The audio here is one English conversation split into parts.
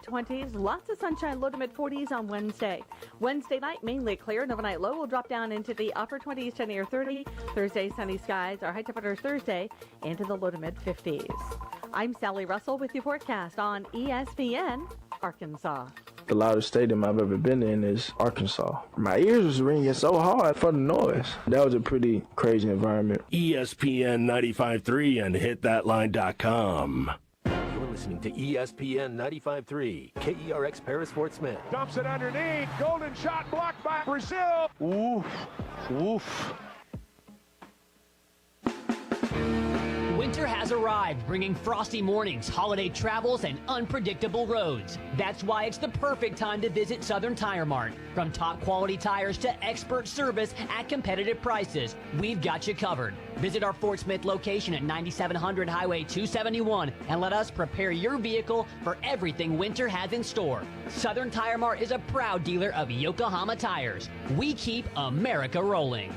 mid 20s. Lots of sunshine, low to mid 40s on Wednesday. Wednesday night, mainly clear. And overnight low will drop down into the upper 20s to near 30. Thursday, sunny skies. Our high temperature Thursday into the low to mid 50s. I'm Sally Russell with your forecast on ESPN Arkansas. The loudest stadium I've ever been in is Arkansas. My ears was ringing so hard for the noise. That was a pretty crazy environment. ESPN 95.3 and hitthatline.com. You're listening to ESPN 95.3, KERX Paris Fort Smith. Dumps it underneath. Golden shot blocked by Brazil. Oof. Oof. Winter has arrived, bringing frosty mornings, holiday travels, and unpredictable roads. That's why it's the perfect time to visit Southern Tire Mart. From top quality tires to expert service at competitive prices, we've got you covered. Visit our Fort Smith location at 9700 Highway 271 and let us prepare your vehicle for everything winter has in store. Southern Tire Mart is a proud dealer of Yokohama tires. We keep America rolling.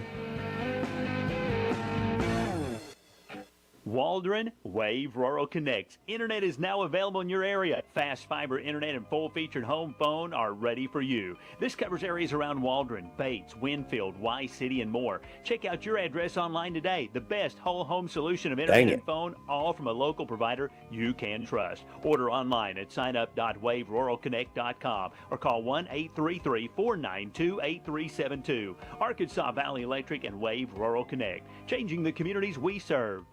Waldron Wave Rural Connect. Internet is now available in your area. Fast fiber internet and full-featured home phone are ready for you. This covers areas around Waldron, Bates, Winfield, Y-City, and more. Check out your address online today. The best whole home solution of internet and phone, all from a local provider you can trust. Order online at signup.waveruralconnect.com or call 1-833-492-8372. Arkansas Valley Electric and Wave Rural Connect, changing the communities we serve.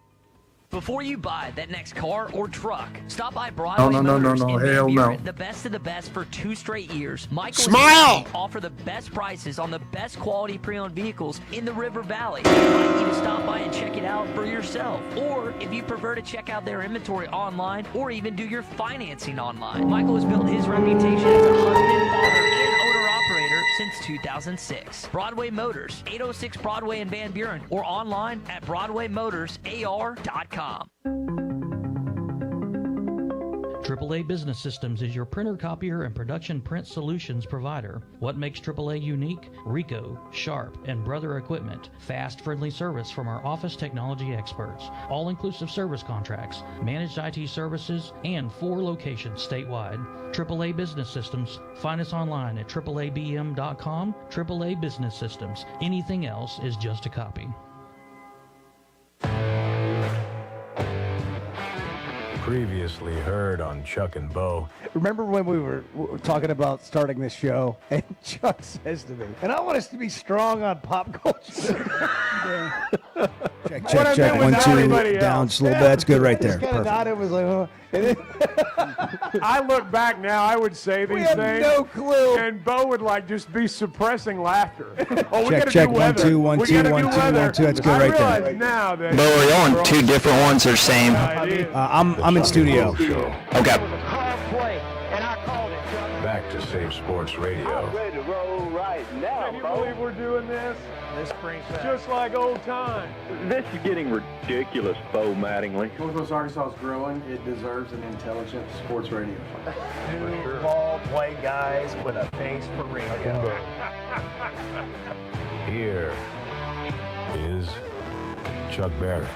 Before you buy that next car or truck, stop by Broadway Motors in Hell Van no. Buren, the best of the best for 2 straight years. Michael Smile! and Steve offer the best prices on the best quality pre-owned vehicles in the River Valley. We'd like you to stop by and check it out for yourself. Or if you prefer to check out their inventory online or even do your financing online. Michael has built his reputation as a husband, father, and owner operator since 2006. Broadway Motors, 806 Broadway in Van Buren, or online at BroadwayMotorsAR.com. AAA Business Systems is your printer, copier, and production print solutions provider. What makes AAA unique? Ricoh, Sharp, and Brother Equipment. Fast, friendly service from our office technology experts. All-inclusive service contracts, managed IT services, and 4 locations statewide. AAA Business Systems. Find us online at AAABM.com. AAA Business Systems. Anything else is just a copy. Previously heard on Chuck and Bo. Remember when we were talking about starting this show, and Chuck says to me, and I want us to be strong on pop culture. Check. 1, 2, down, slow bit. That's good right there. Kind of nodded, was like, oh. And then I look back now, I would say these things. We had no clue. And Bo would just be suppressing laughter. Oh, Check. 1, 2, 1, 2, 1, 2, 1, 2. That's good right there. I realize now that Bo, are you on 2 different ones or same? I'm in studio. Okay. Back to Safe Sports Radio. I'm ready to roll right now. Can you believe we're doing this? This brings back. Just like old times. This is getting ridiculous, Bo Mattingly. Northwest Arkansas is growing. It deserves an intelligent sports radio. 2 ball play guys with a face for radio. Here is Chuck Barrett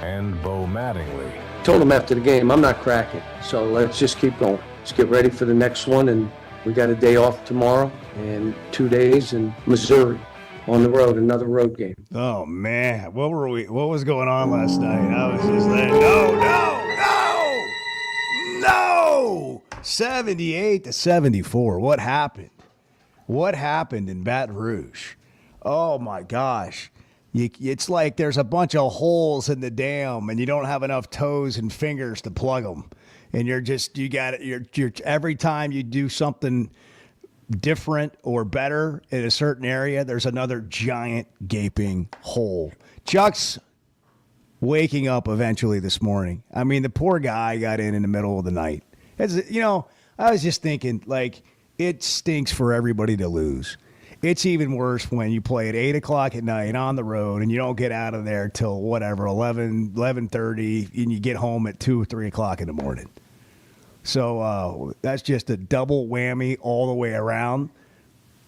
and Bo Mattingly. Told him after the game, I'm not cracking. So let's just keep going. Let's get ready for the next one. And we got a day off tomorrow and 2 days in Missouri on the road, another road game. Oh, man. What was going on last night? I was just like, no! 78-74. What happened? What happened in Baton Rouge? Oh, my gosh. It's like there's a bunch of holes in the dam and you don't have enough toes and fingers to plug them. And you're every time you do something different or better in a certain area, there's another giant gaping hole. Chuck's waking up eventually this morning. I mean, the poor guy got in the middle of the night. I was just thinking, it stinks for everybody to lose. It's even worse when you play at 8 o'clock at night on the road and you don't get out of there till 11:30, and you get home at 2 or 3 o'clock in the morning. So that's just a double whammy all the way around.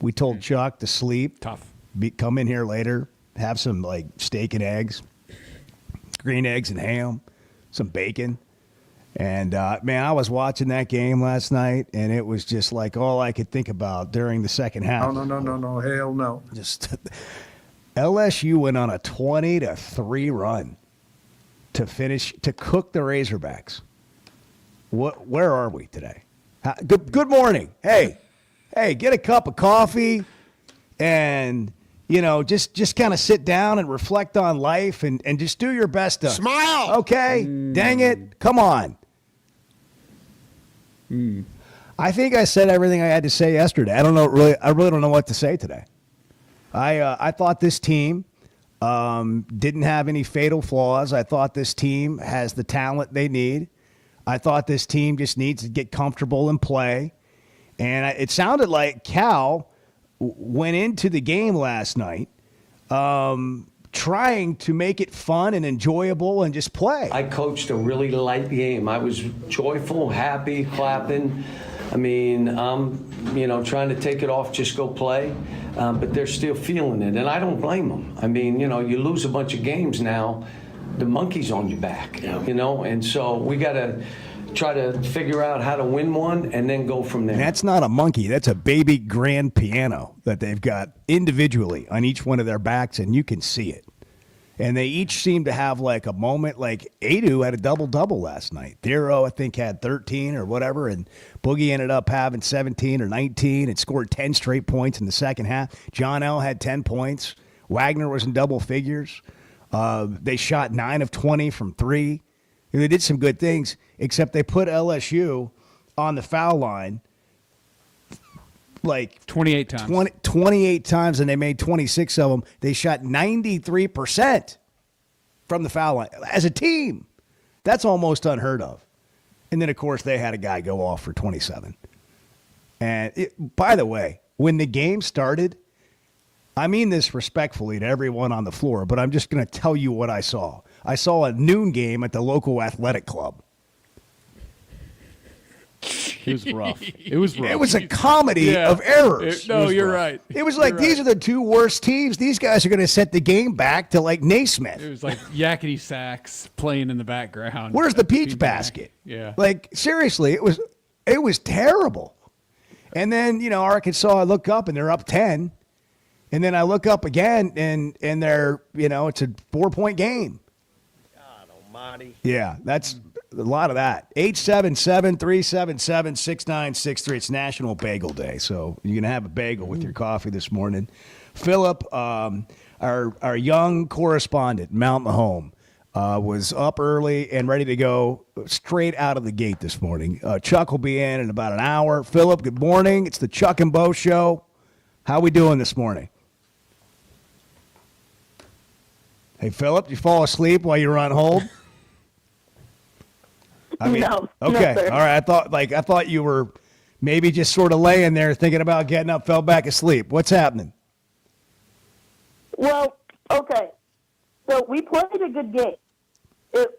We told Chuck to sleep. Tough. Come in here later, have some steak and eggs, green eggs and ham, some bacon. And, man, I was watching that game last night, and it was just like all I could think about during the second half. No, hell no. Just LSU went on a 20-3 run to cook the Razorbacks. Where are we today? Good morning. Hey, get a cup of coffee and, just kind of sit down and reflect on life and just do your best to smile. Okay, dang it. Come on. I think I said everything I had to say yesterday. I really don't know what to say today. I thought this team didn't have any fatal flaws. I thought this team has the talent they need. I thought this team just needs to get comfortable and play. And it sounded like Cal went into the game last night trying to make it fun and enjoyable and just play. I coached a really light game. I was joyful, happy, clapping. I mean, trying to take it off, just go play. But they're still feeling it, and I don't blame them. I mean, you lose a bunch of games now, the monkey's on your back, and so we got to try to figure out how to win one and then go from there. And that's not a monkey. That's a baby grand piano that they've got individually on each one of their backs, and you can see it. And they each seem to have like a moment. Like Adu had a double-double last night. Thero, I think, had 13 or whatever, and Boogie ended up having 17 or 19 and scored 10 straight points in the second half. John L. had 10 points. Wagner was in double figures. They shot 9 of 20 from 3. They did some good things, except they put LSU on the foul line like 28 times. 28 times, and they made 26 of them. They shot 93% from the foul line as a team. That's almost unheard of. And then, of course, they had a guy go off for 27. And by the way, when the game started, I mean this respectfully to everyone on the floor, but I'm just going to tell you what I saw. I saw a noon game at the local athletic club. It was rough. It was rough. It was a comedy of errors. You're right. It was like, these are the two worst teams. These guys are going to set the game back to like Naismith. It was like yakety sax playing in the background. Where's the peach basket? Yeah. Like, seriously, it was terrible. And then, Arkansas, I look up and they're up 10. And then I look up again and they're, it's a 4-point game. God almighty. Yeah, that's a lot of that. 877-377-6963. It's National Bagel Day, so you're going to have a bagel with your coffee this morning. Philip, our young correspondent, Mount Mahone, was up early and ready to go straight out of the gate this morning. Chuck will be in about an hour. Philip, good morning. It's the Chuck and Bo Show. How we doing this morning? Hey, Philip, you fall asleep while you were on hold? No. Okay. No, sir. All right. I thought you were maybe just sort of laying there thinking about getting up, fell back asleep. What's happening? Well, okay. So we played a good game.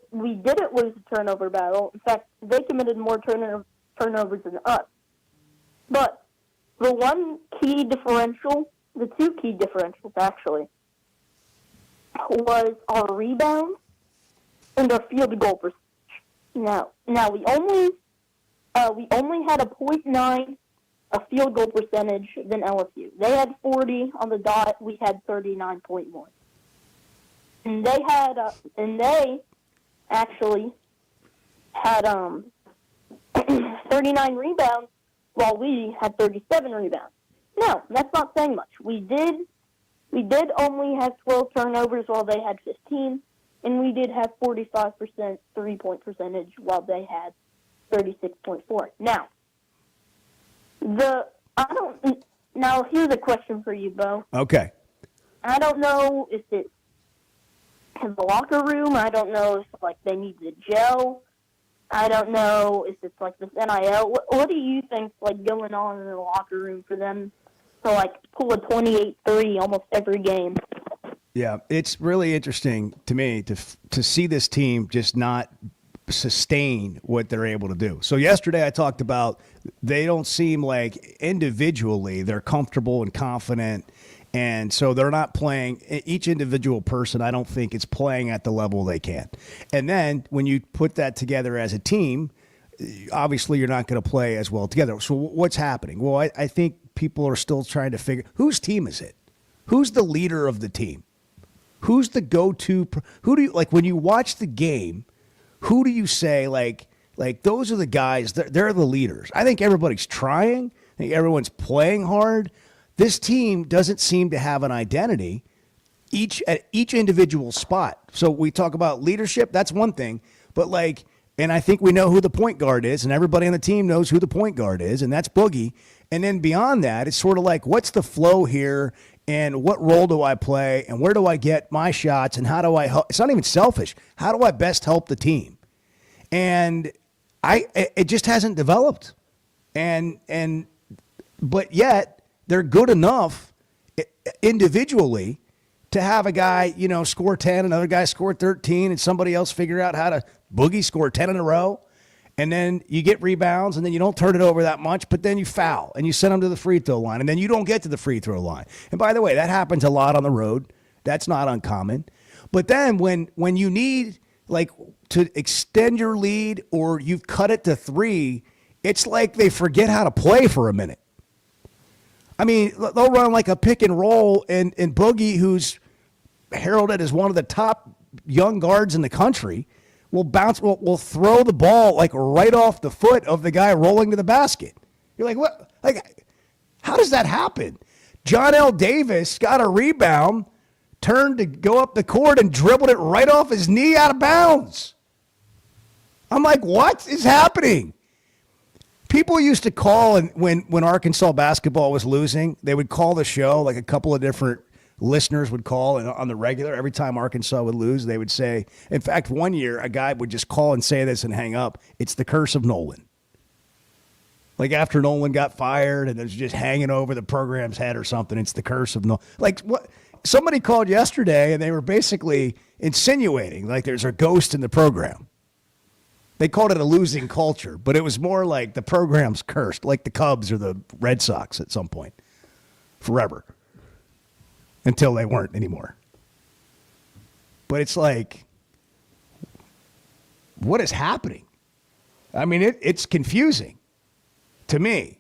We didn't lose the turnover battle. In fact, they committed more turnovers than us. But the one key differential, the two key differentials actually, was our rebounds and our field goal percentage. Now we only had a .9 a field goal percentage than LSU. They had 40 on the dot. We had 39.1. And they actually had 39 rebounds while we had 37 rebounds. Now, that's not saying much. We did only have 12 turnovers while they had 15, and we did have 45% three-point percentage while they had 36.4. Now, here's a question for you, Bo. Okay. I don't know if it's in the locker room. I don't know if they need to gel. I don't know if it's this NIL. What do you think's going on in the locker room for them to pull a 28-3 almost every game? Yeah, it's really interesting to me to see this team just not sustain what they're able to do. So yesterday I talked about they don't seem like individually they're comfortable and confident And so they're not playing. Each individual person, I don't think, is playing at the level they can. And then when you put that together as a team, obviously you're not going to play as well together. So what's happening? Well, I think people are still trying to figure, whose team is it? Who's the leader of the team? Who's the go-to? Who do you, like, when you watch the game, who do you say, like those are the guys, they're the leaders. I think everybody's trying. I think everyone's playing hard. This team doesn't seem to have an identity at each individual spot. So we talk about leadership, that's one thing. But and I think we know who the point guard is, and everybody on the team knows who the point guard is, and that's Boogie. And then beyond that, it's sort of like, what's the flow here, and what role do I play, and where do I get my shots, and how do I help? It's not even selfish. How do I best help the team? And it just hasn't developed. But yet, they're good enough individually to have a guy, score 10, another guy score 13, and somebody else figure out how to Boogie score 10 in a row. And then you get rebounds, and then you don't turn it over that much, but then you foul, and you send them to the free throw line, and then you don't get to the free throw line. And by the way, that happens a lot on the road. That's not uncommon. But then when you need, to extend your lead or you've cut it to 3, it's like they forget how to play for a minute. I mean, they'll run like a pick and roll, and Boogie, who's heralded as one of the top young guards in the country, will throw the ball right off the foot of the guy rolling to the basket. You're like, what? How does that happen? John L. Davis got a rebound, turned to go up the court, and dribbled it right off his knee out of bounds. I'm like, what is happening? People used to call, and when Arkansas basketball was losing, they would call the show, a couple of different listeners would call, and on the regular, every time Arkansas would lose, they would say, in fact, one year, a guy would just call and say this and hang up, it's the curse of Nolan. After Nolan got fired and it was just hanging over the program's head or something, it's the curse of Nolan. What? Somebody called yesterday, and they were basically insinuating, there's a ghost in the program. They called it a losing culture, but it was more like the program's cursed, like the Cubs or the Red Sox at some point, forever, until they weren't anymore. But it's like, what is happening? I mean, it's confusing to me.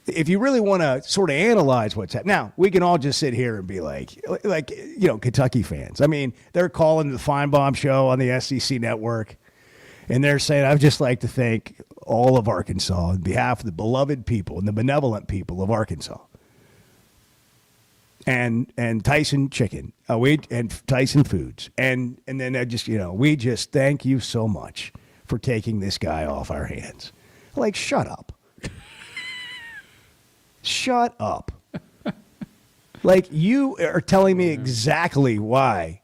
If you really want to sort of analyze what's happening. Now, we can all just sit here and be like, Kentucky fans. I mean, they're calling the Feinbaum show on the SEC network. And they're saying, I'd just like to thank all of Arkansas on behalf of the beloved people and the benevolent people of Arkansas. And Tyson Chicken, and Tyson Foods. And then we just thank you so much for taking this guy off our hands. Shut up. Shut up. You are telling me exactly why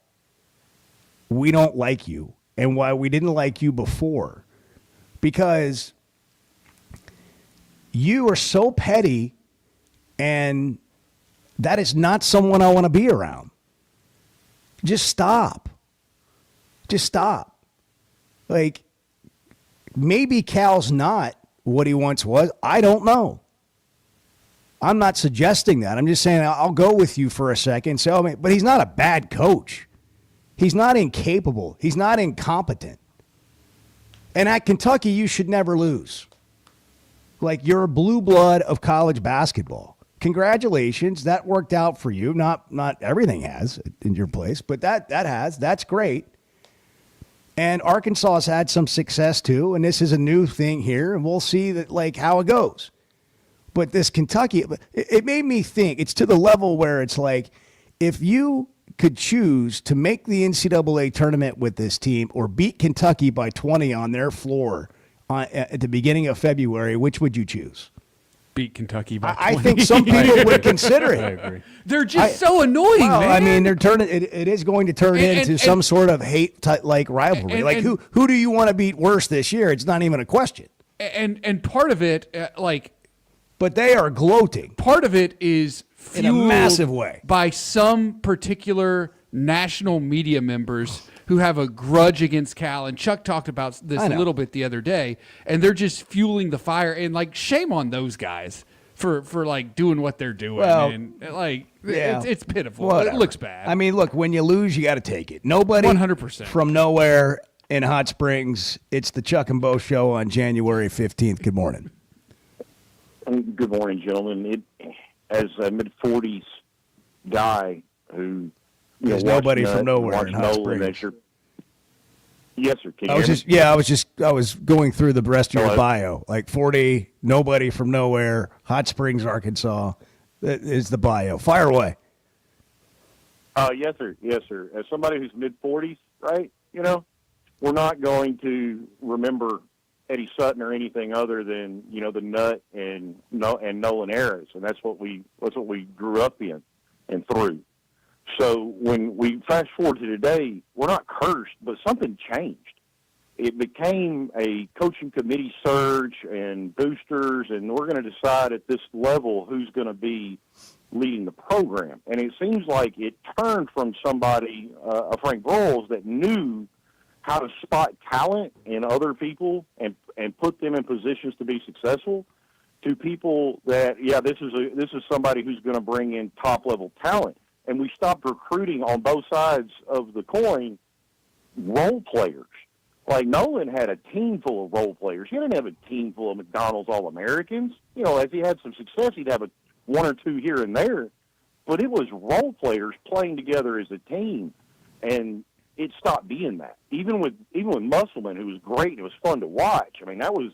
we don't like you. And why we didn't like you before. Because you are so petty, and that is not someone I want to be around. Just stop. Just stop. Maybe Cal's not what he once was. I don't know. I'm not suggesting that. I'm just saying I'll go with you for a second. But he's not a bad coach. He's not incapable. He's not incompetent. And at Kentucky, you should never lose. You're a blue blood of college basketball. Congratulations. That worked out for you. Not everything has in your place, but that has. That's great. And Arkansas has had some success too, and this is a new thing here, and we'll see that how it goes. But this Kentucky, it made me think. It's to the level where it's if you could choose to make the NCAA tournament with this team or beat Kentucky by 20 on their floor at the beginning of February, which would you choose? Beat Kentucky by 20. I think some people would consider it. I agree. They're just so annoying, man. I mean, they're turning. It is going to turn into some sort of hate rivalry. Who do you want to beat worse this year? It's not even a question. And part of it, but they are gloating. Part of it is fueled in a massive way by some particular national media members who have a grudge against Cal. And Chuck talked about this a little bit the other day, and they're just fueling the fire. And shame on those guys. for like doing what they're doing. Well, and like yeah, it's pitiful. whatever. It looks bad. I mean, look, when you lose, you got to take it. Nobody 100%. from nowhere in Hot Springs. It's the Chuck and Bo Show on January 15th. Good morning. Good morning, gentlemen. As a mid-40s guy who There's nobody from nowhere in Hot Springs. Yes, sir. Can you I was hear me? just I was going through the rest of your Hello? bio. Like 40, nobody from nowhere, Hot Springs, Arkansas. That is the bio. Fire away. Yes, sir. Yes, sir. As somebody who's mid-40s, right, we're not going to remember Eddie Sutton or anything other than, the Nut and Nolan eras. And that's what we grew up in and through. So when we fast forward to today, we're not cursed, but something changed. It became a coaching committee surge and boosters, and we're going to decide at this level who's going to be leading the program. And it seems like it turned from somebody, Frank Broyles, that knew how to spot talent in other people and put them in positions to be successful, to people that, this is somebody who's going to bring in top-level talent. And we stopped recruiting on both sides of the coin role players. Like Nolan had a team full of role players. He didn't have a team full of McDonald's All-Americans. As he had some success, he'd have one or two here and there. But it was role players playing together as a team, and it stopped being that. Even with Musselman, who was great and it was fun to watch. I mean, that was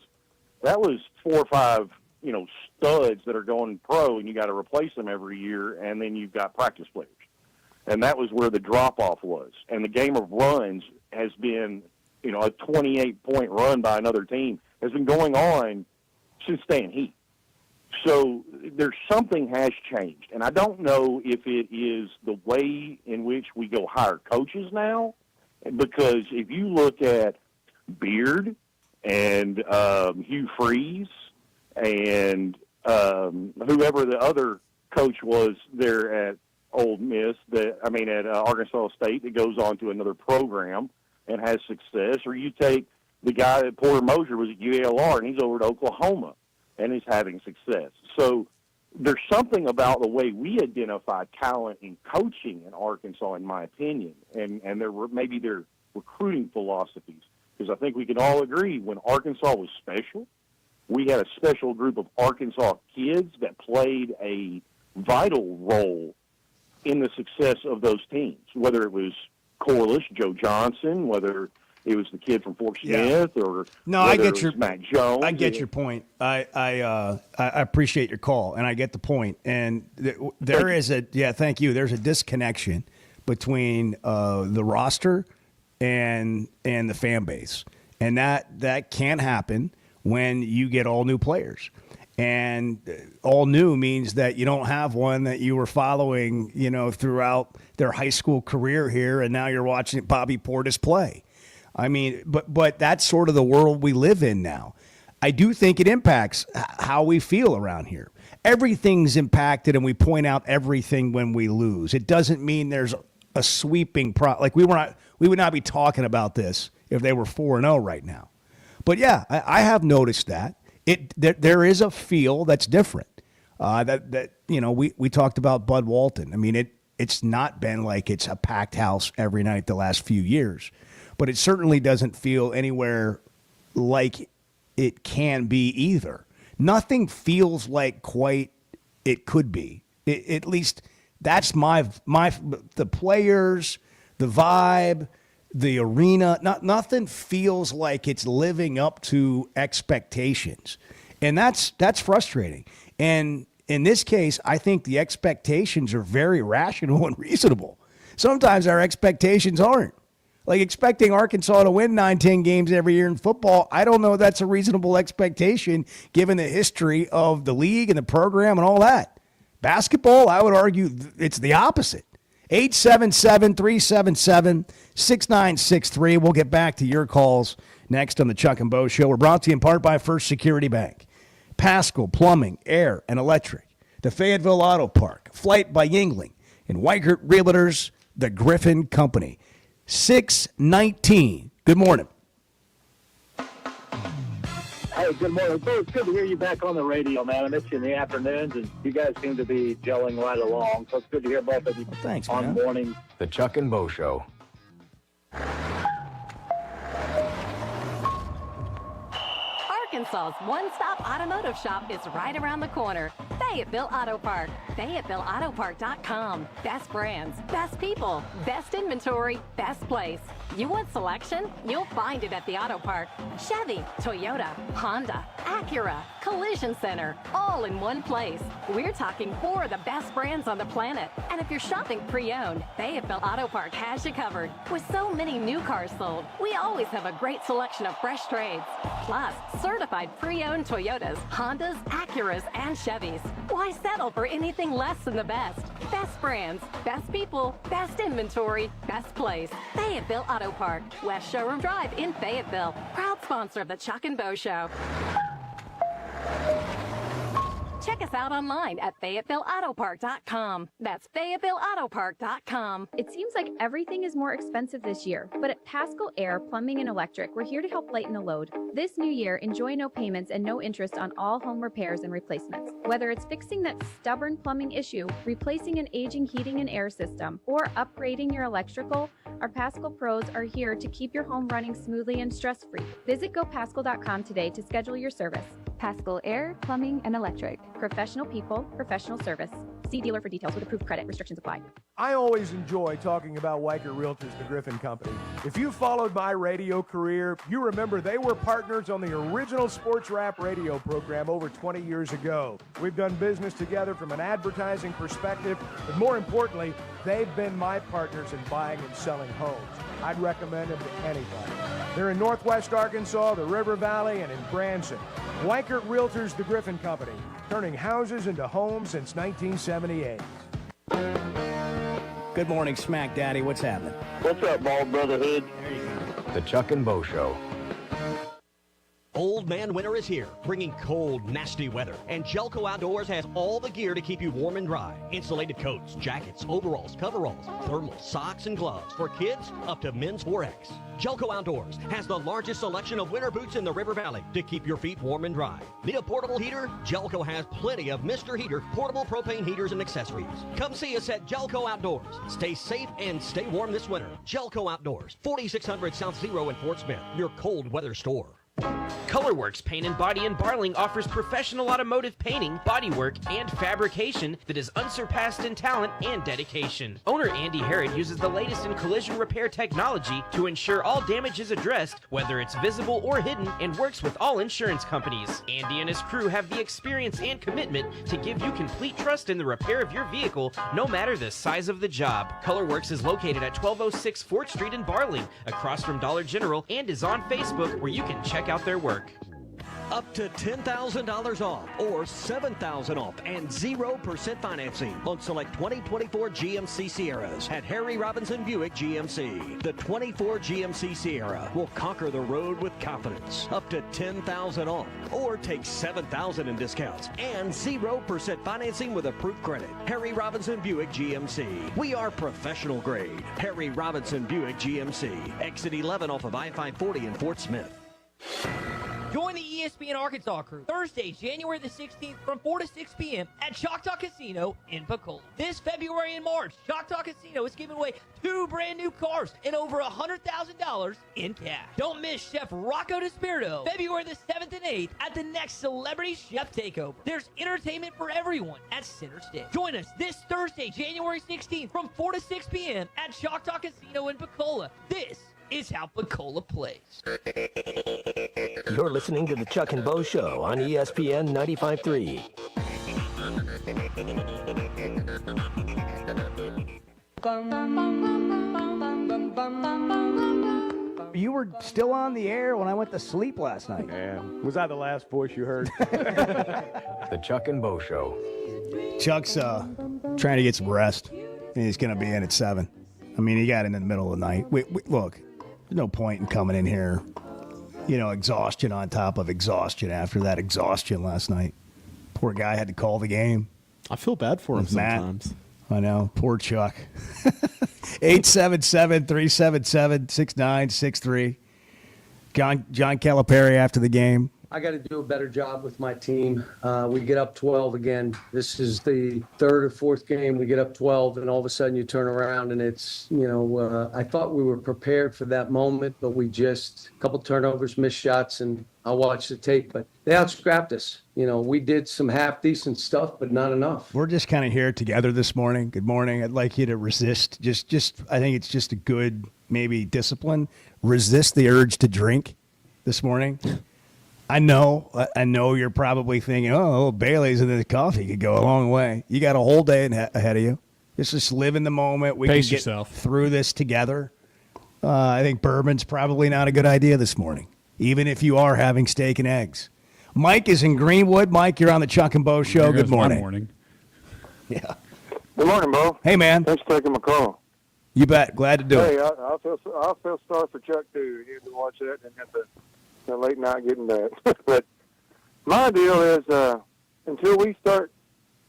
4 or 5 studs that are going pro, and you got to replace them every year, and then you've got practice players. And that was where the drop-off was. And the game of runs has been, a 28-point run by another team has been going on since Stan Heat. So there's something has changed. And I don't know if it is the way in which we go hire coaches now, because if you look at Beard and Hugh Freeze and whoever the other coach was there at at Arkansas State that goes on to another program and has success, or you take the guy that Porter Moser was at UALR and he's over at Oklahoma and is having success. So there's something about the way we identify talent in coaching in Arkansas, in my opinion, and maybe their recruiting philosophies, because I think we can all agree when Arkansas was special, we had a special group of Arkansas kids that played a vital role in the success of those teams, whether it was Corliss, Joe Johnson, whether it was the kid from Fort Smith, or I get your Matt Jones. I get your point. I appreciate your call, and I get the point. And there is thank you. There's a disconnection between the roster and the fan base, and that can't happen when you get all new players. And all new means that you don't have one that you were following, throughout their high school career here, and now you're watching Bobby Portis play. I mean, but that's sort of the world we live in now. I do think it impacts how we feel around here. Everything's impacted, and we point out everything when we lose. It doesn't mean there's a sweeping like we would not be talking about this if they were 4-0 right now. But yeah, I have noticed that. There is a feel that's different. We talked about Bud Walton. I mean, it's not been like it's a packed house every night the last few years, but it certainly doesn't feel anywhere like it can be either. Nothing feels like quite it could be. At least that's the players, the vibe, the arena. Nothing feels like it's living up to expectations, and that's frustrating. And in this case, I think the expectations are very rational and reasonable. Sometimes our expectations aren't. Like expecting Arkansas to win 9-10 games every year in football, I don't know if that's a reasonable expectation given the history of the league and the program and all that. Basketball, I would argue it's the opposite. 877-377-6963. We'll get back to your calls next on the Chuck and Bo Show. We're brought to you in part by First Security Bank, Pascal Plumbing, Air, and Electric, the Fayetteville Auto Park, Flight by Yingling, and Weigert Realtors, the Griffin Company. 619. Good morning. Hey, good morning. It's good to hear you back on the radio, man. I miss you in the afternoons, and you guys seem to be gelling right along. So it's good to hear both of you on mornings. The Chuck and Bo Show. Arkansas's one-stop automotive shop is right around the corner. Fayetteville Auto Park. FayettevilleAutoPark.com. Best brands, best people, best inventory, best place. You want selection? You'll find it at the Auto Park. Chevy, Toyota, Honda, Acura, Collision Center, all in one place. We're talking 4 of the best brands on the planet. And if you're shopping pre-owned, Fayetteville Auto Park has you covered. With so many new cars sold, we always have a great selection of fresh trades. Plus, certified pre-owned Toyotas, Hondas, Acuras, and Chevys. Why settle for anything less than the best? Best brands, best people, best inventory, best place. Fayetteville Auto Park, West Showroom Drive in Fayetteville. Proud sponsor of the Chuck and Bo Show. Check us out online at FayettevilleAutoPark.com. That's FayettevilleAutoPark.com. It seems like everything is more expensive this year, but at Pascal Air Plumbing and Electric, we're here to help lighten the load. This new year, enjoy no payments and no interest on all home repairs and replacements. Whether it's fixing that stubborn plumbing issue, replacing an aging heating and air system, or upgrading your electrical, our Pascal pros are here to keep your home running smoothly and stress-free. Visit GoPascal.com today to schedule your service. Pascal Air, Plumbing, and Electric. Professional people, professional service. See dealer for details with approved credit. Restrictions apply. I always enjoy talking about Weicker Realtors, the Griffin Company. If you followed my radio career, you remember they were partners on the original sports rap radio program over 20 years ago. We've done business together from an advertising perspective, but more importantly, they've been my partners in buying and selling homes. I'd recommend them to anybody. They're in Northwest Arkansas, the River Valley, and in Branson. Weicker Realtors, the Griffin Company, turning houses into homes since 1978. Good morning, Smack Daddy. What's happening? What's up, Bald Brotherhood? There you go. The Chuck and Bo Show. Old man winter is here, bringing cold, nasty weather. And Jelco Outdoors has all the gear to keep you warm and dry. Insulated coats, jackets, overalls, coveralls, thermals, socks, and gloves. For kids, up to men's 4X. Jelco Outdoors has the largest selection of winter boots in the River Valley to keep your feet warm and dry. Need a portable heater? Jelco has plenty of Mr. Heater portable propane heaters and accessories. Come see us at Jelco Outdoors. Stay safe and stay warm this winter. Jelco Outdoors, 4600 South Zero in Fort Smith, your cold weather store. Colorworks Paint and Body in Barling offers professional automotive painting, bodywork, and fabrication that is unsurpassed in talent and dedication. Owner Andy Herod uses the latest in collision repair technology to ensure all damage is addressed, whether it's visible or hidden, and works with all insurance companies. Andy and his crew have the experience and commitment to give you complete trust in the repair of your vehicle, no matter the size of the job. Colorworks is located at 1206 4th Street in Barling, across from Dollar General, and is on Facebook, where you can check out their work. Up to $10,000 off or $7,000 off and 0% financing on select 2024 GMC Sierras at Harry Robinson Buick GMC. The 24 GMC Sierra will conquer the road with confidence. Up to $10,000 off or take $7,000 in discounts and 0% financing with approved credit. Harry Robinson Buick GMC. We are professional grade. Harry Robinson Buick GMC. Exit 11 off of I-540 in Fort Smith. Join the ESPN Arkansas crew Thursday, January the 16th from 4 to 6 p.m. at Choctaw Casino in Pensacola. This February and March, Choctaw Casino is giving away 2 brand new cars and over $100,000 in cash. Don't miss Chef Rocco DeSpirito February the 7th and 8th at the next Celebrity Chef Takeover. There's entertainment for everyone at Center Stage. Join us this Thursday, January 16th from 4 to 6 p.m. at Choctaw Casino in Pensacola. This is how Pensacola plays. You're listening to the Chuck and Bo Show on ESPN 95.3. You were still on the air when I went to sleep last night. Yeah. Was that the last voice you heard? The Chuck and Bo Show. Chuck's trying to get some rest, and he's going to be in at 7. I mean, he got in the middle of the night. Look, there's no point in coming in here, exhaustion on top of exhaustion after that exhaustion last night. Poor guy had to call the game. I feel bad for him sometimes. I know. Poor Chuck. 877-377-6963. John Calipari after the game I got to do a better job with my team. We get up 12 again. This is the third or fourth game. We get up 12, and all of a sudden you turn around and it's, I thought we were prepared for that moment, but we just, a couple turnovers, missed shots, and I'll watch the tape, but they out-scrapped us. We did some half-decent stuff, but not enough. We're just kind of here together this morning. Good morning. I'd like you to resist. I think it's just a good, maybe discipline. Resist the urge to drink this morning. I know you're probably thinking, oh, Bailey's in this coffee could go a long way. You got a whole day ahead of you. Just live in the moment. We Pace can get yourself through this together. I think bourbon's probably not a good idea this morning, even if you are having steak and eggs. Mike is in Greenwood. Mike, you're on the Chuck and Bo Show. Good morning. Yeah. Good morning, Bo. Hey, man. Thanks for taking my call. You bet. Glad to do it. Hey, I feel sorry for Chuck, too. He had to watch that and have the late night getting back. But my deal is until we start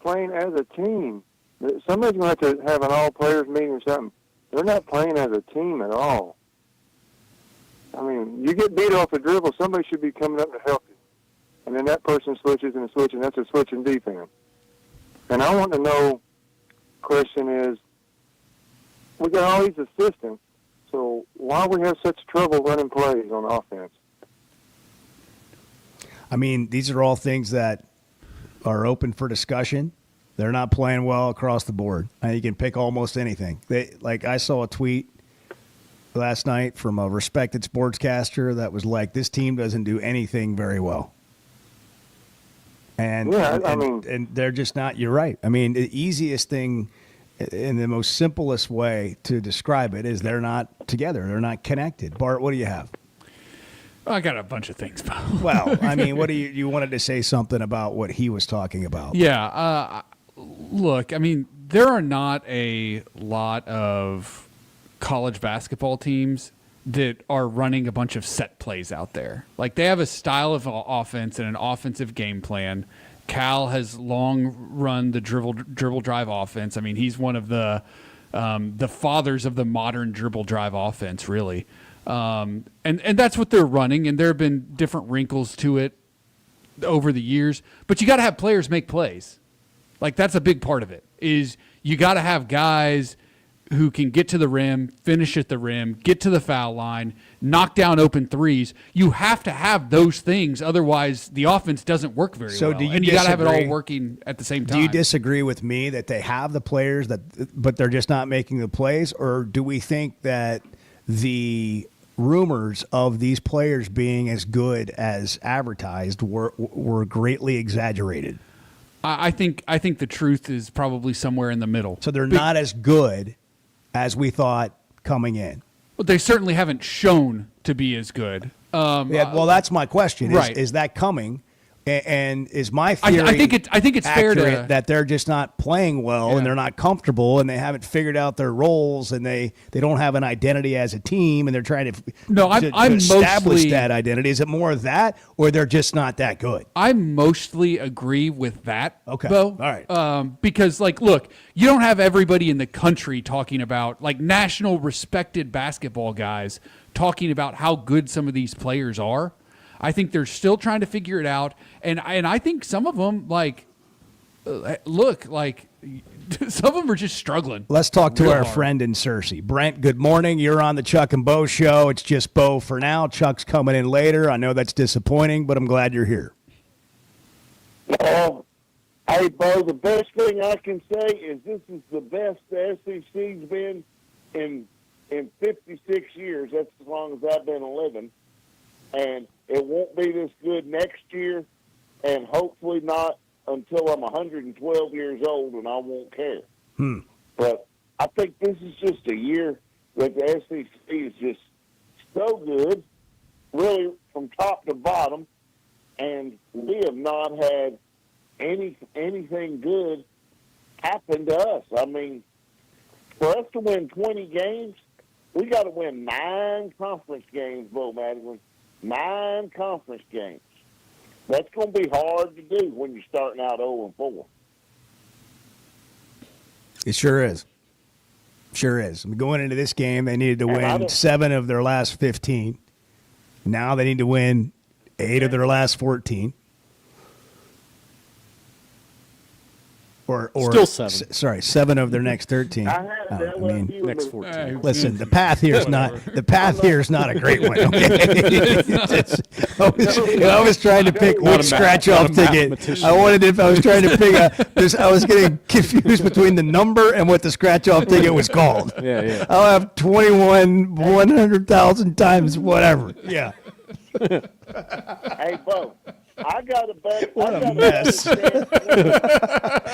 playing as a team, somebody's going to have to have an all-players meeting or something. They're not playing as a team at all. I mean, you get beat off the dribble, somebody should be coming up to help you. And then that person switches and switches, and that's a switching defense. And I want to know, question is, we got all these assistants, so why we have such trouble running plays on offense? I mean, these are all things that are open for discussion. They're not playing well across the board. You can pick almost anything. I saw a tweet last night from a respected sportscaster that was like, this team doesn't do anything very well. And, and they're just not, you're right. I mean, the easiest thing in the most simplest way to describe it is they're not together. They're not connected. Bart, what do you have? I got a bunch of things. Well, I mean, what do you wanted to say something about what he was talking about? Yeah. Look, I mean, there are not a lot of college basketball teams that are running a bunch of set plays out there. Like, they have a style of offense and an offensive game plan. Cal has long run the dribble drive offense. I mean, he's one of the fathers of the modern dribble drive offense, really. And that's what they're running, and there have been different wrinkles to it over the years. But you got to have players make plays. Like, that's a big part of it, is you got to have guys who can get to the rim, finish at the rim, get to the foul line, knock down open threes. You have to have those things, otherwise the offense doesn't work very well. And you got to have it all working at the same time. Do you disagree with me that they have the players but they're just not making the plays, or do we think that the rumors of these players being as good as advertised were greatly exaggerated? I think the truth is probably somewhere in the middle. So they're not as good as we thought coming in. Well, they certainly haven't shown to be as good. Well, that's my question. Right. Is that coming? And is my theory I think it's fair to that they're just not playing well and they're not comfortable and they haven't figured out their roles and they don't have an identity as a team and they're trying to establish that identity. Is it more of that, or they're just not that good? I mostly agree with that. Okay. Bo. All right. Because, look, you don't have everybody in the country talking about, national respected basketball guys talking about how good some of these players are. I think they're still trying to figure it out, and I think some of them some of them are just struggling. Let's talk to our friend in Searcy. Brent, good morning. You're on the Chuck and Bo Show. It's just Bo for now. Chuck's coming in later. I know that's disappointing, but I'm glad you're here. Hey, Bo, the best thing I can say is this is the best the SEC's been in 56 years. That's as long as I've been living. And it won't be this good next year, and hopefully not until I'm 112 years old, and I won't care. But I think this is just a year that the SEC is just so good, really from top to bottom, and we have not had anything good happen to us. I mean, for us to win 20 games, we got to win 9 conference games, Bo Madigan. 9 conference games. That's going to be hard to do when you're starting out 0-4. It sure is. Sure is. Going into this game, they needed to win 7 of their last 15. Now they need to win 8 of their last 14. Or Still 7. Sorry, 7 of their next 13. Next 14. Listen, the path here is not a great one. Okay? I was trying to pick which scratch-off ticket. I wanted if I was trying to pick I was getting confused between the number and what the scratch-off ticket was called. Yeah. I'll have 21 100,000 times whatever. Yeah. Hey, Bo. I got a bet. What a mess.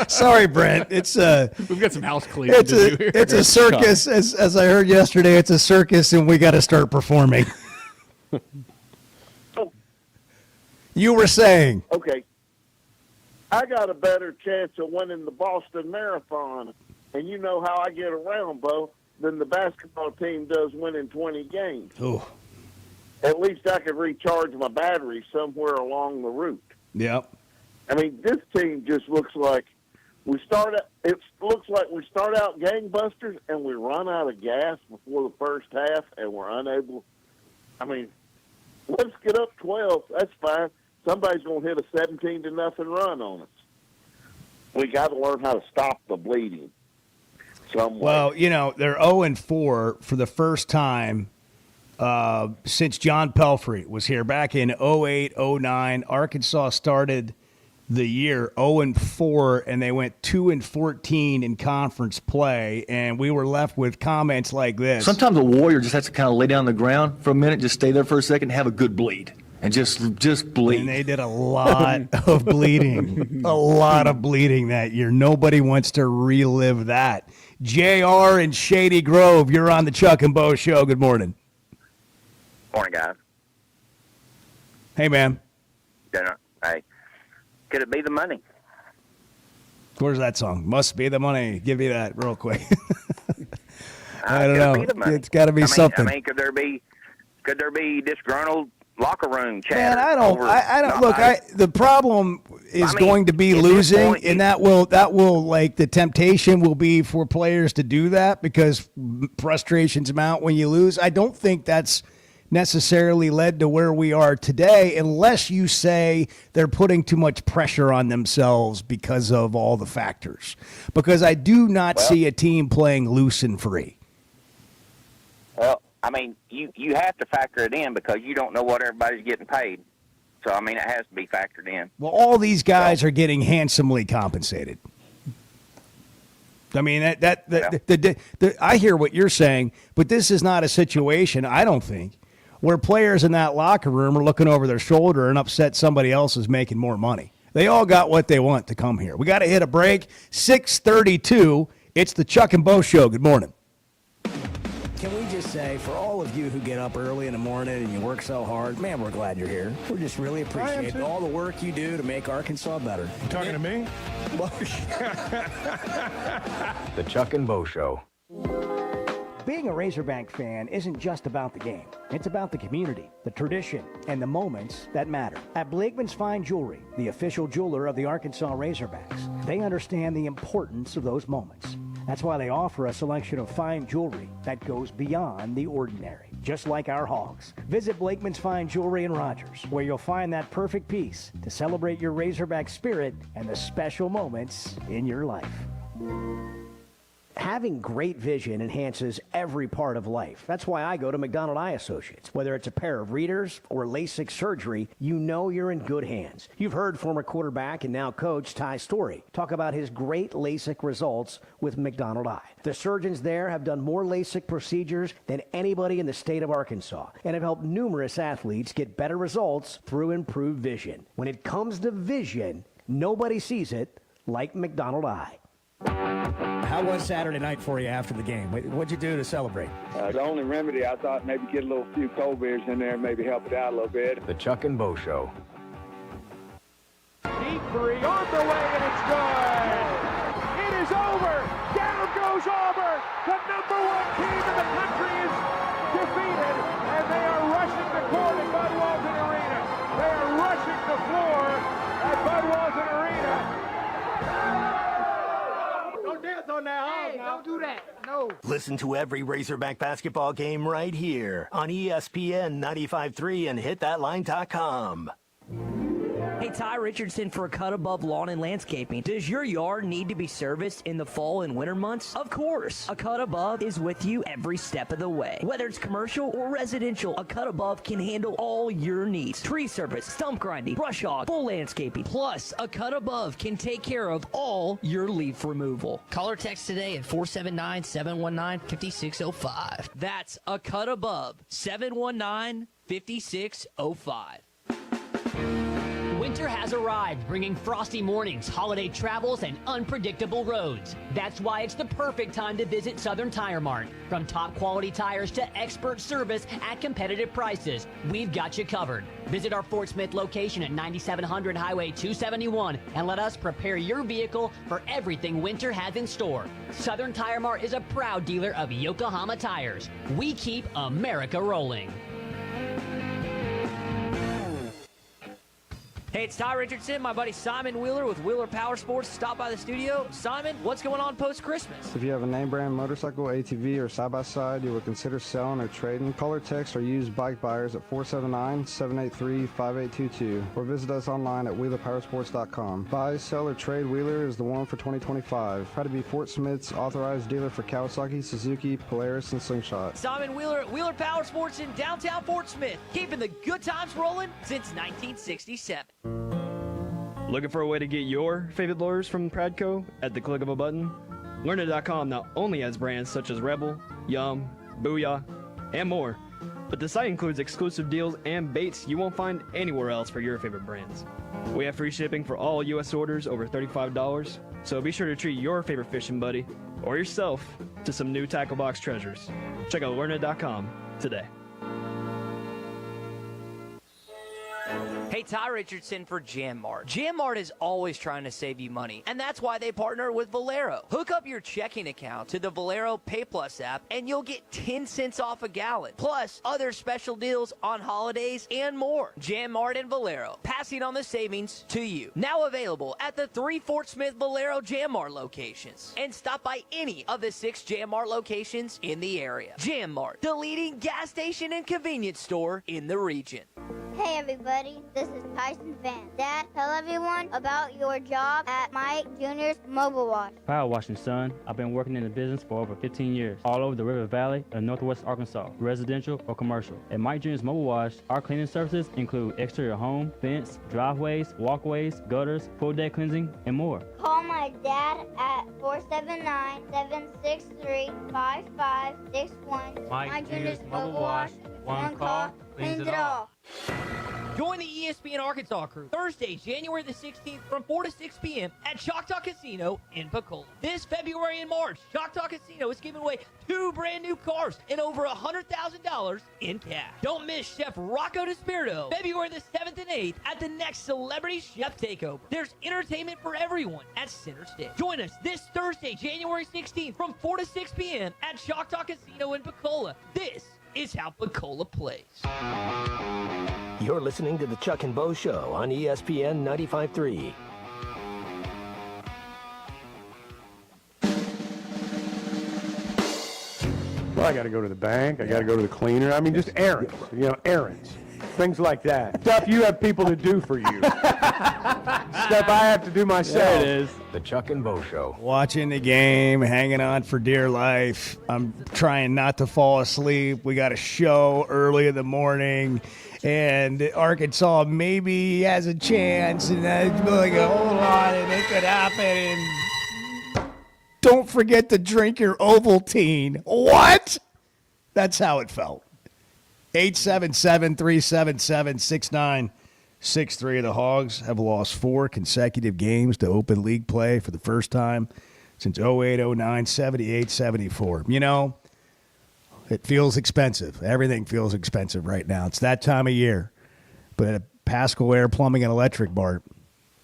Sorry, Brent. We've got some house cleaning to do here. It's a circus, as I heard yesterday. It's a circus, and we got to start performing. You were saying. Okay. I got a better chance of winning the Boston Marathon, and you know how I get around, Bo, than the basketball team does winning 20 games. Oh. At least I could recharge my battery somewhere along the route. Yep. I mean, this team just looks like we start out gangbusters and we run out of gas before the first half and we're unable. I mean, let's get up 12. That's fine. Somebody's going to hit a 17-0 run on us. We got to learn how to stop the bleeding. Well, they're 0-4 for the first time since John Pelfrey was here back in 08, 09. Arkansas started the year 0-4, and they went 2-14 in conference play, and we were left with comments like this. Sometimes a warrior just has to kind of lay down on the ground for a minute, just stay there for a second, and have a good bleed, and just bleed. And they did a lot of bleeding, that year. Nobody wants to relive that. JR in Shady Grove, you're on the Chuck and Bo Show. Good morning. Morning, guys. Hey, man. Hey, could it be the money? Where's that song? Must be the money. Give me that real quick. I don't know. It's got to be something. I mean, could there be disgruntled locker room chatter? Man, I don't. Look. The problem is going to be losing, and that will like the temptation will be for players to do that because frustrations mount when you lose. I don't think that's necessarily led to where we are today, unless you say they're putting too much pressure on themselves because of all the factors. Because I do not see a team playing loose and free. Well, I mean, you have to factor it in because you don't know what everybody's getting paid. So, I mean, it has to be factored in. Well, all these guys are getting handsomely compensated. I mean, I hear what you're saying, but this is not a situation, I don't think, where players in that locker room are looking over their shoulder and upset somebody else is making more money. They all got what they want to come here. We got to hit a break. 6:32. It's the Chuck and Bo Show. Good morning. Can we just say, for all of you who get up early in the morning and you work so hard, man, we're glad you're here. We're just really appreciating all the work you do to make Arkansas better. You talking to me? The Chuck and Bo Show. Being a Razorback fan isn't just about the game. It's about the community, the tradition, and the moments that matter. At Blakeman's Fine Jewelry, the official jeweler of the Arkansas Razorbacks, they understand the importance of those moments. That's why they offer a selection of fine jewelry that goes beyond the ordinary, just like our hogs. Visit Blakeman's Fine Jewelry in Rogers, where you'll find that perfect piece to celebrate your Razorback spirit and the special moments in your life. Having great vision enhances every part of life. That's why I go to McDonald Eye Associates. Whether it's a pair of readers or LASIK surgery, you know you're in good hands. You've heard former quarterback and now coach Ty Story talk about his great LASIK results with McDonald Eye. The surgeons there have done more LASIK procedures than anybody in the state of Arkansas and have helped numerous athletes get better results through improved vision. When it comes to vision, nobody sees it like McDonald Eye. How was Saturday night for you after the game? What'd you do to celebrate? The only remedy, I thought maybe get a few cold beers in there and maybe help it out a little bit. The Chuck and Bo Show. Deep three on the way, and it's good. It is over. Down goes Auburn. The number one team in the country is defeated, and they are rushing the court at Bud Walton Arena. They are rushing the floor at Bud Walton Arena. Don't dance on that. Hey, don't do that. No. Listen to every Razorback basketball game right here on ESPN 95.3 and hitthatline.com. Hey, Ty Richardson for Cut Above Lawn and Landscaping. Does your yard need to be serviced in the fall and winter months? Of course. A Cut Above is with you every step of the way. Whether it's commercial or residential, a Cut Above can handle all your needs. Tree service, stump grinding, brush hog, full landscaping. Plus, a Cut Above can take care of all your leaf removal. Call or text today at 479-719-5605. That's a Cut Above, 719-5605. Winter has arrived, bringing frosty mornings, holiday travels, and unpredictable roads. That's why it's the perfect time to visit Southern Tire Mart. From top quality tires to expert service at competitive prices, we've got you covered. Visit our Fort Smith location at 9700 Highway 271 and let us prepare your vehicle for everything winter has in store. Southern Tire Mart is a proud dealer of Yokohama tires. We keep America rolling. Hey, it's Ty Richardson. My buddy Simon Wheeler with Wheeler Power Sports stopped by the studio. Simon, what's going on post-Christmas? If you have a name brand motorcycle, ATV, or side-by-side you would consider selling or trading, call or text or use bike buyers at 479-783-5822 or visit us online at wheelerpowersports.com. Buy, sell, or trade Wheeler is the one for 2025. Try to be Fort Smith's authorized dealer for Kawasaki, Suzuki, Polaris, and Slingshot. Simon Wheeler at Wheeler Power Sports in downtown Fort Smith, keeping the good times rolling since 1967. Looking for a way to get your favorite lures from Pradco at the click of a button? Learner.com not only has brands such as Rebel, Yum, Booyah, and more, but the site includes exclusive deals and baits you won't find anywhere else for your favorite brands. We have free shipping for all U.S. orders over $35, so be sure to treat your favorite fishing buddy or yourself to some new tackle box treasures. Check out Learner.com today. Hey, Ty Richardson for Jam Mart. Jam Mart is always trying to save you money, and that's why they partner with Valero. Hook up your checking account to the Valero Pay Plus app, and you'll get 10 cents off a gallon, plus other special deals on holidays and more. Jam Mart and Valero, passing on the savings to you. Now available at the 3 Fort Smith Valero Jam Mart locations. And stop by any of the 6 Jam Mart locations in the area. Jam Mart, the leading gas station and convenience store in the region. Hey everybody, this is Tyson Van. Dad, tell everyone about your job at Mike Jr.'s Mobile Wash. Power washing, son. I've been working in the business for over 15 years, all over the River Valley and Northwest Arkansas, residential or commercial. At Mike Jr.'s Mobile Wash, our cleaning services include exterior home, fence, driveways, walkways, gutters, pool deck cleansing, and more. Call my dad at 479-763-5561. Mike Jr.'s Mobile Wash. One call cleans it all. Join the ESPN Arkansas crew Thursday, January the 16th from 4 to 6 p.m. at Choctaw Casino in Pensacola. This February and March, Choctaw Casino is giving away 2 brand new cars and over $100,000 in cash. Don't miss Chef Rocco DeSpirito, February the 7th and 8th at the next Celebrity Chef Takeover. There's entertainment for everyone at Center Stage. Join us this Thursday, January 16th from 4 to 6 p.m. at Choctaw Casino in Pensacola. This is how Pensacola plays. You're listening to the Chuck and Bo Show on ESPN 95.3. Well, I got to go to the bank. I got to go to the cleaner. I mean, just errands. Errands. Things like that. Stuff you have people to do for you. Stuff I have to do myself. There it is. The Chuck and Bo Show. Watching the game, hanging on for dear life. I'm trying not to fall asleep. We got a show early in the morning, and Arkansas maybe has a chance, and I'm like, hold on, and it could happen. And don't forget to drink your Ovaltine. What? That's how it felt. 877-377-6963. The Hogs have lost 4 consecutive games to open league play for the first time since 08, 09, 78, 74. It feels expensive. Everything feels expensive right now. It's that time of year. But at Pascal Air Plumbing and Electric, Bart,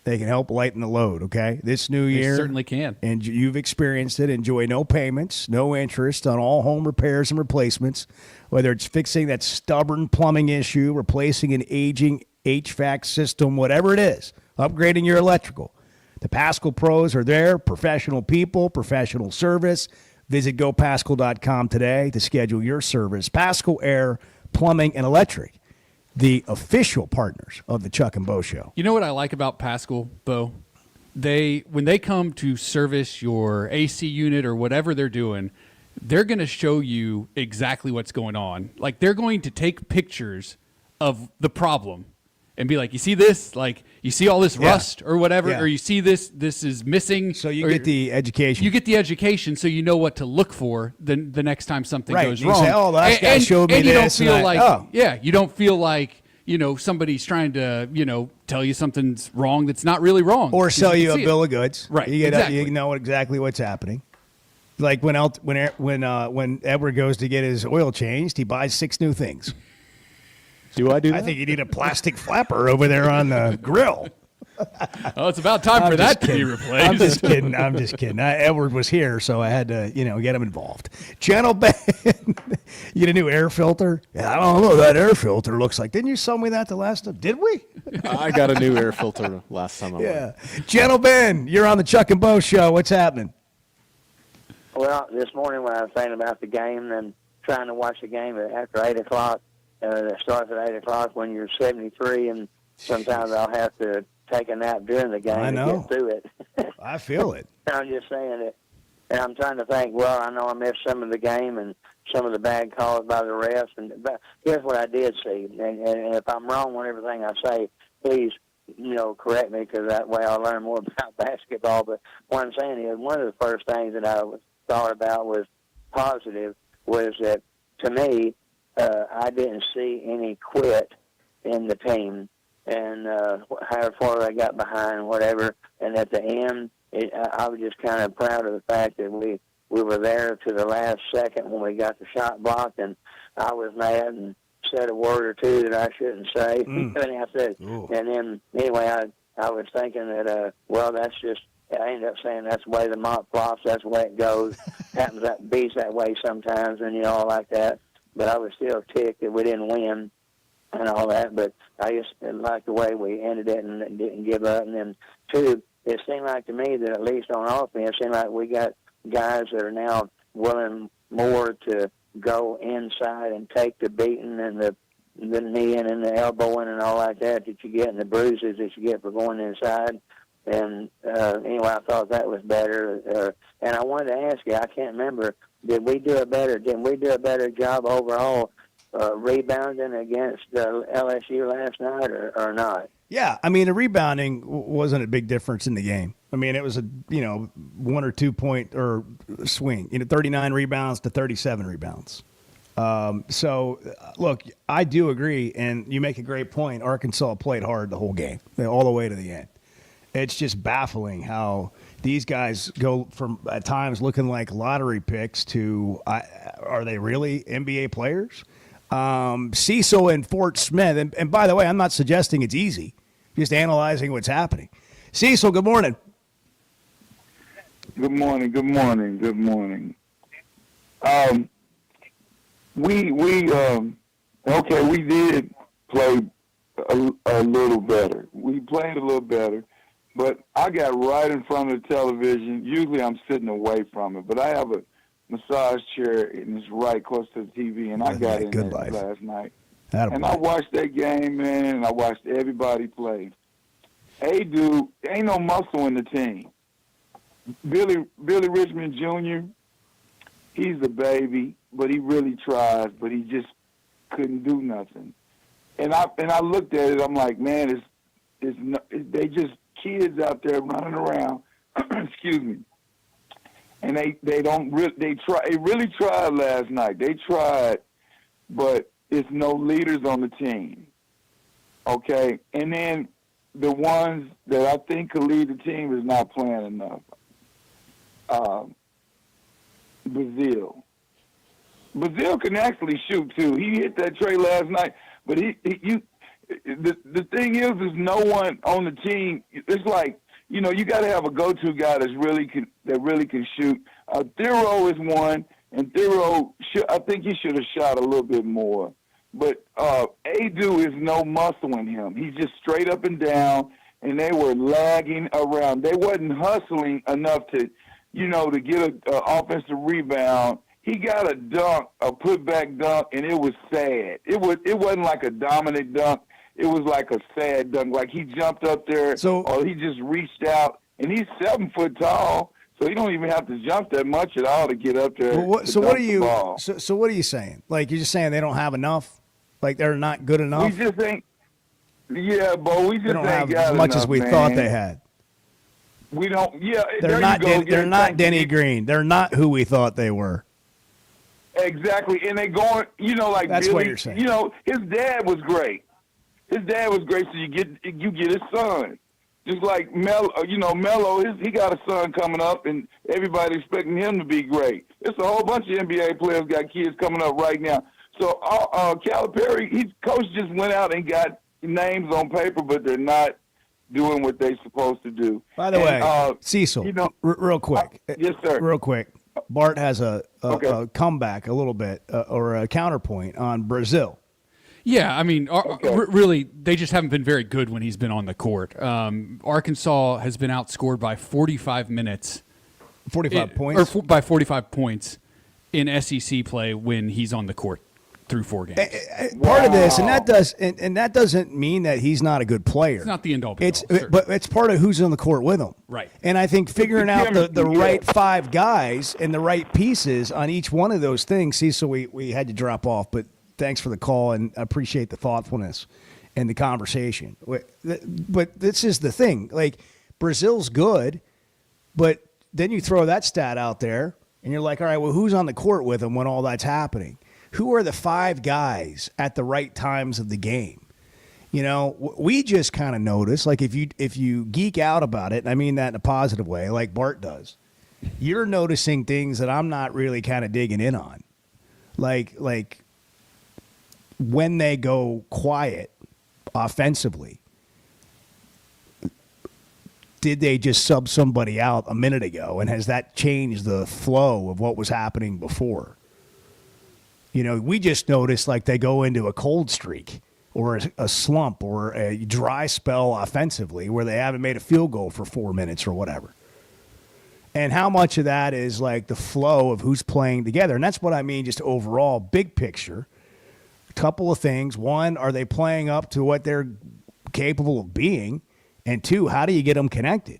they can help lighten the load, okay? This new year. They certainly can. And you've experienced it. Enjoy no payments, no interest on all home repairs and replacements, whether it's fixing that stubborn plumbing issue, replacing an aging HVAC system, whatever it is, upgrading your electrical. The Pascal pros are there, professional people, professional service. Visit gopascal.com today to schedule your service. Pascal Air Plumbing and Electric. the official partners of the Chuck and Bo Show. You know what I like about Pascal, Bo? When they come to service your AC unit or whatever they're doing, they're going to show you exactly what's going on. Like, they're going to take pictures of the problem and be like, you see this? Like, you see all this rust or whatever, or you see this is missing. So you get the education. You get the education so you know what to look for the next time something goes you wrong. Say, oh, last guy showed me and you this. Don't feel like, you don't feel like, somebody's trying to, tell you something's wrong that's not really wrong. Or sell you a bill of goods. Right, You get exactly. you know exactly what's happening. Like when Edward goes to get his oil changed, he buys 6 new things. Do I do that? I think you need a plastic flapper over there on the grill. Oh, it's about time for that to be replaced. I'm just kidding. Edward was here, so I had to, get him involved. Channel Ben, you get a new air filter? Yeah, I don't know what that air filter looks like. Didn't you sell me that the last time? Did we? I got a new air filter last time I went. Yeah. Channel Ben, you're on the Chuck and Bo Show. What's happening? Well, this morning when I was thinking about the game and trying to watch the game after 8 o'clock, it starts at 8 o'clock when you're 73, and sometimes I'll have to take a nap during the game to get through it. I feel it. I'm just saying it. And I'm trying to think, well, I know I missed some of the game and some of the bad calls by the refs, but here's what I did see. And if I'm wrong on everything I say, please, correct me, because that way I'll learn more about basketball. But what I'm saying is one of the first things that I thought about was positive was that, to me, I didn't see any quit in the team, and however far they got behind, whatever. And at the end, I was just kind of proud of the fact that we were there to the last second when we got the shot blocked, and I was mad and said a word or two that I shouldn't say. And then anyway, I was thinking that that's just. I ended up saying that's the way the mop flops. That's the way it goes. Happens that beats that way sometimes, and all like that. But I was still ticked that we didn't win and all that. But I just liked the way we ended it and didn't give up. And then, two, it seemed like to me that at least on offense, it seemed like we got guys that are now willing more to go inside and take the beating and the kneeing and the elbowing and all like that you get, and the bruises that you get for going inside. And anyway, I thought that was better. And I wanted to ask you, I can't remember, didn't we do a better job overall rebounding against LSU last night or not? Yeah, I mean, the rebounding wasn't a big difference in the game. I mean, it was a 1 or 2 point or swing, 39 rebounds to 37 rebounds. So look, I do agree, and you make a great point. Arkansas played hard the whole game, all the way to the end. It's just baffling how these guys go from at times looking like lottery picks to are they really NBA players? Cecil and Fort Smith, and by the way, I'm not suggesting it's easy, just analyzing what's happening. Cecil, good morning. Good morning. Good morning. Good morning. We did play a little better. We played a little better. But I got right in front of the television. Usually I'm sitting away from it, but I have a massage chair and it's right close to the TV, and I got in there last night. And I watched that game, man, and I watched everybody play. Hey, dude, ain't no muscle in the team. Billy Richmond Jr., he's a baby, but he really tries, but he just couldn't do nothing. And I looked at it, I'm like, man, they just kids out there running around, excuse me, and they really tried last night. They tried, but it's no leaders on the team. Okay, and then the ones that I think could lead the team is not playing enough. Bagel can actually shoot too. He hit that tray last night, but the thing is no one on the team. It's like, you got to have a go-to guy that really can shoot. Thero is one, and Thero, I think he should have shot a little bit more. But Adu is no muscle in him. He's just straight up and down, and they were lagging around. They wasn't hustling enough to, to get an offensive rebound he got a dunk, a putback dunk, and it was sad. It wasn't like a dominant dunk. It was like a sad dunk. Like he jumped up there, or he just reached out, and he's 7 foot tall, so he don't even have to jump that much at all to get up there. Well, so what are you saying? Like you're just saying they don't have enough? Like they're not good enough? We just ain't. Yeah, but we just they don't ain't have got as much enough, as we man. thought they had. We don't. Yeah, They're not. They're not Denny Green. They're not who we thought they were. Exactly, and they going. You know, like that's Billy, what you're saying. You know, his dad was great. His dad was great, so you get his son. Just like Melo, he got a son coming up, and everybody expecting him to be great. It's a whole bunch of NBA players got kids coming up right now. So Calipari, coach just went out and got names on paper, but they're not doing what they're supposed to do. By the way, Cecil, real quick. Yes, sir. Real quick. Bart has a comeback a little bit, or a counterpoint on Brazil. Yeah, I mean, really, they just haven't been very good when he's been on the court. Arkansas has been outscored by 45 minutes. 45 points? By 45 points in SEC play when he's on the court through 4 games. Part of this, and that doesn't mean that he's not a good player. It's not the end all. But it's part of who's on the court with him. Right. And I think figuring out the right 5 guys and the right pieces on each one of those things. See, so we had to drop off, but thanks for the call and appreciate the thoughtfulness and the conversation. But this is the thing. Like, Brazil's good, but then you throw that stat out there and you're like, all right, well, who's on the court with him when all that's happening? Who are the 5 guys at the right times of the game? You know, we just kind of notice, like if you geek out about it, and I mean that in a positive way, like Bart does, you're noticing things that I'm not really kind of digging in on. Like when they go quiet offensively, did they just sub somebody out a minute ago? And has that changed the flow of what was happening before? You know, we just noticed like they go into a cold streak or a slump or a dry spell offensively where they haven't made a field goal for 4 minutes or whatever. And how much of that is like the flow of who's playing together? And that's what I mean, just overall, big picture. A couple of things. One, are they playing up to what they're capable of being? And 2, how do you get them connected?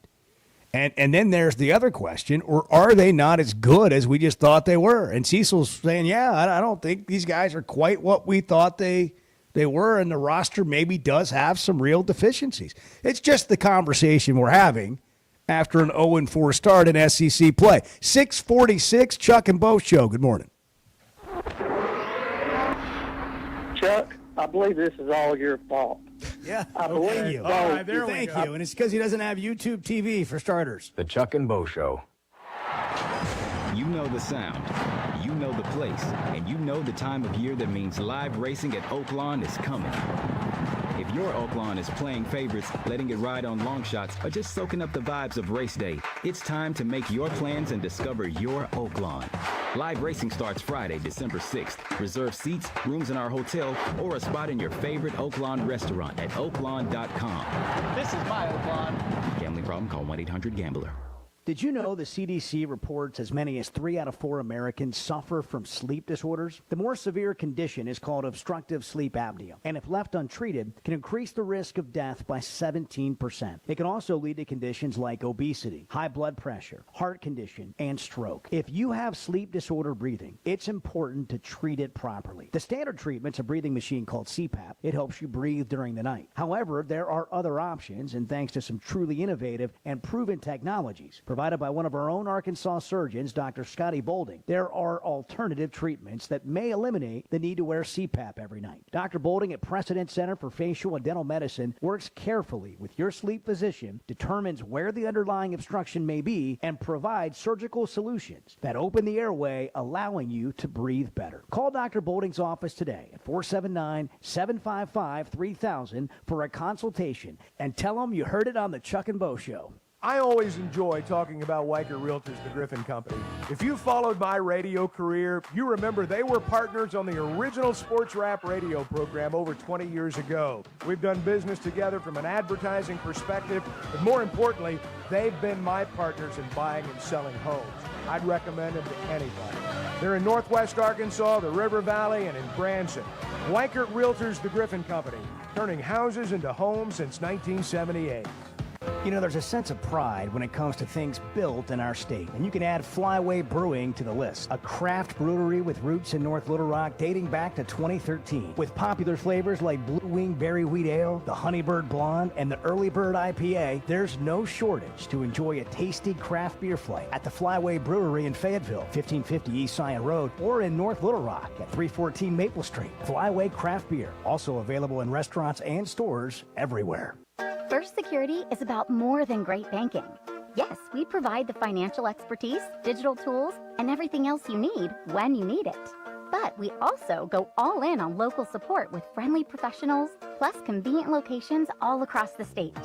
And then there's the other question, or are they not as good as we just thought they were? And Cecil's saying, yeah, I don't think these guys are quite what we thought they were, and the roster maybe does have some real deficiencies. It's just the conversation we're having after an 0-4 start in SEC play. 6:46, Chuck and Bo Show. Good morning. Chuck, I believe this is all your fault. Yeah, I believe so. All right, thank you. And it's because he doesn't have YouTube TV for starters. The Chuck and Bo Show. You know the sound, you know the place, and you know the time of year that means live racing at Oaklawn is coming. If your Oaklawn is playing favorites, letting it ride on long shots, or just soaking up the vibes of race day, it's time to make your plans and discover your Oaklawn. Live racing starts Friday, December 6th. Reserve seats, rooms in our hotel, or a spot in your favorite Oaklawn restaurant at oaklawn.com. This is my Oaklawn. Gambling problem? Call 1-800-GAMBLER. Did you know the CDC reports as many as 3 out of 4 Americans suffer from sleep disorders? The more severe condition is called obstructive sleep apnea, and if left untreated, can increase the risk of death by 17%. It can also lead to conditions like obesity, high blood pressure, heart condition, and stroke. If you have sleep disorder breathing, it's important to treat it properly. The standard treatment's a breathing machine called CPAP. It helps you breathe during the night. However, there are other options, and thanks to some truly innovative and proven technologies, provided by one of our own Arkansas surgeons, Dr. Scotty Bolding, there are alternative treatments that may eliminate the need to wear CPAP every night. Dr. Bolding at Precedent Center for Facial and Dental Medicine works carefully with your sleep physician, determines where the underlying obstruction may be, and provides surgical solutions that open the airway, allowing you to breathe better. Call Dr. Bolding's office today at 479-755-3000 for a consultation and tell them you heard it on the Chuck and Bo Show. I always enjoy talking about Weicker Realtors, the Griffin Company. If you followed my radio career, you remember they were partners on the original sports rap radio program over 20 years ago. We've done business together from an advertising perspective, but more importantly, they've been my partners in buying and selling homes. I'd recommend them to anybody. They're in Northwest Arkansas, the River Valley, and in Branson. Weichert Realtors, the Griffin Company, turning houses into homes since 1978. You know, there's a sense of pride when it comes to things built in our state, and you can add Flyway Brewing to the list. A craft brewery with roots in North Little Rock dating back to 2013. With popular flavors like Blue Wing Berry Wheat Ale, the Honeybird Blonde, and the Early Bird IPA, there's no shortage to enjoy a tasty craft beer flight at the Flyway Brewery in Fayetteville, 1550 East Scion Road, or in North Little Rock at 314 Maple Street. Flyway Craft Beer, also available in restaurants and stores everywhere. First Security is about more than great banking. Yes, we provide the financial expertise, digital tools, and everything else you need when you need it. But we also go all in on local support with friendly professionals, plus convenient locations all across the state.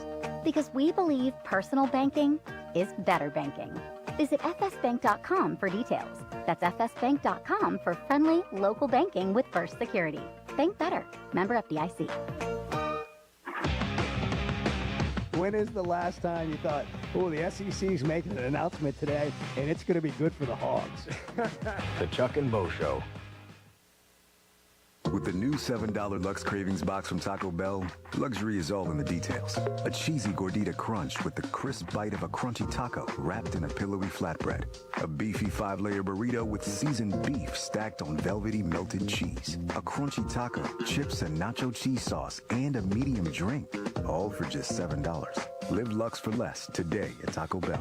Because we believe personal banking is better banking. Visit fsbank.com for details. That's fsbank.com for friendly local banking with First Security. Bank better. Member FDIC. When is the last time you thought, oh, the SEC's making an announcement today, and it's going to be good for the Hogs? The Chuck and Bo Show. With the new $7 Lux Cravings box from Taco Bell, luxury is all in the details. A cheesy gordita crunch with the crisp bite of a crunchy taco wrapped in a pillowy flatbread. A beefy 5-layer burrito with seasoned beef stacked on velvety melted cheese. A crunchy taco, chips and nacho cheese sauce, and a medium drink. All for just $7. Live Lux for less today at Taco Bell.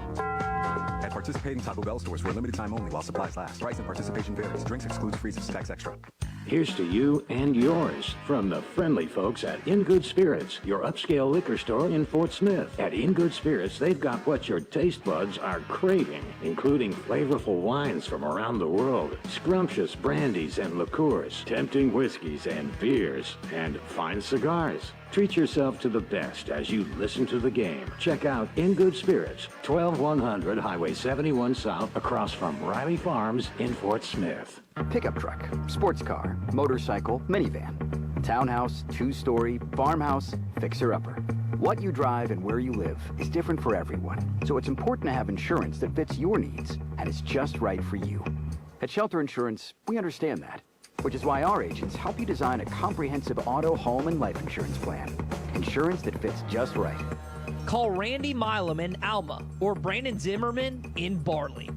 At participating Taco Bell stores for a limited time only while supplies last. Price and participation varies. Drinks excludes freezes. Tax extra. Here's to you and yours from the friendly folks at In Good Spirits, your upscale liquor store in Fort Smith. At In Good Spirits, they've got what your taste buds are craving, including flavorful wines from around the world, scrumptious brandies and liqueurs, tempting whiskeys and beers, and fine cigars. Treat yourself to the best as you listen to the game. Check out In Good Spirits, 12100 Highway 71 South, across from Riley Farms in Fort Smith. Pickup truck, sports car, motorcycle, minivan, townhouse, two-story, farmhouse, fixer-upper. What you drive and where you live is different for everyone, so it's important to have insurance that fits your needs and is just right for you. At Shelter Insurance, we understand that, which is why our agents help you design a comprehensive auto, home, and life insurance plan. Insurance that fits just right. Call Randy Milam in Alma or Brandon Zimmerman in Barley.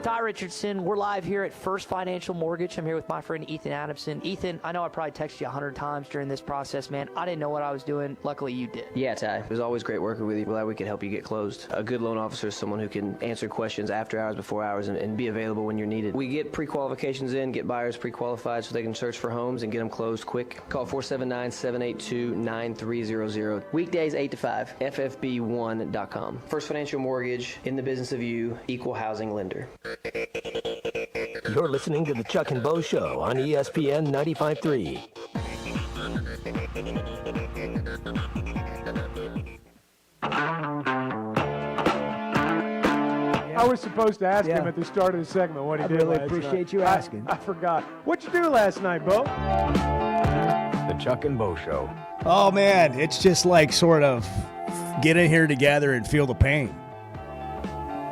Ty Richardson, we're live here at First Financial Mortgage. I'm here with my friend Ethan Adamson. Ethan, I know I probably texted you 100 times during this process, man. I didn't know what I was doing. Luckily, you did. Yeah, Ty. It was always great working with you. Glad we could help you get closed. A good loan officer is someone who can answer questions after hours, before hours, and be available when you're needed. We get pre-qualifications in, get buyers pre-qualified so they can search for homes and get them closed quick. Call 479-782-9300. Weekdays 8 to 5. FFB1.com. First Financial Mortgage, in the business of you, equal housing lender. You're listening to the Chuck and Bo Show on ESPN 95.3. I was supposed to ask him at the start of the segment what he did really last appreciate night. you asking. I forgot. What'd you do last night, Bo? The Chuck and Bo Show. Oh, man, it's just like sort of get in here together and feel the pain.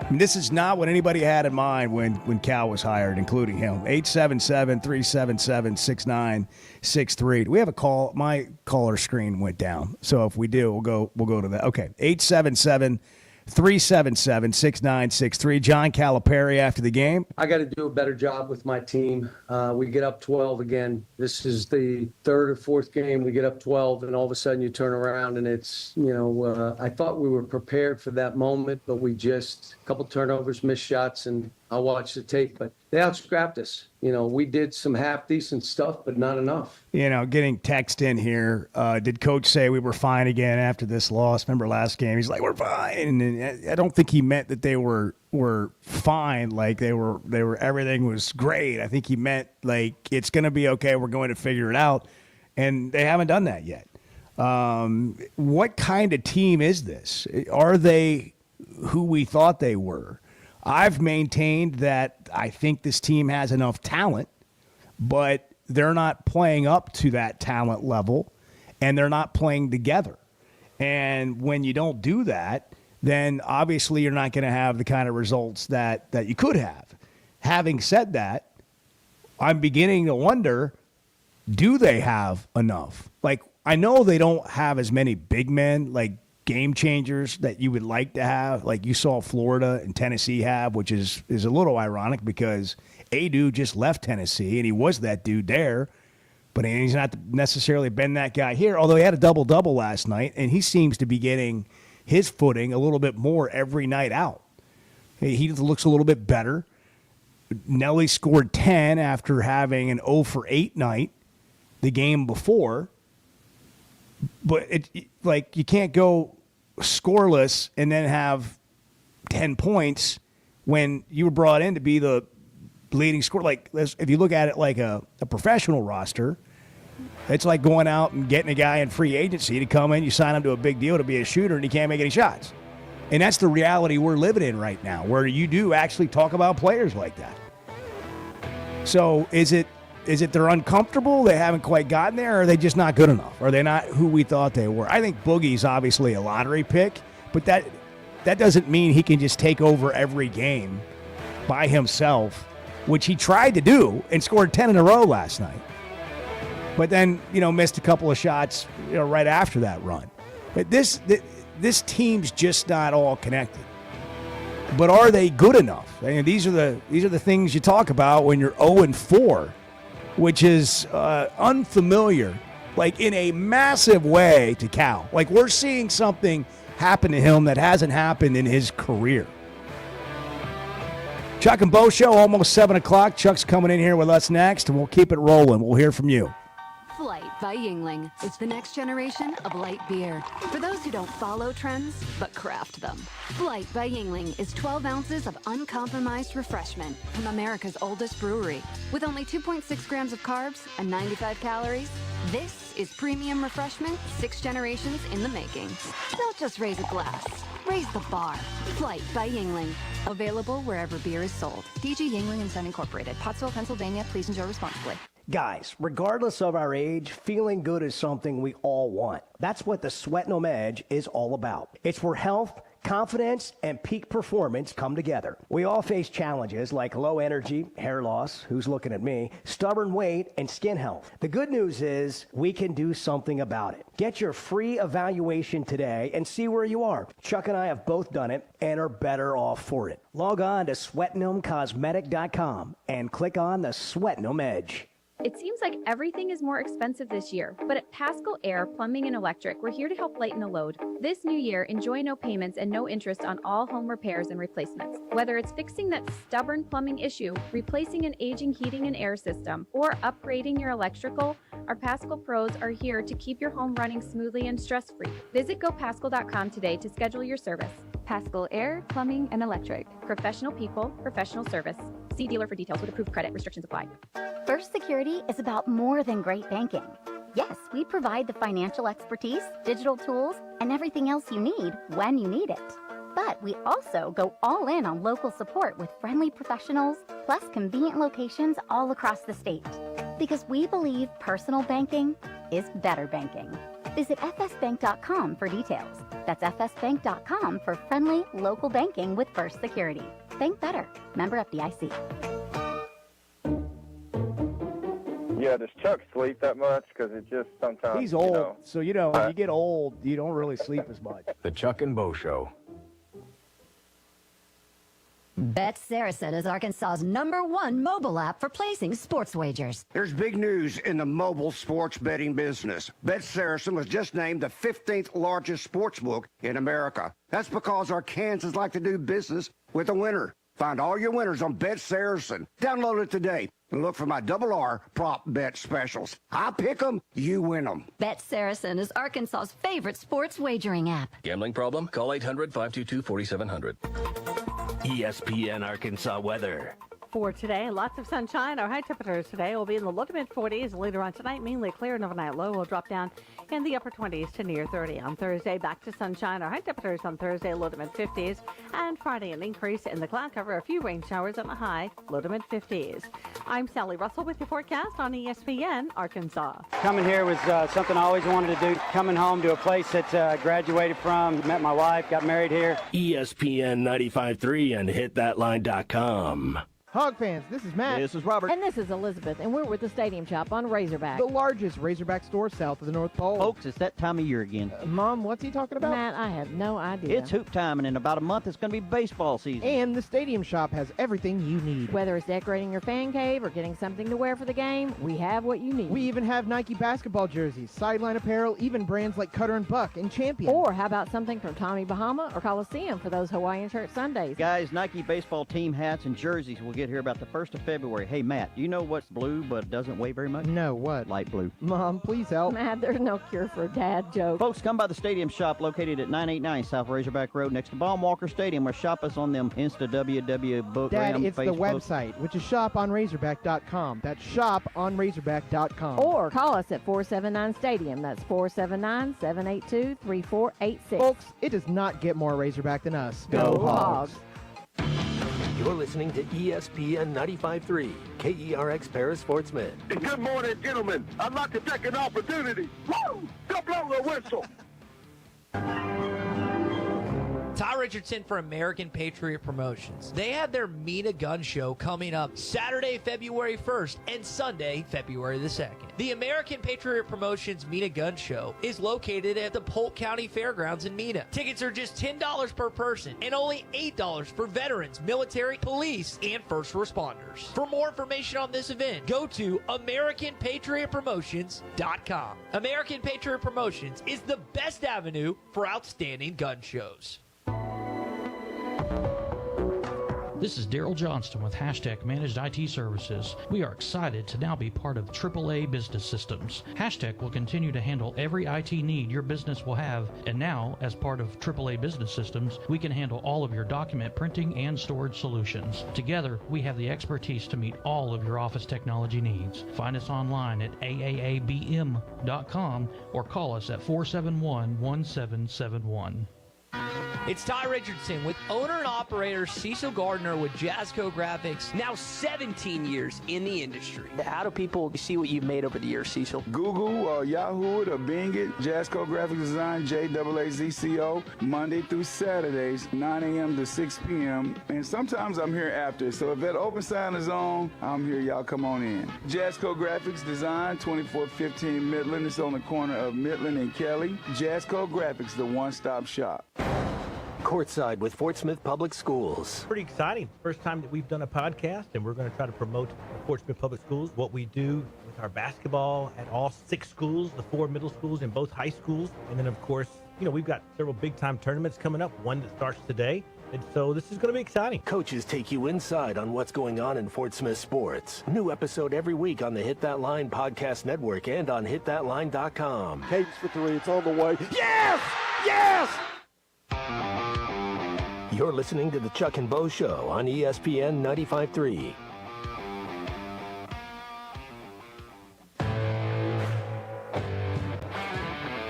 I mean, this is not what anybody had in mind when Cal was hired, including him. 877-377-6963. Do we have a call? My caller screen went down. So if we do, we'll go to that. Okay, 877-377-6963. John Calipari after the game. I got to do a better job with my team. We get up 12 again. This is the third or fourth game we get up 12, and all of a sudden you turn around and it's, I thought we were prepared for that moment, but we just, a couple turnovers, missed shots, and I'll watch the tape, but they out-scrapped us. We did some half-decent stuff, but not enough. Getting text in here. Did Coach say we were fine again after this loss? Remember last game? He's like, we're fine. And I don't think he meant that they were fine, like they were everything was great. I think he meant like it's going to be okay. We're going to figure it out, and they haven't done that yet. What kind of team is this? Are they who we thought they were? I've maintained that I think this team has enough talent, but they're not playing up to that talent level, and they're not playing together. And when you don't do that, then obviously you're not going to have the kind of results that you could have. Having said that, I'm beginning to wonder, do they have enough? Like, I know they don't have as many big men, like game changers that you would like to have, like you saw Florida and Tennessee have, which is a little ironic because a dude just left Tennessee and he was that dude there, but he's not necessarily been that guy here, although he had a double-double last night, and he seems to be getting his footing a little bit more every night out. He looks a little bit better. Nelly scored 10 after having an 0 for 8 night the game before. But like you can't go scoreless and then have 10 points when you were brought in to be the leading scorer. Like, if you look at it like a professional roster, it's like going out and getting a guy in free agency to come in. You sign him to a big deal to be a shooter, and he can't make any shots. And that's the reality we're living in right now, where you do actually talk about players like that. So is it they're uncomfortable, they haven't quite gotten there, or are they just not good enough? Are they not who we thought they were? I think Boogie's obviously a lottery pick, but that doesn't mean he can just take over every game by himself, which he tried to do and scored 10 in a row last night. But then, missed a couple of shots, right after that run. But this team's just not all connected. But are they good enough? I mean, these are the things you talk about when you're 0-4, which is unfamiliar, like in a massive way to Cal. Like, we're seeing something happen to him that hasn't happened in his career. Chuck and Bo Show, almost 7 o'clock. Chuck's coming in here with us next, and we'll keep it rolling. We'll hear from you. Flight by Yingling. It's the next generation of light beer. For those who don't follow trends, but craft them. Flight by Yingling is 12 ounces of uncompromised refreshment from America's oldest brewery. With only 2.6 grams of carbs and 95 calories, this is premium refreshment 6 generations in the making. Don't just raise a glass, raise the bar. Flight by Yingling. Available wherever beer is sold. DG Yingling and Son Incorporated. Pottsville, Pennsylvania. Please enjoy responsibly. Guys, regardless of our age, feeling good is something we all want. That's what the Sweatnum Edge is all about. It's where health, confidence, and peak performance come together. We all face challenges like low energy, hair loss, who's looking at me, stubborn weight, and skin health. The good news is we can do something about it. Get your free evaluation today and see where you are. Chuck and I have both done it and are better off for it. Log on to SweatnumCosmetic.com and click on the Sweatnum Edge. It seems like everything is more expensive this year, but at Paschal Air Plumbing and Electric, we're here to help lighten the load. This new year, enjoy no payments and no interest on all home repairs and replacements. Whether it's fixing that stubborn plumbing issue, replacing an aging heating and air system, or upgrading your electrical, our Paschal pros are here to keep your home running smoothly and stress-free. Visit GoPaschal.com today to schedule your service. Paschal Air Plumbing and Electric. Professional people, professional service. See dealer for details with approved credit. Restrictions apply. First Security is about more than great banking. Yes, we provide the financial expertise, digital tools, and everything else you need when you need it. But we also go all in on local support with friendly professionals, plus convenient locations all across the state. Because we believe personal banking is better banking. Visit fsbank.com for details. That's fsbank.com for friendly local banking with First Security. Bank better. Member FDIC. Yeah, does Chuck sleep that much? Because it just sometimes... He's old, so when you get old, you don't really sleep as much. The Chuck and Bo Show. Bet Saracen is Arkansas's #1 mobile app for placing sports wagers. There's big news in the mobile sports betting business. Bet Saracen was just named the 15th largest sports book in America. That's because Arkansans like to do business with a winner. Find all your winners on Bet Saracen. Download it today and look for my R prop bet specials. I pick them, you win them. Bet Saracen is Arkansas's favorite sports wagering app. Gambling problem? Call 800-522-4700. ESPN Arkansas weather. For today, lots of sunshine. Our high temperatures today will be in the low to mid 40s. Later on tonight, mainly clear, and overnight low will drop down in the upper 20s to near 30. On Thursday, back to sunshine. Our high temperatures on Thursday, low to mid 50s. And Friday, an increase in the cloud cover. A few rain showers on the high, low to mid 50s. I'm Sally Russell with your forecast on ESPN Arkansas. Coming here was something I always wanted to do. Coming home to a place that I graduated from, met my wife, got married here. ESPN 95.3 and hitthatline.com. Hog fans, this is Matt. This is Robert. And this is Elizabeth, and we're with the Stadium Shop on Razorback. The largest Razorback store south of the North Pole. Folks, it's that time of year again. Mom, what's he talking about? Matt, I have no idea. It's hoop time, and in about a month, it's going to be baseball season. And the Stadium Shop has everything you need. Whether it's decorating your fan cave or getting something to wear for the game, we have what you need. We even have Nike basketball jerseys, sideline apparel, even brands like Cutter & Buck and Champion. Or how about something from Tommy Bahama or Coliseum for those Hawaiian shirt Sundays? Guys, Nike baseball team hats and jerseys will get here about the 1st of February. Hey, Matt, do you know what's blue but doesn't weigh very much? No, what? Light blue. Mom, please help. Matt, there's no cure for a dad joke. Folks, come by the Stadium Shop located at 989 South Razorback Road next to Baum Walker Stadium, or shop us on them Insta WW book. Dad, it's Facebook. the website, which is shoponrazorback.com. That's shoponrazorback.com. Or call us at 479-STADIUM. That's 479-782-3486. Folks, it does not get more Razorback than us. Go Hogs. You're listening to ESPN 95.3, KERX Paris Sportsman. Good morning, gentlemen. I'd like to take an opportunity. Woo! Go blow the whistle. Ty Richardson for American Patriot Promotions. They have their Mina Gun Show coming up Saturday, February 1st and Sunday, February the 2nd. The American Patriot Promotions Mina Gun Show is located at the Polk County Fairgrounds in Mina. Tickets are just $10 per person and only $8 for veterans, military, police, and first responders. For more information on this event, go to AmericanPatriotPromotions.com. American Patriot Promotions is the best avenue for outstanding gun shows. This is Daryl Johnston with Hashtag Managed IT Services. We are excited to now be part of AAA Business Systems. Hashtag will continue to handle every IT need your business will have, and now, as part of AAA Business Systems, we can handle all of your document printing and storage solutions. Together, we have the expertise to meet all of your office technology needs. Find us online at aaabm.com or call us at 471-1771. It's Ty Richardson with owner and operator Cecil Gardner with Jazzco Graphics, now 17 years in the industry. How do people see what you've made over the years, Cecil? Google or Yahoo it or Bing it. Jazzco Graphic Design, JAAZCO, Monday through Saturdays, 9 a.m. to 6 p.m. And sometimes I'm here after. So if that open sign is on, I'm here. Y'all come on in. Jazzco Graphics Design, 2415 Midland. It's on the corner of Midland and Kelly. Jazzco Graphics, the one-stop shop. Courtside with Fort Smith Public Schools. Pretty exciting. First time that we've done a podcast, and we're going to try to promote Fort Smith Public Schools, what we do with our basketball at all 6 schools, the 4 middle schools and both high schools. And then, of course, we've got several big-time tournaments coming up, one that starts today. And so this is going to be exciting. Coaches take you inside on what's going on in Fort Smith sports. New episode every week on the Hit That Line podcast network and on hitthatline.com. Cadence for 3. It's on the way. Yes! Yes! You're listening to the Chuck and Bo Show on ESPN 95.3.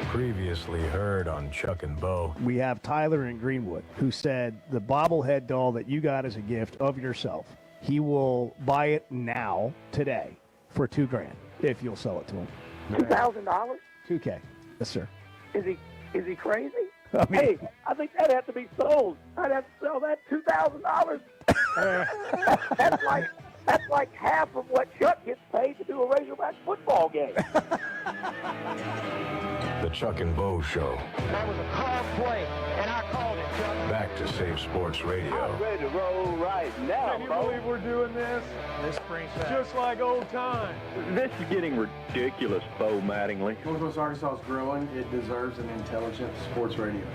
Previously heard on Chuck and Bo. We have Tyler in Greenwood who said the bobblehead doll that you got as a gift of yourself, he will buy it now, today, for $2,000 if you'll sell it to him. $2,000? $2K. Yes, sir. Is he crazy? I mean, Hey, I think that'd have to be sold. I'd have to sell that $2,000. That's like half of what Chuck gets paid to do a Razorback football game. The Chuck and Bo Show. That was a called play, and I called it, Chuck. Back to Safe Sports Radio. I'm ready to roll right now, Can you believe we're doing this? This brings back. Just like old times. This is getting ridiculous, Bo Mattingly. Northwest Arkansas is growing. It deserves an intelligent sports radio.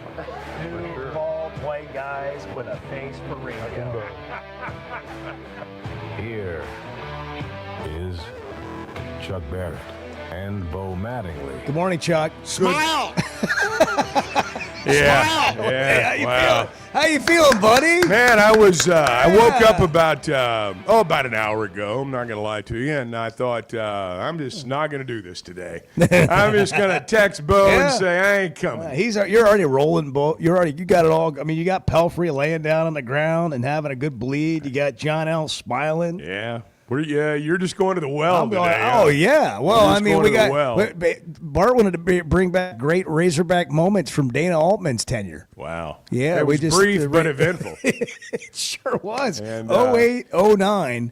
Two ball play guys with a face for radio. Here is Chuck Barrett and Bo Mattingly. Good morning, Chuck. Smile! Yeah. Wow. Yeah. Hey, Wow. How you feeling, buddy? Man, I was. I woke up about an hour ago. I'm not gonna lie to you, and I thought I'm just not gonna do this today. I'm just gonna text Bo and say I ain't coming. You're already rolling, Bo. You got it all. I mean, you got Pelfrey laying down on the ground and having a good bleed. You got John L. smiling. Yeah. You're just going to the well today. Oh, yeah. Well, I mean, well. Bart wanted to bring back great Razorback moments from Dana Altman's tenure. Wow. Yeah. It was brief but eventful. It sure was. And, 08-09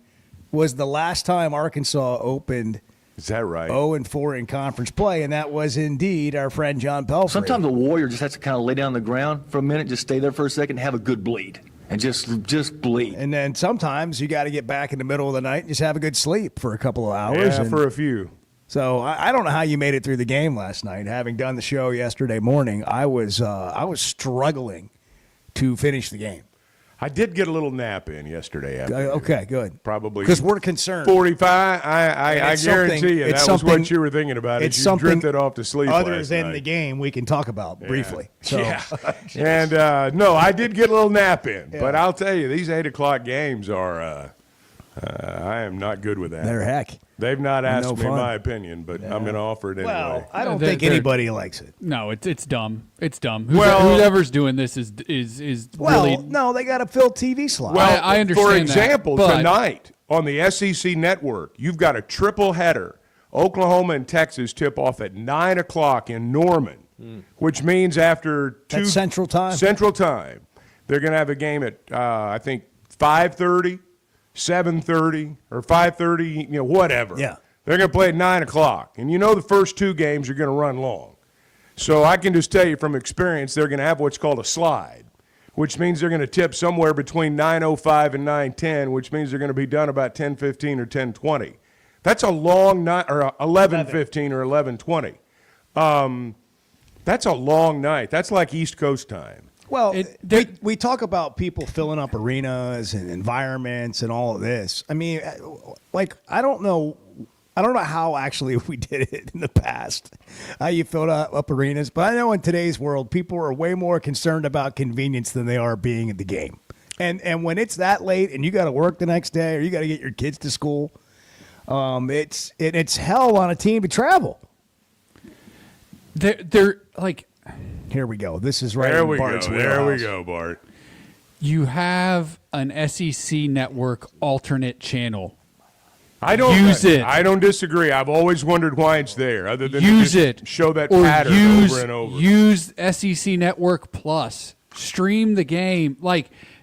was the last time Arkansas opened. Is that right? 0-4 in conference play, and that was indeed our friend John Pelfrey. Sometimes a Warrior just has to kind of lay down on the ground for a minute, just stay there for a second, have a good bleed. And just bleed. And then sometimes you got to get back in the middle of the night and just have a good sleep for a couple of hours. Yeah, for a few. So I don't know how you made it through the game last night. Having done the show yesterday morning, I was struggling to finish the game. I did get a little nap in yesterday afternoon. Okay, good. Probably because we're concerned. 45. I guarantee you that was what you were thinking about. It's you something drifted off to sleep. Other last than night. the game, we can talk about briefly. So. Yeah. And no, I did get a little nap in, but I'll tell you, these 8 o'clock games are. I am not good with that. They're heck. They've not asked me fun. my opinion, but I'm going to offer it anyway. Well, I don't think anybody likes it. No, it's dumb. It's dumb. Well- Whoever's doing this is really. No, they got to fill TV slots. Well, I understand for that, example, but- tonight on the SEC Network, you've got a triple header. Oklahoma and Texas tip off at 9 o'clock in Norman, which means after That's Central Time. Central Time, they're going to have a game at, I think, 5:30, 7:30, or 5:30, whatever. Yeah. They're going to play at 9 o'clock. And the first 2 games are going to run long. So I can just tell you from experience, they're going to have what's called a slide, which means they're going to tip somewhere between 9:05 and 9:10, which means they're going to be done about 10:15 or 10:20. That's a long night, or 11:15 or 11:20. That's a long night. That's like East Coast time. Well, we talk about people filling up arenas and environments and all of this. I mean, I don't know how actually we did it in the past, how you filled up arenas. But I know in today's world, people are way more concerned about convenience than they are being at the game. And when it's that late and you got to work the next day or you got to get your kids to school, it's hell on a team to travel. They're like. Here we go. This is right There in we Bart's go. There we wheelhouse. go, Bart. You have an SEC network alternate channel. I don't use it. I don't disagree. I've always wondered why it's there, other than Use to just it. show that Or pattern use, over and over. Use SEC Network Plus. Stream the game,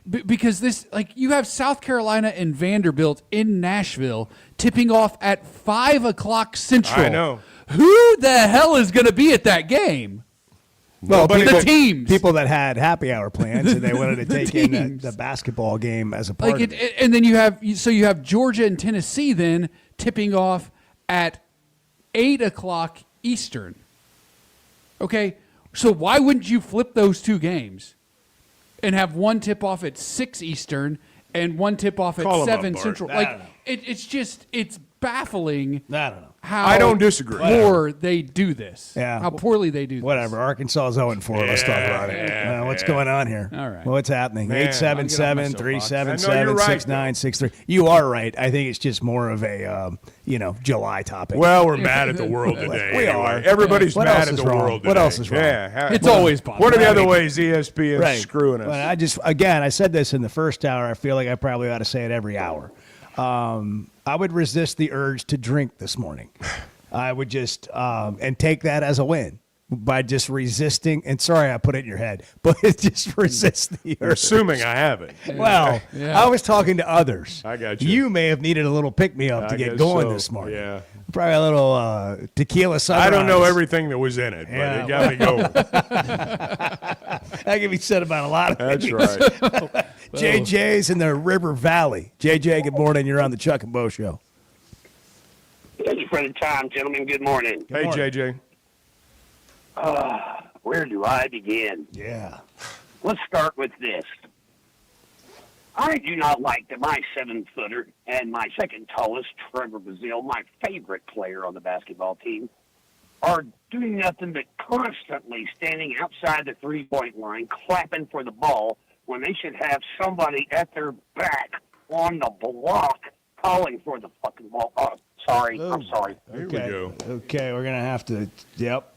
because this, you have South Carolina and Vanderbilt in Nashville tipping off at 5 o'clock Central. I know. Who the hell is going to be at that game? Well, the teams. People that had happy hour plans and they wanted to take in the basketball game as a part of it. And then you have Georgia and Tennessee then tipping off at 8 o'clock Eastern. Okay, so why wouldn't you flip those 2 games and have one tip off at 6 Eastern and one tip off at Call 'em 7 up, Bart. Central? I don't know. It's baffling. I don't know. How I don't disagree. poor they do this. Yeah. How poorly they do this. Whatever. Arkansas is 0-4. Let's talk about it. What's going on here? All right. What's happening? Man, 877-377-6963. You are right. I think it's just more of a July topic. Well, we're mad at the world today. We anyway. are. Everybody's What mad else at is the wrong? world today. What else is wrong? Yeah. It's always possible. What are the other ways ESPN Right. is screwing us? Well, I said this in the first hour. I feel like I probably ought to say it every hour. I would resist the urge to drink this morning. I would just and take that as a win by just resisting. And sorry, I put it in your head, but just resist the urge. Assuming I haven't. Well, Yeah. I was talking to others. I got you. You may have needed a little pick-me-up to I get guess going so. this morning. Yeah. Probably a little tequila sunrise. I don't know everything that was in it, but Yeah. it got me going. That can be said about a lot of That's things. right. JJ's in the River Valley. JJ, good morning. You're on the Chuck and Bo Show. Thank you for the time, gentlemen. Good morning. Hey, JJ. Where do I begin? Yeah. Let's start with this. I do not like that my 7-footer and my second tallest, Trevor Brazile, my favorite player on the basketball team, are doing nothing but constantly standing outside the three-point line, clapping for the ball, when they should have somebody at their back on the block calling for the fucking ball. Oh, sorry. I'm sorry. Here we go. Okay, we're going to have to, yep.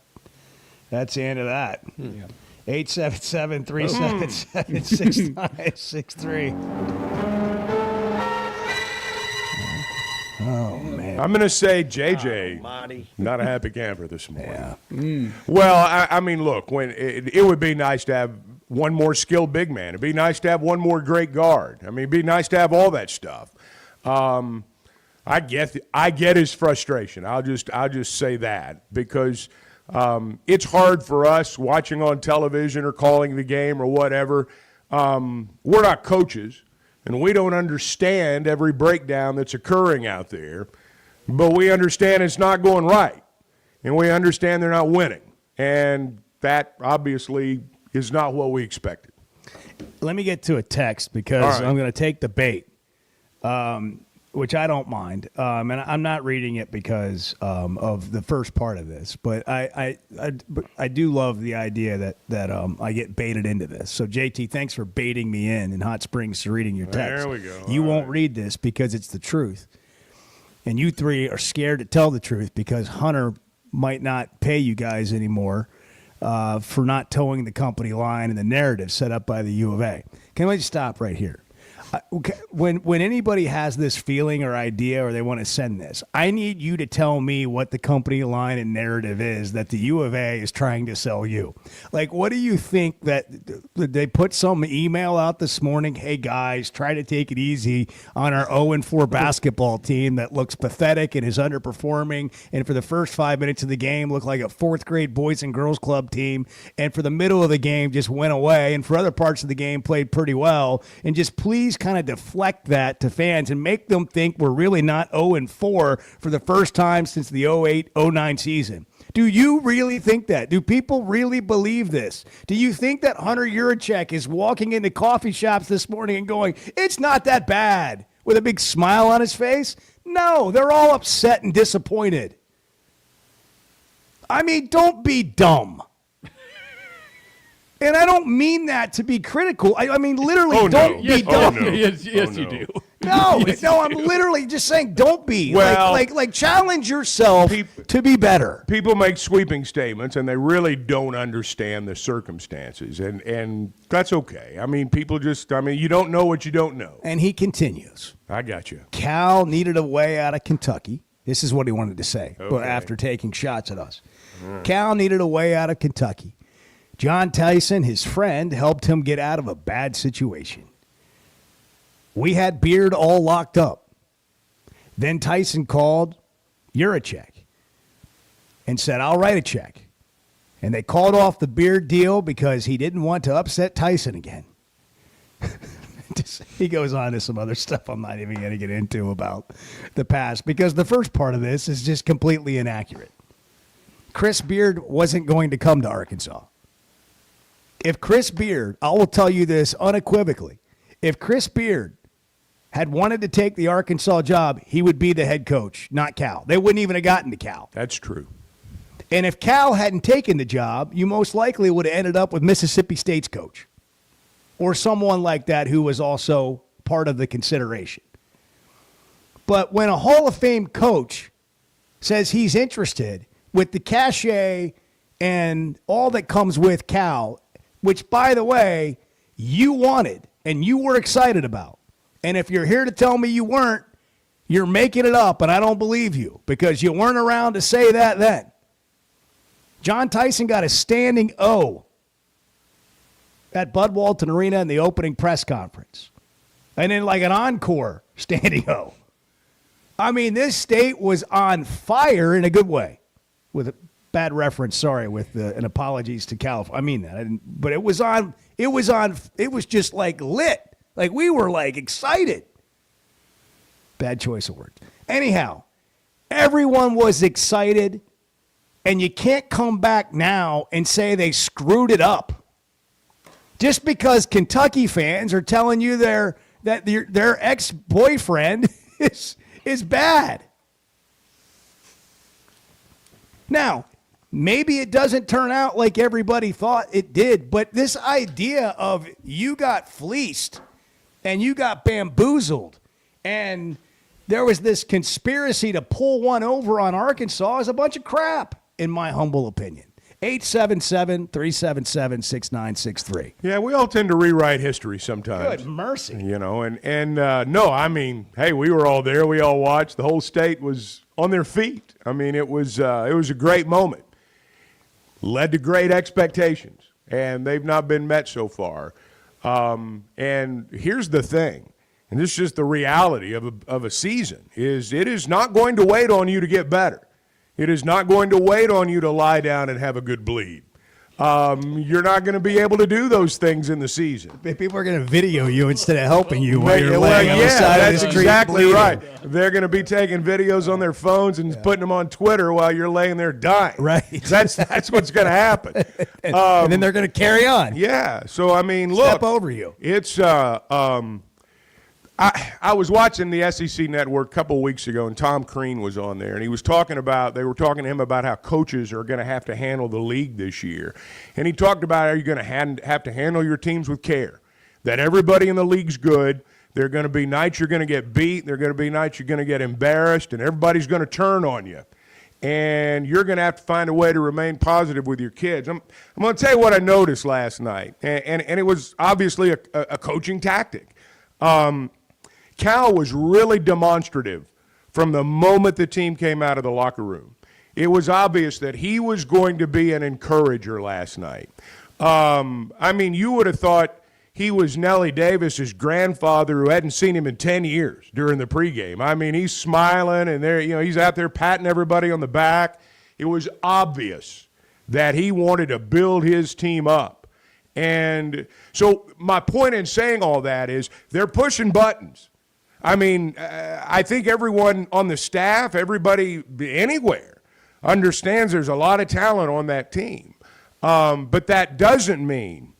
That's the end of that. 877-377-6963. Oh, man. I'm going to say JJ, not a happy camper this morning. Well, I mean, look, when it would be nice to have one more skilled big man. It'd be nice to have one more great guard. I mean, it'd be nice to have all that stuff. I get his frustration. I'll just say that because it's hard for us watching on television or calling the game or whatever. We're not coaches. And we don't understand every breakdown that's occurring out there, but we understand it's not going right, and we understand they're not winning, and that obviously is not what we expected. Let me get to a text because I'm going to take the bait, which I don't mind, and I'm not reading it because of the first part of this, but I do love the idea that I get baited into this. So JT, thanks for baiting me in Hot Springs to reading your text. There we go. You won't read this because it's the truth, and you three are scared to tell the truth because Hunter might not pay you guys anymore for not towing the company line and the narrative set up by the U of A. Can we just stop right here? When anybody has this feeling or idea or they want to send this, I need you to tell me what the company line and narrative is that the U of A is trying to sell you. Like, what do you think that they put some email out this morning? Hey, guys, try to take it easy on our 0-4 basketball team that looks pathetic and is underperforming. And for the first 5 minutes of the game, looked like a fourth grade boys and girls club team. And for the middle of the game, just went away. And for other parts of the game, played pretty well. And just please kind of deflect that to fans and make them think we're really not 0-4 for the first time since the 08-09 season. Do you really think that? Do people really believe this? Do you think that Hunter Yurachek is walking into coffee shops this morning and going, it's not that bad, with a big smile on his face? No, they're all upset and disappointed. I mean, don't be dumb. And I don't mean that to be critical. I mean, literally, don't be dumb. No. Yes, you do. No, I'm literally just saying don't be. Well, like challenge yourself to be better. People make sweeping statements, and they really don't understand the circumstances, and that's okay. I mean, you don't know what you don't know. And he continues. I got you. Cal needed a way out of Kentucky. This is what he wanted to say after taking shots at us. Cal needed a way out of Kentucky. John Tyson, his friend, helped him get out of a bad situation. We had Beard all locked up. Then Tyson called Yurachek and said, I'll write a check. And they called off the Beard deal because he didn't want to upset Tyson again. He goes on to some other stuff I'm not even going to get into about the past because the first part of this is just completely inaccurate. Chris Beard wasn't going to come to Arkansas. If Chris Beard, I will tell you this unequivocally, if Chris Beard had wanted to take the Arkansas job, he would be the head coach, not Cal. They wouldn't even have gotten to Cal. That's true. And if Cal hadn't taken the job, you most likely would have ended up with Mississippi State's coach or someone like that who was also part of the consideration. But when a Hall of Fame coach says he's interested with the cachet and all that comes with Cal, which, by the way, you wanted and you were excited about. And if you're here to tell me you weren't, you're making it up, and I don't believe you because you weren't around to say that then. John Tyson got a standing O at Bud Walton Arena in the opening press conference. And then like an encore standing O. I mean, this state was on fire in a good way with a bad reference, sorry, with an apologies to California. I mean that. But it was just like lit. Like we were like excited. Bad choice of words. Anyhow, everyone was excited, and you can't come back now and say they screwed it up. Just because Kentucky fans are telling you that their ex-boyfriend is bad. Now, Maybe it doesn't turn out like everybody thought it did, but this idea of you got fleeced and you got bamboozled and there was this conspiracy to pull one over on Arkansas is a bunch of crap, in my humble opinion. 877-377-6963. Yeah, we all tend to rewrite history sometimes. Good mercy. You know, no, I mean, hey, we were all there. We all watched. The whole state was on their feet. I mean, it was a great moment. Led to great expectations, and they've not been met so far. And here's the thing, and this is just the reality of a season, is it is not going to wait on you to get better. It is not going to wait on you to lie down and have a good bleed. You're not going to be able to do those things in the season. People are going to video you instead of helping you while you're laying on the side of the street. Exactly bleeding. right. They're going to be taking videos on their phones and putting them on Twitter while you're laying there dying. Right. That's what's going to happen. And then they're going to carry on. Yeah. So I mean, look. Step over you. It's I was watching the SEC Network a couple of weeks ago, and Tom Crean was on there, and they were talking to him about how coaches are going to have to handle the league this year. And he talked about how you're going to have to handle your teams with care, that everybody in the league's good. There are going to be nights you're going to get beat. There are going to be nights you're going to get embarrassed, and everybody's going to turn on you. And you're going to have to find a way to remain positive with your kids. I'm going to tell you what I noticed last night, and it was obviously a coaching tactic. Cal was really demonstrative from the moment the team came out of the locker room. It was obvious that he was going to be an encourager last night. I mean, you would have thought he was Nellie Davis's grandfather who hadn't seen him in 10 years during the pregame. I mean, he's smiling, and he's out there patting everybody on the back. It was obvious that he wanted to build his team up. And so my point in saying all that is they're pushing buttons. I mean, I think everyone on the staff, everybody anywhere, understands there's a lot of talent on that team. But that doesn't mean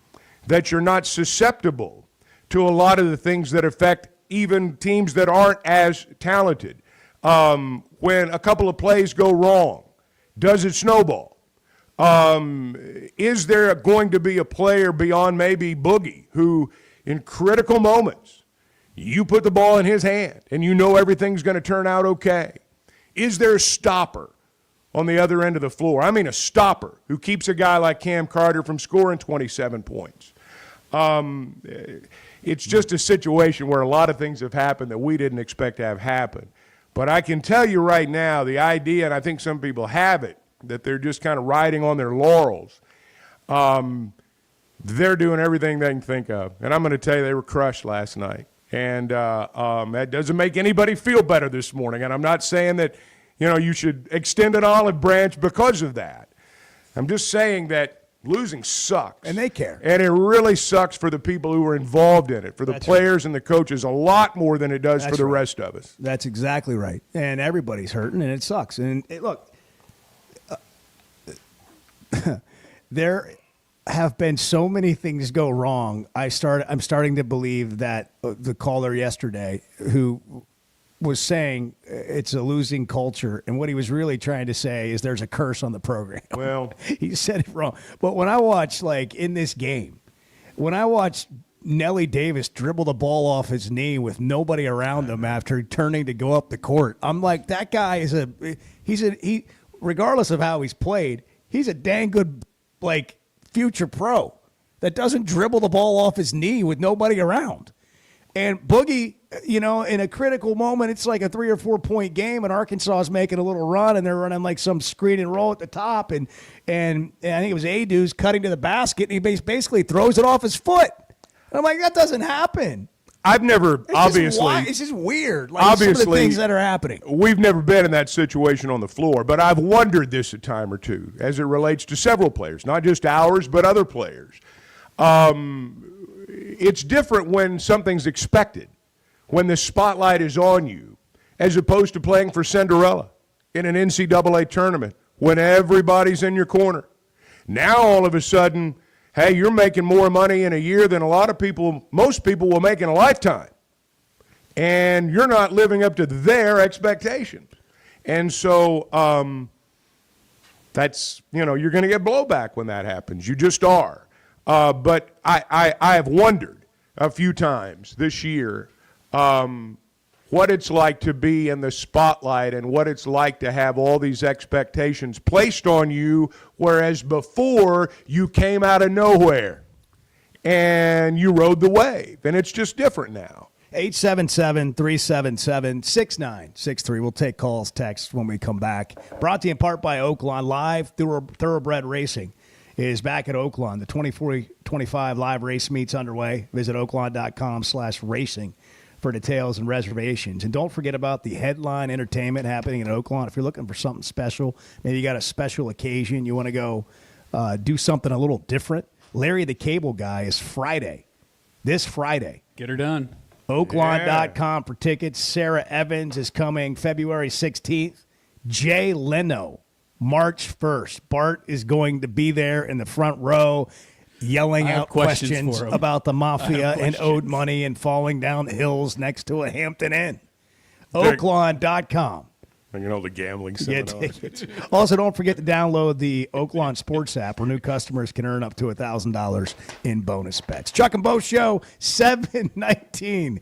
that you're not susceptible to a lot of the things that affect even teams that aren't as talented. When a couple of plays go wrong, does it snowball? Is there going to be a player beyond maybe Boogie who, in critical moments, you put the ball in his hand and you know everything's going to turn out okay? Is there a stopper on the other end of the floor? I mean, a stopper who keeps a guy like Cam Carter from scoring 27 points. It's just a situation where a lot of things have happened that we didn't expect to have happen. But I can tell you right now, the idea, and I think some people have it, that they're just kind of riding on their laurels. They're doing everything they can think of. And I'm going to tell you, they were crushed last night. And that doesn't make anybody feel better this morning. And I'm not saying that, you should extend an olive branch because of that. I'm just saying that losing sucks. And they care. And it really sucks for the people who are involved in it, for the players and the coaches, a lot more than it does for the rest of us. That's exactly right. And everybody's hurting, and it sucks. And look, there have been so many things go wrong. I'm starting to believe that the caller yesterday who was saying it's a losing culture, and what he was really trying to say is there's a curse on the program. Well, he said it wrong. But when I watch, in this game, when I watch Nellie Davis dribble the ball off his knee with nobody around him after turning to go up the court, I'm like, that guy is he regardless of how he's played, he's a dang good future pro that doesn't dribble the ball off his knee with nobody around. And Boogie, in a critical moment, it's like a 3 or 4 point game, and Arkansas is making a little run, and they're running some screen and roll at the top, and I think it was Adu's cutting to the basket, and he basically throws it off his foot. And I'm like, that doesn't happen. I've never, it's just weird. Obviously, some of the things that are happening. We've never been in that situation on the floor, but I've wondered this a time or two as it relates to several players, not just ours, but other players. It's different when something's expected, when the spotlight is on you, as opposed to playing for Cinderella in an NCAA tournament when everybody's in your corner. Now, all of a sudden, hey, you're making more money in a year than most people will make in a lifetime. And you're not living up to their expectations. And so That's, you're going to get blowback when that happens. You just are. But I have wondered a few times this year what it's like to be in the spotlight and what it's like to have all these expectations placed on you, whereas before you came out of nowhere and you rode the wave. And it's just different now. 877-377-6963. We'll take calls, texts when we come back. Brought to you in part by Oaklawn. Live Thoroughbred Racing is back at Oaklawn. The 24-25 live race meet's underway. Visit oaklawn.com/racing for details and reservations. And don't forget about the headline entertainment happening at Oaklawn. If you're looking for something special, maybe you got a special occasion, you want to go do something a little different, Larry the Cable Guy is this Friday. Get her done. Oaklawn.com for tickets. Sarah Evans is coming February 16th. Jay Leno, March 1st. Bart is going to be there in the front row yelling out questions about the mafia and owed money and falling down hills next to a Hampton Inn. Oaklawn.com. The gambling seminars. Also, don't forget to download the Oaklawn Sports app where new customers can earn up to $1,000 in bonus bets. Chuck and Bo Show, 7:19.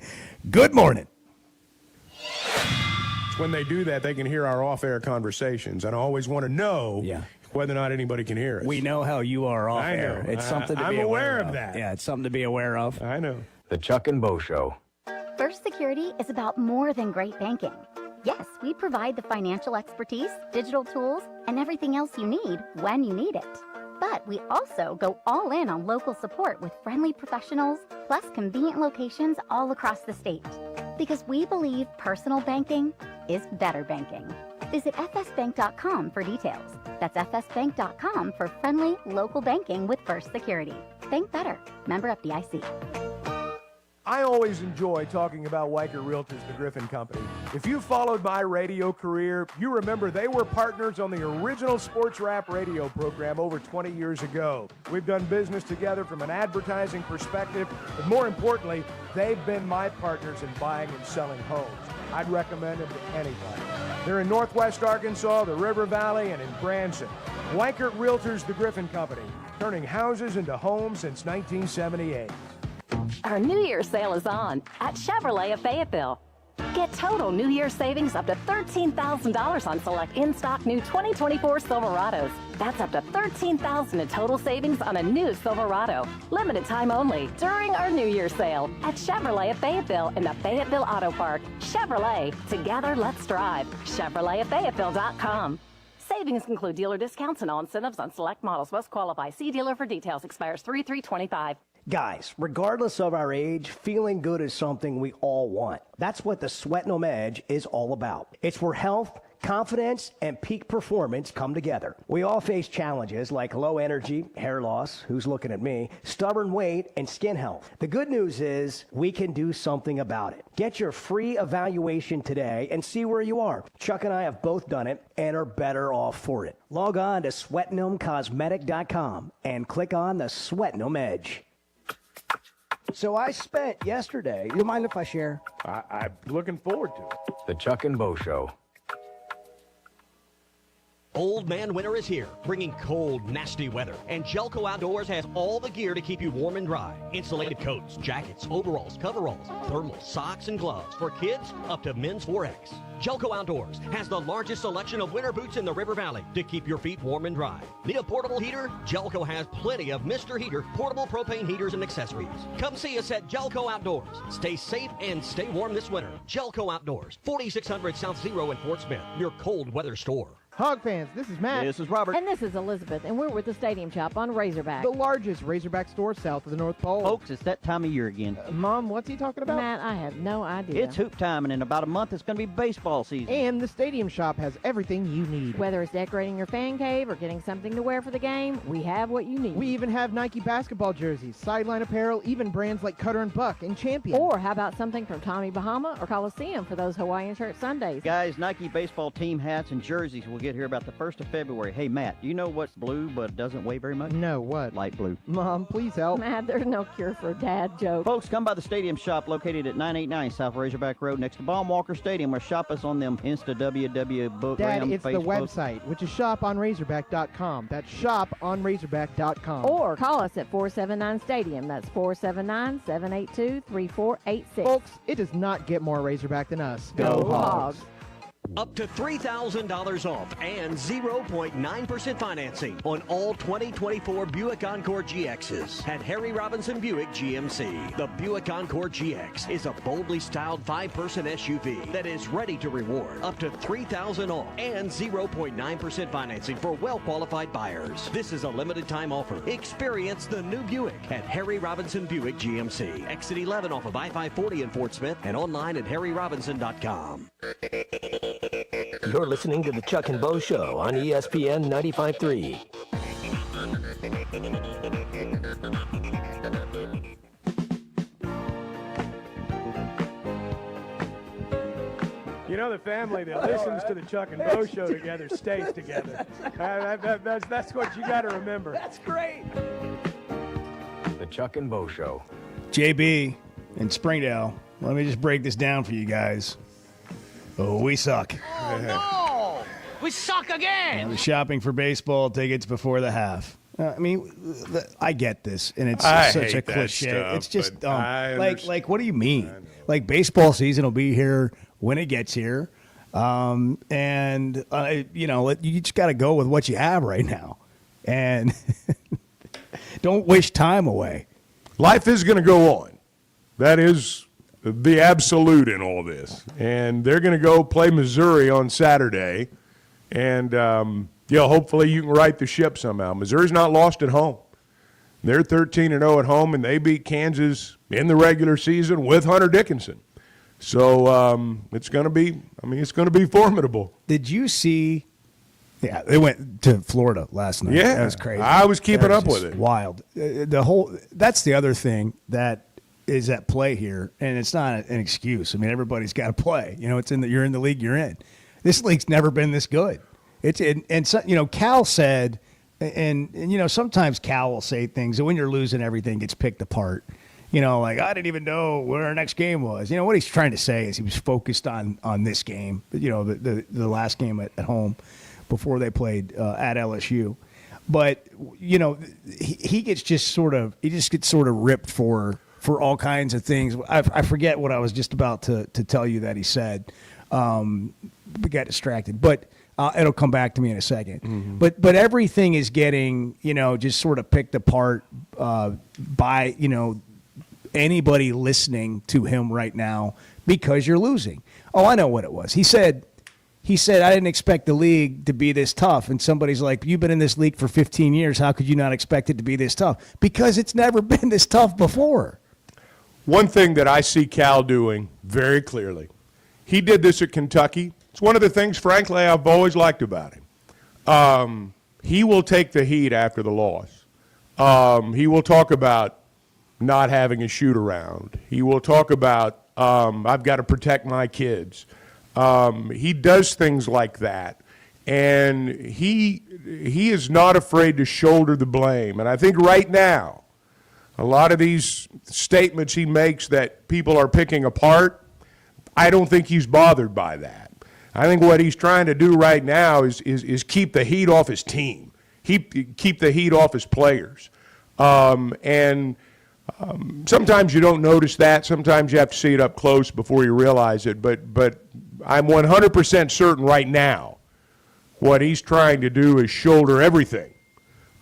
Good morning. When they do that, they can hear our off-air conversations, and I always want to know whether or not anybody can hear us. We know how you are off-air. It's something to be aware of. That. Yeah, it's something to be aware of. I know. The Chuck and Bo Show. First Security is about more than great banking. Yes, we provide the financial expertise, digital tools, and everything else you need when you need it. But we also go all in on local support with friendly professionals, plus convenient locations all across the state. Because we believe personal banking is better banking. Visit fsbank.com for details. That's fsbank.com for friendly local banking with First Security. Bank better. Member FDIC. I always enjoy talking about Weichert Realtors, the Griffin Company. If you followed my radio career, you remember they were partners on the original sports rap radio program over 20 years ago. We've done business together from an advertising perspective, but more importantly, they've been my partners in buying and selling homes. I'd recommend them to anybody. They're in Northwest Arkansas, the River Valley, and in Branson. Weichert Realtors, the Griffin Company, turning houses into homes since 1978. Our New Year's sale is on at Chevrolet of Fayetteville. Get total New Year's savings up to $13,000 on select in-stock new 2024 Silverados. That's up to $13,000 in total savings on a new Silverado. Limited time only during our New Year's sale at Chevrolet of Fayetteville in the Fayetteville Auto Park. Chevrolet, together let's drive. ChevroletofFayetteville.com. Savings include dealer discounts and all incentives on select models. Must qualify. See dealer for details. Expires 3/3/25. Guys, regardless of our age, feeling good is something we all want. That's what the Sweat No Edge is all about. It's where health, confidence, and peak performance come together. We all face challenges like low energy, hair loss, who's looking at me, stubborn weight, and skin health. The good news is we can do something about it. Get your free evaluation today and see where you are. Chuck and I have both done it and are better off for it. Log on to sweatgnomecosmetic.com and click on the Sweat Gnome Edge. So I spent yesterday. You mind if I share? I'm looking forward to it. The Chuck and Bo Show. Old Man Winter is here, bringing cold, nasty weather. And Jelco Outdoors has all the gear to keep you warm and dry. Insulated coats, jackets, overalls, coveralls, thermals, socks, and gloves. For kids, up to men's 4X. Jelco Outdoors has the largest selection of winter boots in the River Valley to keep your feet warm and dry. Need a portable heater? Jelco has plenty of Mr. Heater, portable propane heaters, and accessories. Come see us at Jelco Outdoors. Stay safe and stay warm this winter. Jelco Outdoors, 4600 South Zero in Fort Smith, your cold weather store. Hog fans, this is Matt. This is Robert. And this is Elizabeth, and we're with the Stadium Shop on Razorback. The largest Razorback store south of the North Pole. Folks, it's that time of year again. Mom, what's he talking about? Matt, I have no idea. It's hoop time, and in about a month, it's going to be baseball season. And the Stadium Shop has everything you need. Whether it's decorating your fan cave or getting something to wear for the game, we have what you need. We even have Nike basketball jerseys, sideline apparel, even brands like Cutter and Buck and Champion. Or how about something from Tommy Bahama or Coliseum for those Hawaiian shirt Sundays? Guys, Nike baseball team hats and jerseys will give forget here about the 1st of February. Hey, Matt, do you know what's blue but doesn't weigh very much? No, what? Light blue. Mom, please help. Matt, there's no cure for dad jokes. Folks, come by the Stadium Shop located at 989 South Razorback Road next to Baum-Walker Stadium, or shop us on them Insta, WW, Dad, Facebook. it's the website, which is shoponrazorback.com. That's shoponrazorback.com. Or call us at 479-STADIUM. That's 479-782-3486. Folks, it does not get more Razorback than us. Go Hogs. Up to $3,000 off and 0.9% financing on all 2024 Buick Encore GXs at Harry Robinson Buick GMC. The Buick Encore GX is a boldly styled 5-person SUV that is ready to reward. Up to $3,000 off and 0.9% financing for well-qualified buyers. This is a limited time offer. Experience the new Buick at Harry Robinson Buick GMC. Exit 11 off of I-540 in Fort Smith and online at harryrobinson.com. You're listening to the Chuck and Bo Show on ESPN 95.3. You know, the family that listens to the Chuck and Bo Show together stays together. That's what you got to remember. That's great. The Chuck and Bo Show. JB in Springdale. Let me just break this down for you guys. Oh, we suck. Oh, no! We suck again! I was shopping for baseball tickets before the half. I get this, and it's such a cliche. Stuff, it's just dumb. Like, what do you mean? Like, baseball season will be here when it gets here, you just got to go with what you have right now, and don't wish time away. Life is going to go on. That is the absolute in all this. And they're going to go play Missouri on Saturday. And, hopefully you can right the ship somehow. Missouri's not lost at home. They're 13-0 at home, and they beat Kansas in the regular season with Hunter Dickinson. So it's going to be formidable. Did you see? Yeah, they went to Florida last night. Yeah, that was crazy. I was keeping up with it. Wild. That's the other thing that is at play here, and it's not an excuse. I mean, everybody's got to play. You're in the league you're in. This league's never been this good. Cal said, and sometimes Cal will say things, and when you're losing, everything gets picked apart. Like, I didn't even know where our next game was. What he's trying to say is he was focused on this game, the last game at home before they played at LSU. But, he gets sort of ripped for all kinds of things. I forget what I was just about to tell you that he said. We got distracted. But it'll come back to me in a second. Mm-hmm. But everything is getting, just sort of picked apart by, anybody listening to him right now because you're losing. Oh, I know what it was. He said, I didn't expect the league to be this tough. And somebody's like, you've been in this league for 15 years. How could you not expect it to be this tough? Because it's never been this tough before. One thing that I see Cal doing very clearly, he did this at Kentucky. It's one of the things, frankly, I've always liked about him. He will take the heat after the loss. He will talk about not having a shoot around. He will talk about, I've got to protect my kids. He does things like that. And he is not afraid to shoulder the blame. And I think right now, a lot of these statements he makes that people are picking apart, I don't think he's bothered by that. I think what he's trying to do right now is keep the heat off his team. Keep the heat off his players. Sometimes you don't notice that. Sometimes you have to see it up close before you realize it. But I'm 100% certain right now what he's trying to do is shoulder everything,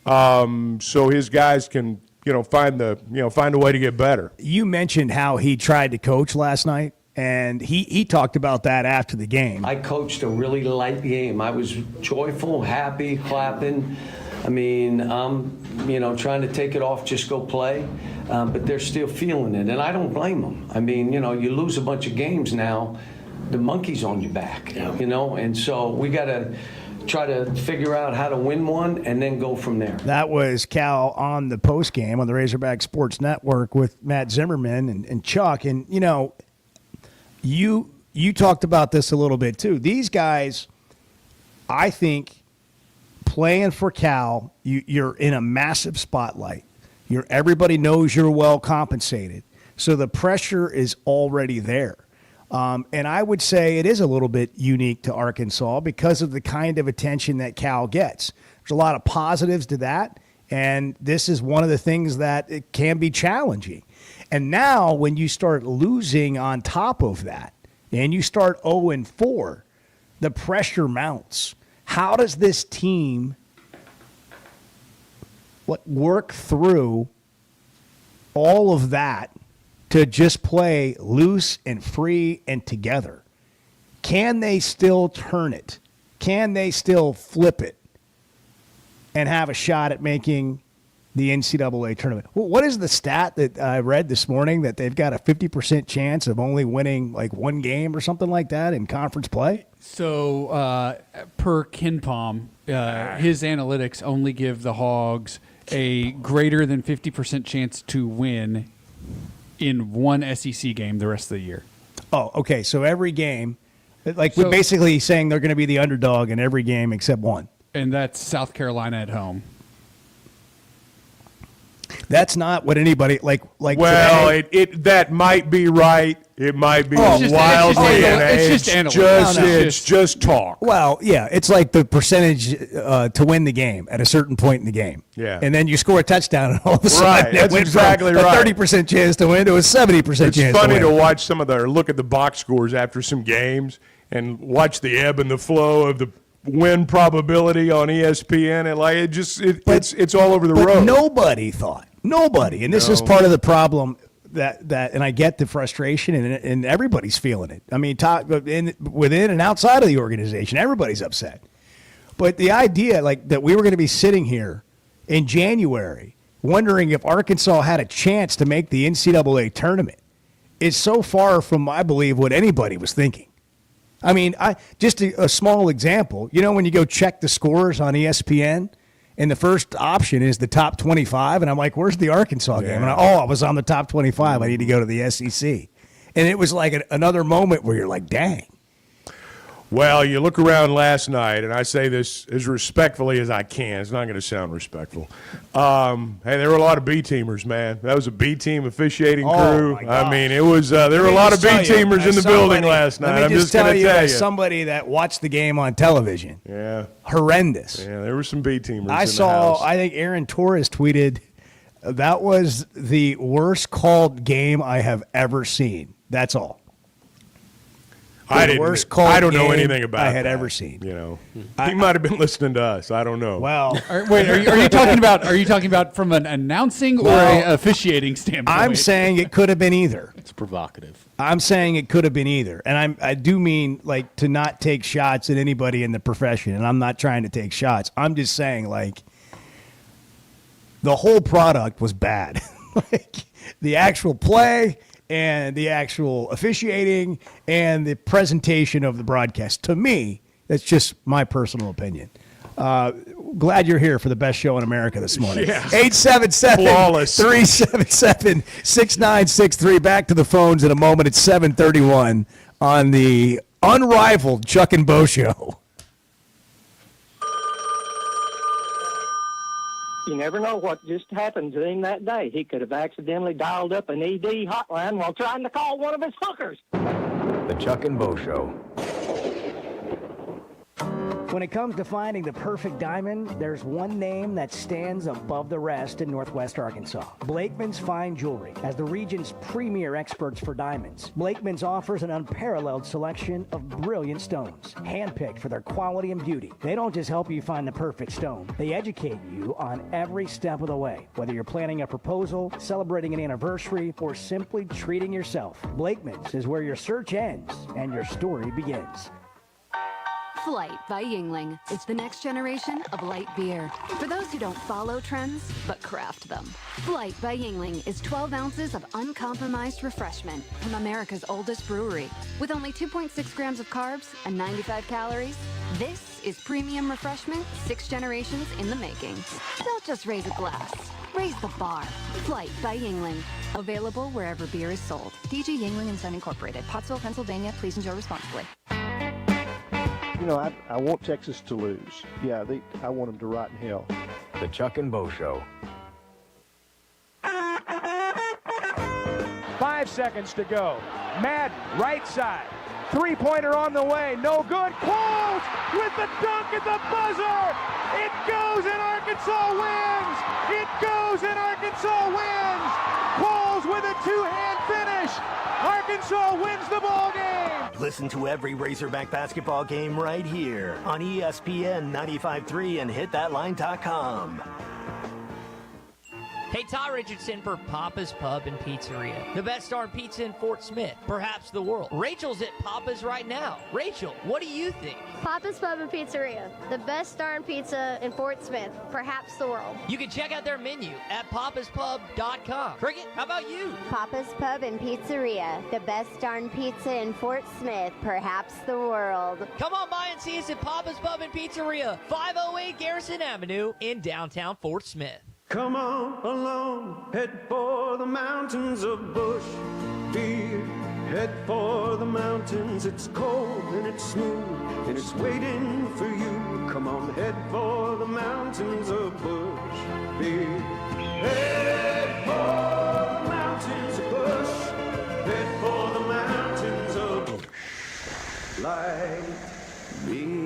so his guys can find a way to get better. You mentioned how he tried to coach last night, and he talked about that after the game. I coached a really light game. I was joyful, happy, clapping. I mean, trying to take it off, just go play. But they're still feeling it, and I don't blame them. I mean, you lose a bunch of games now, the monkey's on your back, and so we got to try to figure out how to win one and then go from there. That was Cal on the post game on the Razorback Sports Network with Matt Zimmerman and Chuck. And, you talked about this a little bit too. These guys, I think playing for Cal, you're in a massive spotlight. Everybody knows you're well compensated. So the pressure is already there. And I would say it is a little bit unique to Arkansas because of the kind of attention that Cal gets. There's a lot of positives to that. And this is one of the things that it can be challenging. And now when you start losing on top of that and you start 0-4, the pressure mounts. How does this team work through all of that to just play loose and free and together? Can they still turn it? Can they still flip it and have a shot at making the NCAA tournament? What is the stat that I read this morning that they've got a 50% chance of only winning like one game or something like that in conference play? So per KenPom, his analytics only give the Hogs a greater than 50% chance to win in one SEC game the rest of the year. Oh, okay. So every game, we're basically saying they're going to be the underdog in every game except one. And that's South Carolina at home. That's not what anybody like. Well, that might be right. It might be wildly. It's just talk. Well, yeah, it's like the percentage to win the game at a certain point in the game. Yeah, and then you score a touchdown, and all of a sudden, that's exactly right. 30% chance to win to a 70% chance. It's funny to watch look at the box scores after some games and watch the ebb and the flow of the win probability on ESPN, and it's all over the road. Nobody thought, and this is part of the problem that and I get the frustration, and everybody's feeling it. I mean, within and outside of the organization, everybody's upset. But the idea, that we were going to be sitting here in January wondering if Arkansas had a chance to make the NCAA tournament is so far from, I believe, what anybody was thinking. I mean, just a small example. You know, when you go check the scores on ESPN, and the first option is the top 25, and I'm like, where's the Arkansas game? And I was on the top 25. I need to go to the SEC. And it was like another moment where you're like, dang. Well, you look around last night, and I say this as respectfully as I can. It's not going to sound respectful. Hey, there were a lot of B-teamers, man. That was a B-team officiating crew. I mean, it was. There were a lot of B-teamers in the building last night. Let me just tell you, as somebody that watched the game on television. Yeah. Horrendous. Yeah, there were some B-teamers. I saw. I think Aaron Torres tweeted, "That was the worst called game I have ever seen." That's all. I don't know anything about I had ever seen. You know, he might have been listening to us. I don't know. Well, wait, are you talking about? Are you talking about from an announcing or an officiating standpoint? I'm saying it could have been either. It's provocative. I'm saying it could have been either, and I do mean to not take shots at anybody in the profession, and I'm not trying to take shots. I'm just saying the whole product was bad, the actual play. And the actual officiating and the presentation of the broadcast. To me, that's just my personal opinion. Glad you're here for the best show in America this morning. 877-377-6963. Back to the phones in a moment. It's 7:31 on the unrivaled Chuck and Bo Show. You never know what just happened to him that day. He could have accidentally dialed up an ED hotline while trying to call one of his hookers. The Chuck and Bo Show. When it comes to finding the perfect diamond, there's one name that stands above the rest in Northwest Arkansas. Blakeman's Fine Jewelry. As the region's premier experts for diamonds, Blakeman's offers an unparalleled selection of brilliant stones, handpicked for their quality and beauty. They don't just help you find the perfect stone, they educate you on every step of the way. Whether you're planning a proposal, celebrating an anniversary, or simply treating yourself, Blakeman's is where your search ends and your story begins. Flight by Yuengling is the next generation of light beer. For those who don't follow trends, but craft them. Flight by Yuengling is 12 ounces of uncompromised refreshment from America's oldest brewery. With only 2.6 grams of carbs and 95 calories, this is premium refreshment 6 generations in the making. Don't just raise a glass. Raise the bar. Flight by Yuengling. Available wherever beer is sold. DG Yuengling and Son Incorporated. Pottsville, Pennsylvania. Please enjoy responsibly. I want Texas to lose. Yeah, I want them to rot in hell. The Chuck and Bo Show. 5 seconds to go. Madden, right side. Three-pointer on the way. No good. Qualls with the dunk at the buzzer. It goes and Arkansas wins. It goes and Arkansas wins. Qualls with a two-hand finish. Arkansas wins the ball game. Listen to every Razorback basketball game right here on ESPN 95.3 and hitthatline.com. Hey, Ty Richardson for Papa's Pub and Pizzeria. The best darn pizza in Fort Smith, perhaps the world. Rachel's at Papa's right now. Rachel, what do you think? Papa's Pub and Pizzeria. The best darn pizza in Fort Smith, perhaps the world. You can check out their menu at papaspub.com. Cricket, how about you? Papa's Pub and Pizzeria. The best darn pizza in Fort Smith, perhaps the world. Come on by and see us at Papa's Pub and Pizzeria, 508 Garrison Avenue in downtown Fort Smith. Come on along, head for the mountains of Bush Beer. Head for the mountains, it's cold and it's smooth, and it's waiting for you. Come on, head for the mountains of Bush Beer. Head for the mountains of Bush. Head for the mountains of Bush. Like me.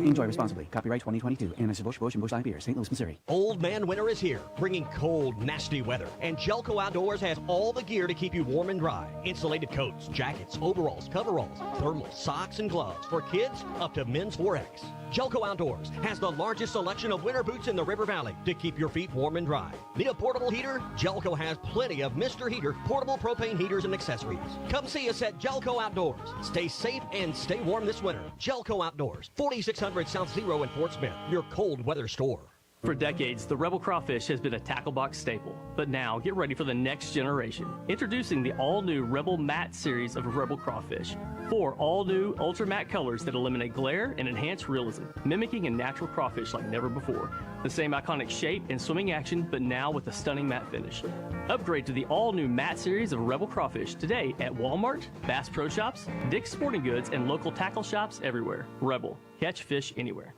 Enjoy responsibly. Copyright 2022. Anheuser-Busch, Busch, and Busch Light Beer, St. Louis, Missouri. Old Man Winter is here, bringing cold, nasty weather. And Jelco Outdoors has all the gear to keep you warm and dry. Insulated coats, jackets, overalls, coveralls, thermals, socks, and gloves. For kids, up to men's 4X. Jelco Outdoors has the largest selection of winter boots in the River Valley to keep your feet warm and dry. Need a portable heater? Jelco has plenty of Mr. Heater portable propane heaters and accessories. Come see us at Jelco Outdoors. Stay safe and stay warm this winter. Jelco Outdoors, 4600 South Zero in Fort Smith, your cold weather store. For decades, the Rebel Crawfish has been a tackle box staple. But now, get ready for the next generation. Introducing the all-new Rebel Matte series of Rebel Crawfish. 4 all-new ultra matte colors that eliminate glare and enhance realism, mimicking a natural crawfish like never before. The same iconic shape and swimming action, but now with a stunning matte finish. Upgrade to the all-new matte series of Rebel Crawfish today at Walmart, Bass Pro Shops, Dick's Sporting Goods, and local tackle shops everywhere. Rebel. Catch fish anywhere.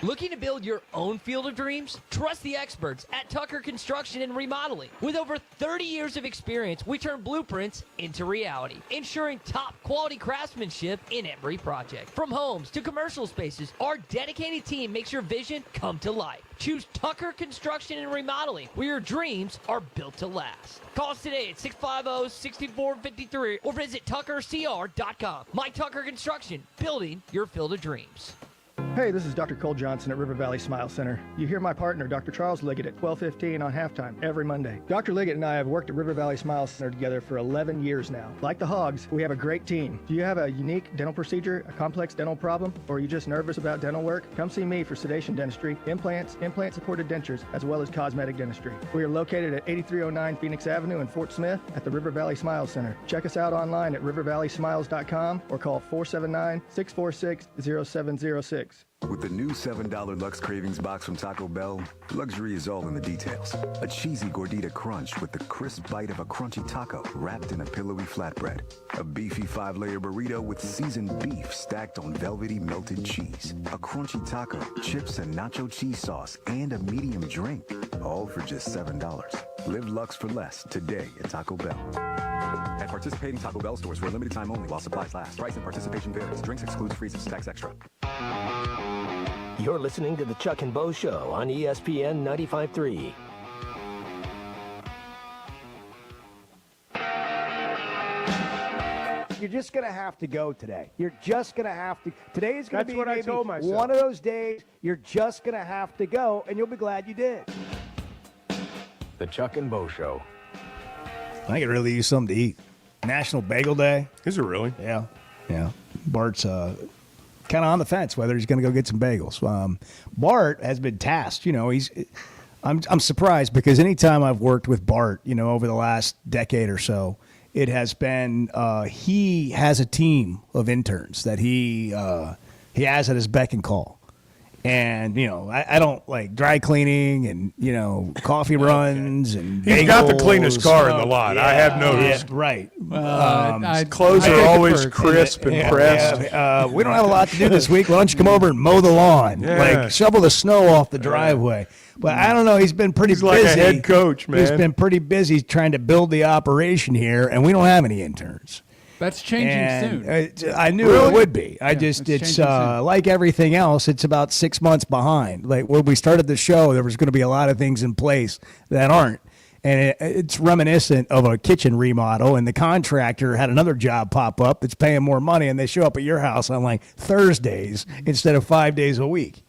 Looking to build your own field of dreams? Trust the experts at Tucker Construction and Remodeling. With over 30 years of experience, we turn blueprints into reality, ensuring top quality craftsmanship in every project. From homes to commercial spaces, our dedicated team makes your vision come to life. Choose Tucker Construction and Remodeling, where your dreams are built to last. Call us today at 650-6453 or visit tuckercr.com. My Tucker Construction, building your field of dreams. Hey, this is Dr. Cole Johnson at River Valley Smile Center. You hear my partner, Dr. Charles Liggett, at 12:15 on halftime every Monday. Dr. Liggett and I have worked at River Valley Smile Center together for 11 years now. Like the Hogs, we have a great team. Do you have a unique dental procedure, a complex dental problem, or are you just nervous about dental work? Come see me for sedation dentistry, implants, implant-supported dentures, as well as cosmetic dentistry. We are located at 8309 Phoenix Avenue in Fort Smith at the River Valley Smile Center. Check us out online at rivervalleysmiles.com or call 479-646-0706. With the new $7 Lux Cravings box from Taco Bell, luxury is all in the details. A cheesy gordita crunch with the crisp bite of a crunchy taco wrapped in a pillowy flatbread. A beefy 5-layer burrito with seasoned beef stacked on velvety melted cheese. A crunchy taco, chips and nacho cheese sauce, and a medium drink. All for just $7. Live Lux for less today at Taco Bell. At participating Taco Bell stores for a limited time only while supplies last. Price and participation varies. Drinks excludes freezes. Tax extra. You're listening to the Chuck and Bo Show on ESPN 95.3. You're just going to have to go today. You're just going to have to. Today is going to be what I maybe told myself. one of those days you're just going to have to go, and you'll be glad you did. The Chuck and Bo Show. I could really use something to eat. National Bagel Day. Is it really? Yeah. Yeah. Bart's kind of on the fence whether he's going to go get some bagels. Bart has been tasked. You know, I'm surprised because anytime I've worked with Bart, you know, over the last decade or so, it has been he has a team of interns that he has at his beck and call. And, I don't like dry cleaning and, coffee runs and He's got the bagels. cleanest car in the lot. I have noticed. Yeah, right. Clothes are always crisp and pressed. We don't have a lot to do this week. Why don't you come over and mow the lawn? Yeah. Like, shovel the snow off the driveway. But I don't know. He's been pretty busy. Like a head coach, man. He's been pretty busy trying to build the operation here, and we don't have any interns. That's changing soon. I knew it would be. It's like everything else. It's about 6 months behind. Like when we started the show, there was going to be a lot of things in place that aren't. And it's reminiscent of a kitchen remodel, and the contractor had another job pop up that's paying more money, and they show up at your house on like Thursdays instead of 5 days a week.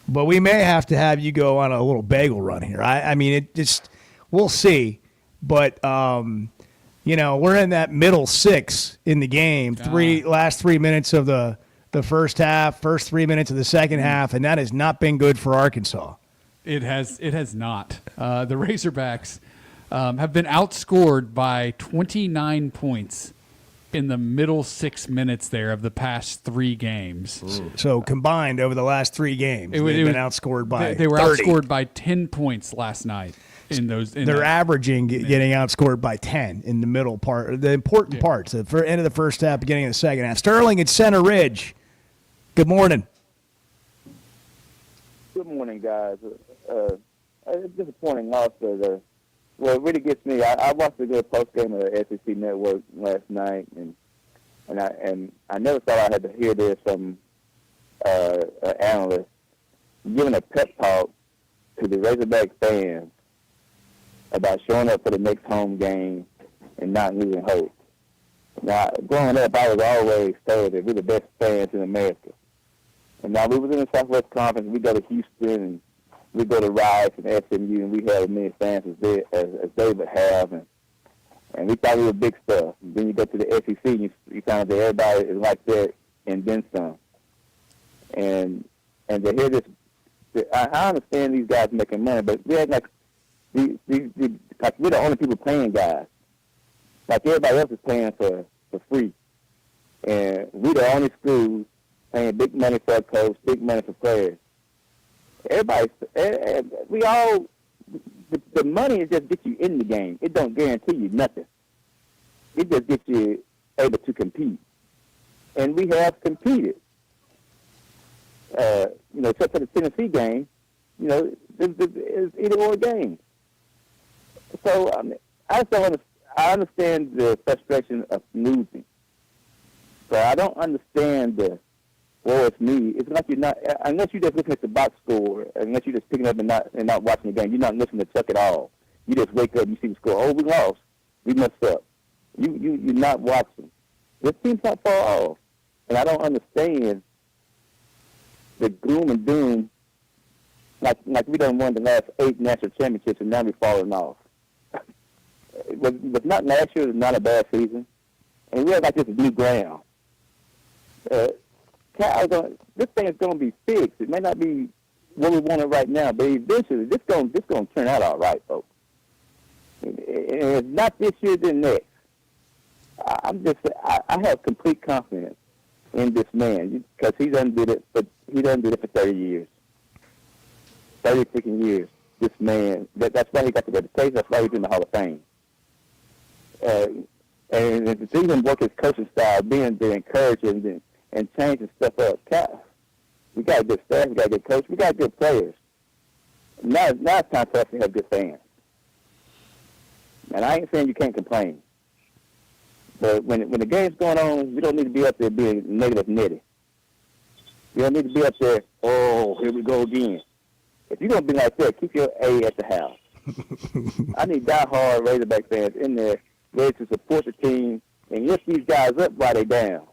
But we may have to have you go on a little bagel run here. I mean, we'll see. But, we're in that middle six in the game. Last 3 minutes of the first half, first 3 minutes of the second half, and that has not been good for Arkansas. It has not. The Razorbacks have been outscored by 29 points in the middle 6 minutes there of the past 3 games. So combined over the last 3 games, they've been outscored by They were 30. outscored by 10 points last night. They're averaging getting outscored by 10 in the middle part, the important parts, the end of the first half, beginning of the second half. Sterling at Center Ridge. Good morning. Good morning, guys. It's disappointing loss, but what really gets me, I watched a good post game of the SEC Network last night, and I never thought I had to hear this from an analyst giving a pep talk to the Razorback fans about showing up for the next home game and not losing hope. Now, growing up, I was always told that we're the best fans in America. And now we was in the Southwest Conference. We go to Houston, and we go to Rice and SMU, and we have as many fans as they would have, and we thought we were big stuff. And then you go to the SEC, and you find out that everybody is like that, and then some. And to hear this, I understand these guys making money, but we act like like we're the only people paying guys. Like everybody else is paying for free, and we're the only schools paying big money for a coach, big money for players. Everybody, we all, the money is just get you in the game. It don't guarantee you nothing. It just gets you able to compete. And we have competed. Except for the Tennessee game, it's either or game. So I understand the frustration of losing. So I don't understand it's me. It's like you're not, unless you're just looking at the box score, unless you're just picking up and not watching the game, you're not listening to Chuck at all. You just wake up, you see the score. Oh, we lost. We messed up. You're not watching. This team's not far off. And I don't understand the gloom and doom, like we done won the last 8 national championships and now we're falling off. It was not last year. It was not a bad season. And we have like this new ground. This thing is going to be fixed. It may not be what we want it right now, but eventually this going to turn out all right, folks. And if not this year, then next. I have complete confidence in this man because he done did it for 30 years, 30 freaking years. This man, that's why he got the reputation. That's why he's in the Hall of Fame. And to see him work his coaching style, being there, encouraging and changing stuff up. We got a good staff. We got a good coach. We got good players. Now it's time for us to have good fans. And I ain't saying you can't complain. But when the game's going on, we don't need to be up there being negative nitty. We don't need to be up there, oh, here we go again. If you're going to be like that, keep your A at the house. I need diehard Razorback fans in there ready to support the team and lift these guys up while they're down.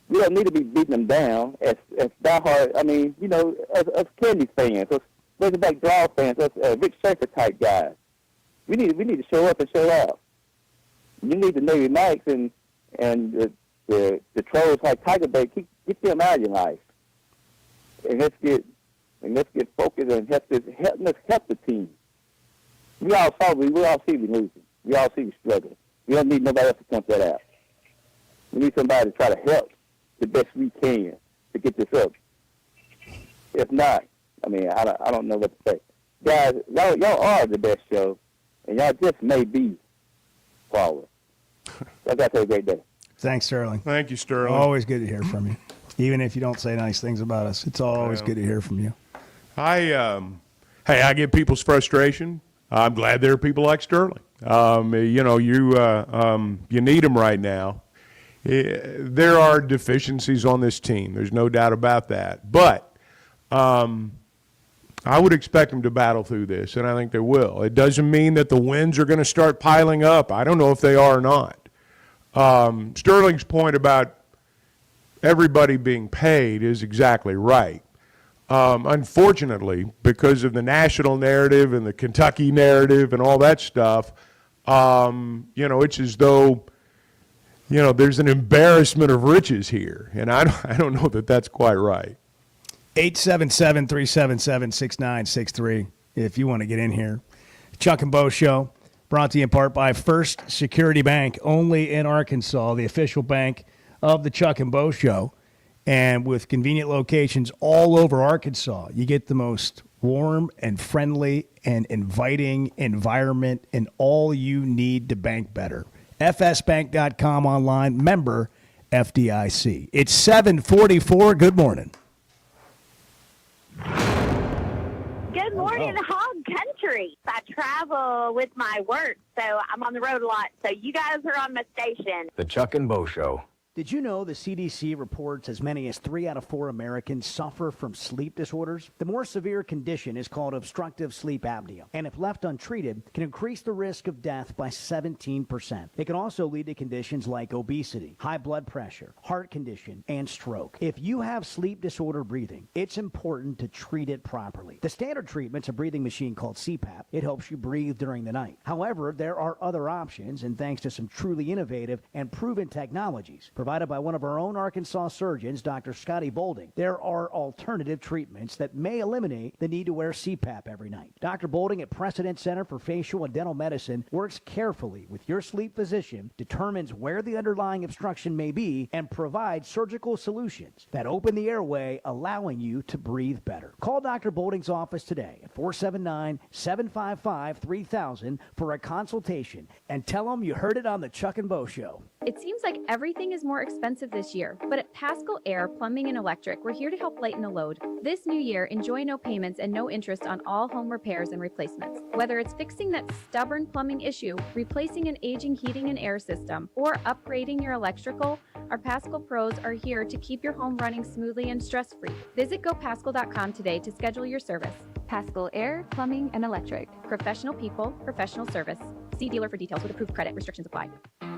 We don't need to be beating them down as diehard, as Candy fans, us Razorback Draw fans, us Rick Schaefer type guys. We need to show up and show out. You need the Navy Mikes and the trolls like Tiger Bay. Get them out of your life, and let's get focused and let's help the team. We all see we losing. We all see we struggling. We don't need nobody else to point that out. We need somebody to try to help the best we can to get this up. If not, I mean, I don't know what to say. Guys, y'all are the best show, and y'all just may be forward. Y'all got to have a great day. Thanks, Sterling. Thank you, Sterling. Always good to hear from you. Even if you don't say nice things about us, it's always good to hear from you. I get people's frustration. I'm glad there are people like Sterling. You need them right now. There are deficiencies on this team. There's no doubt about that. But I would expect them to battle through this, and I think they will. It doesn't mean that the wins are going to start piling up. I don't know if they are or not. Sterling's point about everybody being paid is exactly right. Unfortunately, because of the national narrative and the Kentucky narrative and all that stuff, it's as though, there's an embarrassment of riches here. And I don't know that that's quite right. 877-377-6963 if you want to get in here. Chuck and Bo Show, brought to you in part by First Security Bank, only in Arkansas, the official bank of the Chuck and Bo Show. And with convenient locations all over Arkansas, you get the most warm and friendly and inviting environment and all you need to bank better. FSbank.com online, member FDIC. It's 7:44. Good morning. Good morning, Hog Country. I travel with my work, so I'm on the road a lot. So you guys are on my station. The Chuck and Bo Show. Did you know the CDC reports as many as 3 out of 4 Americans suffer from sleep disorders? The more severe condition is called obstructive sleep apnea, and if left untreated, can increase the risk of death by 17%. It can also lead to conditions like obesity, high blood pressure, heart condition, and stroke. If you have sleep disorder breathing, it's important to treat it properly. The standard treatment's a breathing machine called CPAP. It helps you breathe during the night. However, there are other options, and thanks to some truly innovative and proven technologies provided by one of our own Arkansas surgeons, Dr. Scotty Bolding, there are alternative treatments that may eliminate the need to wear CPAP every night. Dr. Bolding at Precedent Center for Facial and Dental Medicine works carefully with your sleep physician, determines where the underlying obstruction may be, and provides surgical solutions that open the airway, allowing you to breathe better. Call Dr. Bolding's office today at 479-755-3000 for a consultation and tell them you heard it on the Chuck and Bo Show. It seems like everything is more expensive this year, but at Pascal Air Plumbing and Electric, we're here to help lighten the load. This new year, enjoy no payments and no interest on all home repairs and replacements. Whether it's fixing that stubborn plumbing issue, replacing an aging heating and air system, or upgrading your electrical, our Pascal pros are here to keep your home running smoothly and stress-free. Visit gopascal.com today to schedule your service. Pascal Air Plumbing and Electric. Professional people, professional service. See dealer for details with approved credit. Restrictions apply.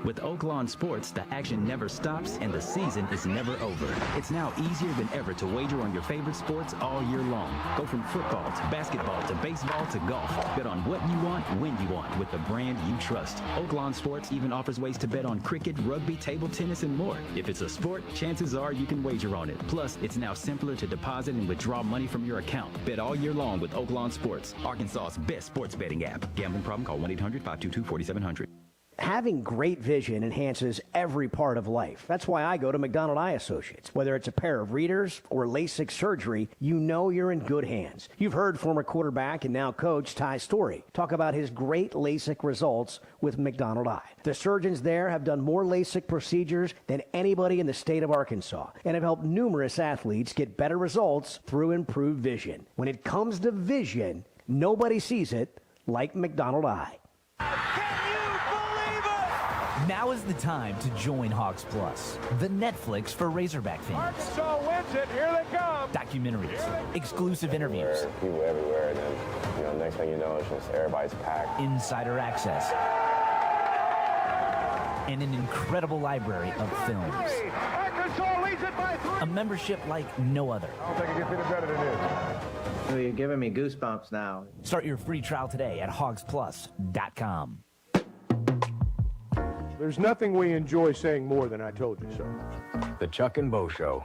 With Oaklawn Sports, the action never stops and the season is never over. It's now easier than ever to wager on your favorite sports all year long. Go from football to basketball to baseball to golf. Bet on what you want, when you want, with the brand you trust. Oaklawn Sports even offers ways to bet on cricket, rugby, table tennis, and more. If it's a sport, chances are you can wager on it. Plus, it's now simpler to deposit and withdraw money from your account. Bet all year long with Oaklawn Sports, Arkansas's best sports betting app. Gambling problem? Call 1-800-522-4700. Having great vision enhances every part of life. That's why I go to McDonald Eye Associates. Whether it's a pair of readers or LASIK surgery, you know you're in good hands. You've heard former quarterback and now coach Ty Story talk about his great LASIK results with McDonald Eye. The surgeons there have done more LASIK procedures than anybody in the state of Arkansas and have helped numerous athletes get better results through improved vision. When it comes to vision, nobody sees it like McDonald Eye. Now is the time to join Hogs Plus, the Netflix for Razorback fans. Arkansas wins it. Here they come. Documentaries, exclusive interviews, people everywhere, and then next thing you know, it's just everybody's packed. Insider access, and an incredible library of films. Arkansas leads it by 3. A membership like no other. I don't think it gets any better than this. Oh, you're giving me goosebumps now. Start your free trial today at hogsplus.com. There's nothing we enjoy saying more than I told you so. The Chuck and Bo Show.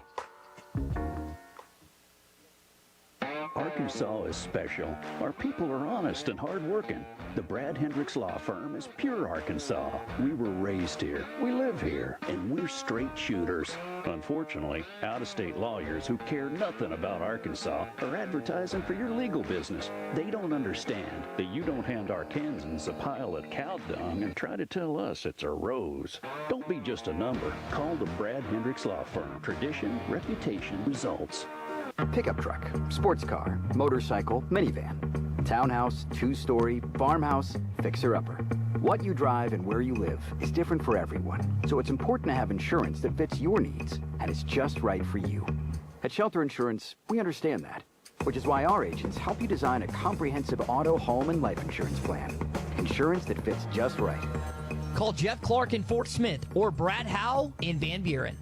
Arkansas is special. Our people are honest and hardworking. The Brad Hendricks Law Firm is pure Arkansas. We were raised here, we live here, and we're straight shooters. Unfortunately, out-of-state lawyers who care nothing about Arkansas are advertising for your legal business. They don't understand that you don't hand Arkansans a pile of cow dung and try to tell us it's a rose. Don't be just a number. Call the Brad Hendricks Law Firm. Tradition, reputation, results. Pickup truck, sports car, motorcycle, minivan, townhouse, two-story, farmhouse, fixer-upper. What you drive and where you live is different for everyone, so it's important to have insurance that fits your needs and is just right for you. At Shelter Insurance, we understand that, which is why our agents help you design a comprehensive auto, home, and life insurance plan. Insurance that fits just right. Call Jeff Clark in Fort Smith or Brad Howell in Van Buren.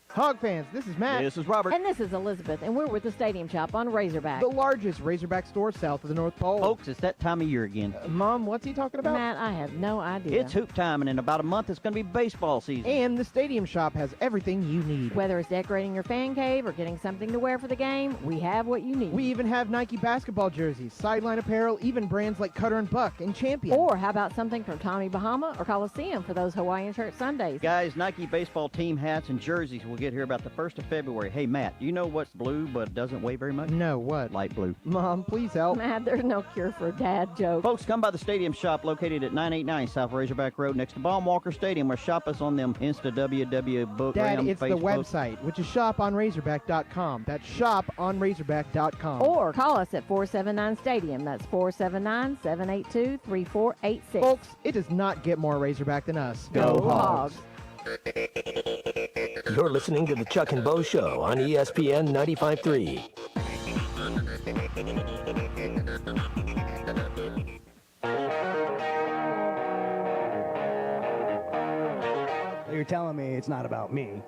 Hog fans, this is Matt. This is Robert. And this is Elizabeth, and we're with the Stadium Shop on Razorback. The largest Razorback store south of the North Pole. Folks, it's that time of year again. Mom, what's he talking about? Matt, I have no idea. It's hoop time, and in about a month it's going to be baseball season. And the Stadium Shop has everything you need. Whether it's decorating your fan cave or getting something to wear for the game, we have what you need. We even have Nike basketball jerseys, sideline apparel, even brands like Cutter and Buck and Champion. Or how about something from Tommy Bahama or Coliseum for those Hawaiian shirt Sundays? Guys, Nike baseball team hats and jerseys will get here about the 1st of February. Hey, Matt, you know what's blue but doesn't weigh very much? No, what? Light blue. Mom, please help. Matt, there's no cure for a dad joke. Folks, come by the Stadium Shop located at 989 South Razorback Road next to Baum Walker Stadium, or shop us on them Insta, WW, Bookgram, Dad, it's Facebook. the website, which is shoponrazorback.com. That's shoponrazorback.com. Or call us at 479-STADIUM. That's 479-782-3486. Folks, it does not get more Razorback than us. Go Hogs. You're listening to the Chuck and Bo Show on ESPN 95.3. You're telling me it's not about me.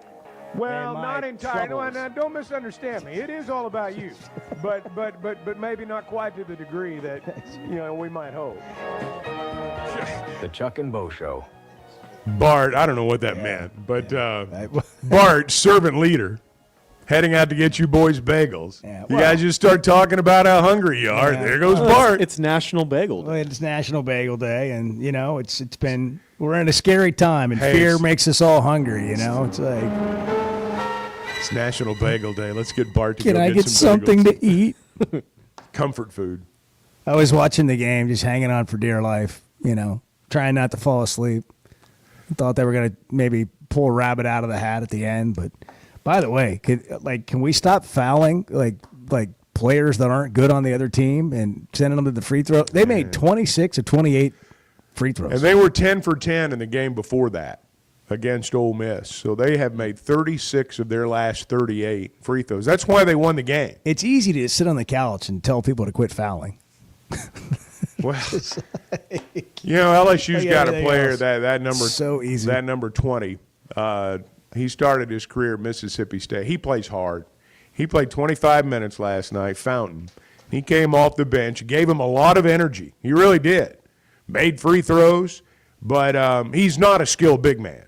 Well, and my not entirely. No, troubles. and don't misunderstand me. It is all about you, but maybe not quite to the degree that we might hope. The Chuck and Bo Show. Bart, I don't know what that meant, but Bart, servant leader, heading out to get you boys bagels. You guys just start talking about how hungry you are. There goes Bart. It's National Bagel Day. Well, it's National Bagel Day, and we're in a scary time, and Hey, fear makes us all hungry. It's like, it's National Bagel Day. Let's get Bart to can go I get some something bagels. to eat? Comfort food. I was watching the game, just hanging on for dear life. Trying not to fall asleep. I thought they were going to maybe pull a rabbit out of the hat at the end, but by the way, can we stop fouling like players that aren't good on the other team and sending them to the free throw? They made 26 of 28 free throws, and they were 10 for 10 in the game before that against Ole Miss. So they have made 36 of their last 38 free throws. That's why they won the game. It's easy to sit on the couch and tell people to quit fouling. Well, LSU's got a player that number so easy. That number 20. He started his career at Mississippi State. He plays hard. He played 25 minutes last night. Fountain. He came off the bench, gave him a lot of energy. He really did. Made free throws, but he's not a skilled big man,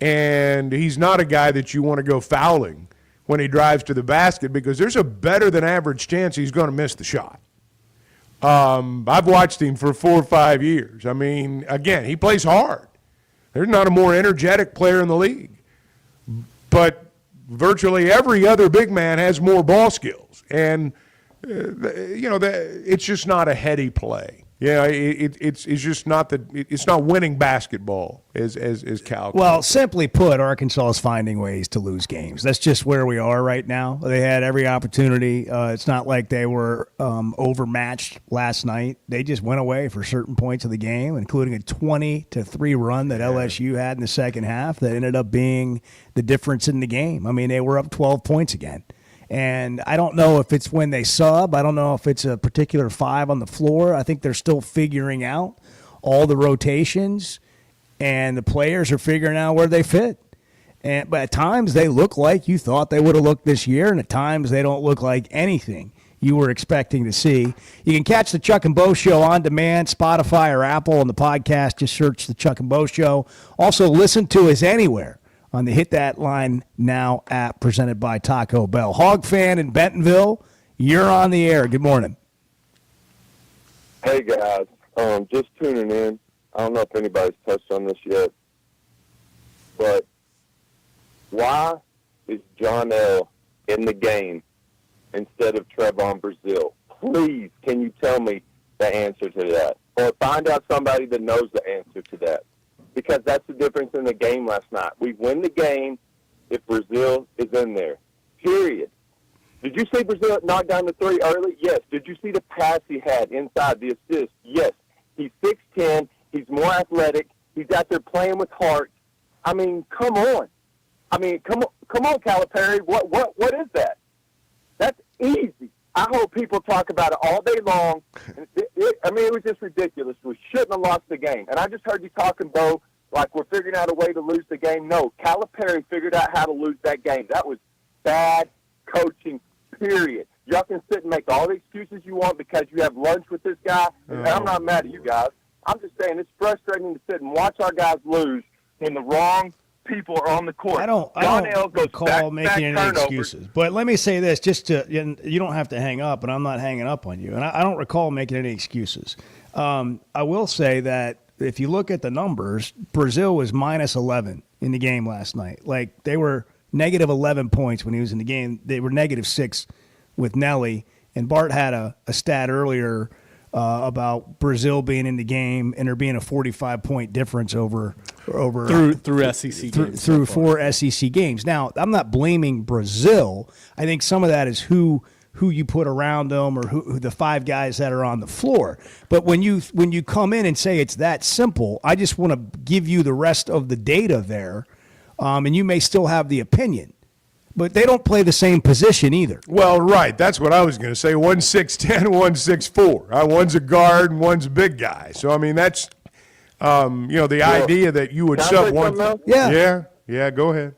and he's not a guy that you want to go fouling when he drives to the basket because there's a better than average chance he's going to miss the shot. I've watched him for 4 or 5 years. I mean, again, he plays hard. There's not a more energetic player in the league. But virtually every other big man has more ball skills. And, it's just not a heady play. It's just not it's not winning basketball as Cal. Well, simply put, Arkansas is finding ways to lose games. That's just where we are right now. They had every opportunity. It's not like they were overmatched last night. They just went away for certain points of the game, including a 20-3 run that LSU had in the second half that ended up being the difference in the game. I mean, they were up 12 points again. And I don't know if it's when they sub. I don't know if it's a particular 5 on the floor. I think they're still figuring out all the rotations, and the players are figuring out where they fit. But at times they look like you thought they would have looked this year, and at times they don't look like anything you were expecting to see. You can catch the Chuck and Bo Show on demand, Spotify or Apple, on the podcast. Just search the Chuck and Bo Show. Also, listen to us anywhere on the Hit That Line Now app presented by Taco Bell. Hog fan in Bentonville, you're on the air. Good morning. Hey, guys. Just tuning in. I don't know if anybody's touched on this yet, but why is John L. in the game instead of Trevon Brazile? Please, can you tell me the answer to that? Or find out somebody that knows the answer to that. Because that's the difference in the game last night. We win the game if Brazile is in there. Period. Did you see Brazile knock down the three early? Yes. Did you see the pass he had inside, the assist? Yes. He's 6'10". He's more athletic. He's out there playing with heart. I mean, come on. Come on, Calipari. What is that? That's easy. I hope people talk about it all day long. It was just ridiculous. We shouldn't have lost the game. And I just heard you talking, Bo, like we're figuring out a way to lose the game. No, Calipari figured out how to lose that game. That was bad coaching, period. Y'all can sit and make all the excuses you want because you have lunch with this guy. And I'm not mad at you guys. I'm just saying it's frustrating to sit and watch our guys lose when the wrong people are on the court. I don't recall making any excuses. But let me say this, you don't have to hang up, and I'm not hanging up on you. And I don't recall making any excuses. I will say that if you look at the numbers, Brazile was minus 11 in the game last night. Like, they were negative 11 points when he was in the game. They were negative 6 with Nelly. And Bart had a stat earlier about Brazile being in the game and there being a 45-point difference over through SEC games through 4 SEC games. Now, I'm not blaming Brazile. I think some of that is who you put around them or who the 5 guys that are on the floor. But when you come in and say it's that simple, I just want to give you the rest of the data there, and you may still have the opinion. But they don't play the same position either. Well, right. That's what I was going to say. One's 6'10", one's 6'4". One's a guard and one's a big guy. So, I mean, that's, the idea that you would sub one. Yeah, go ahead.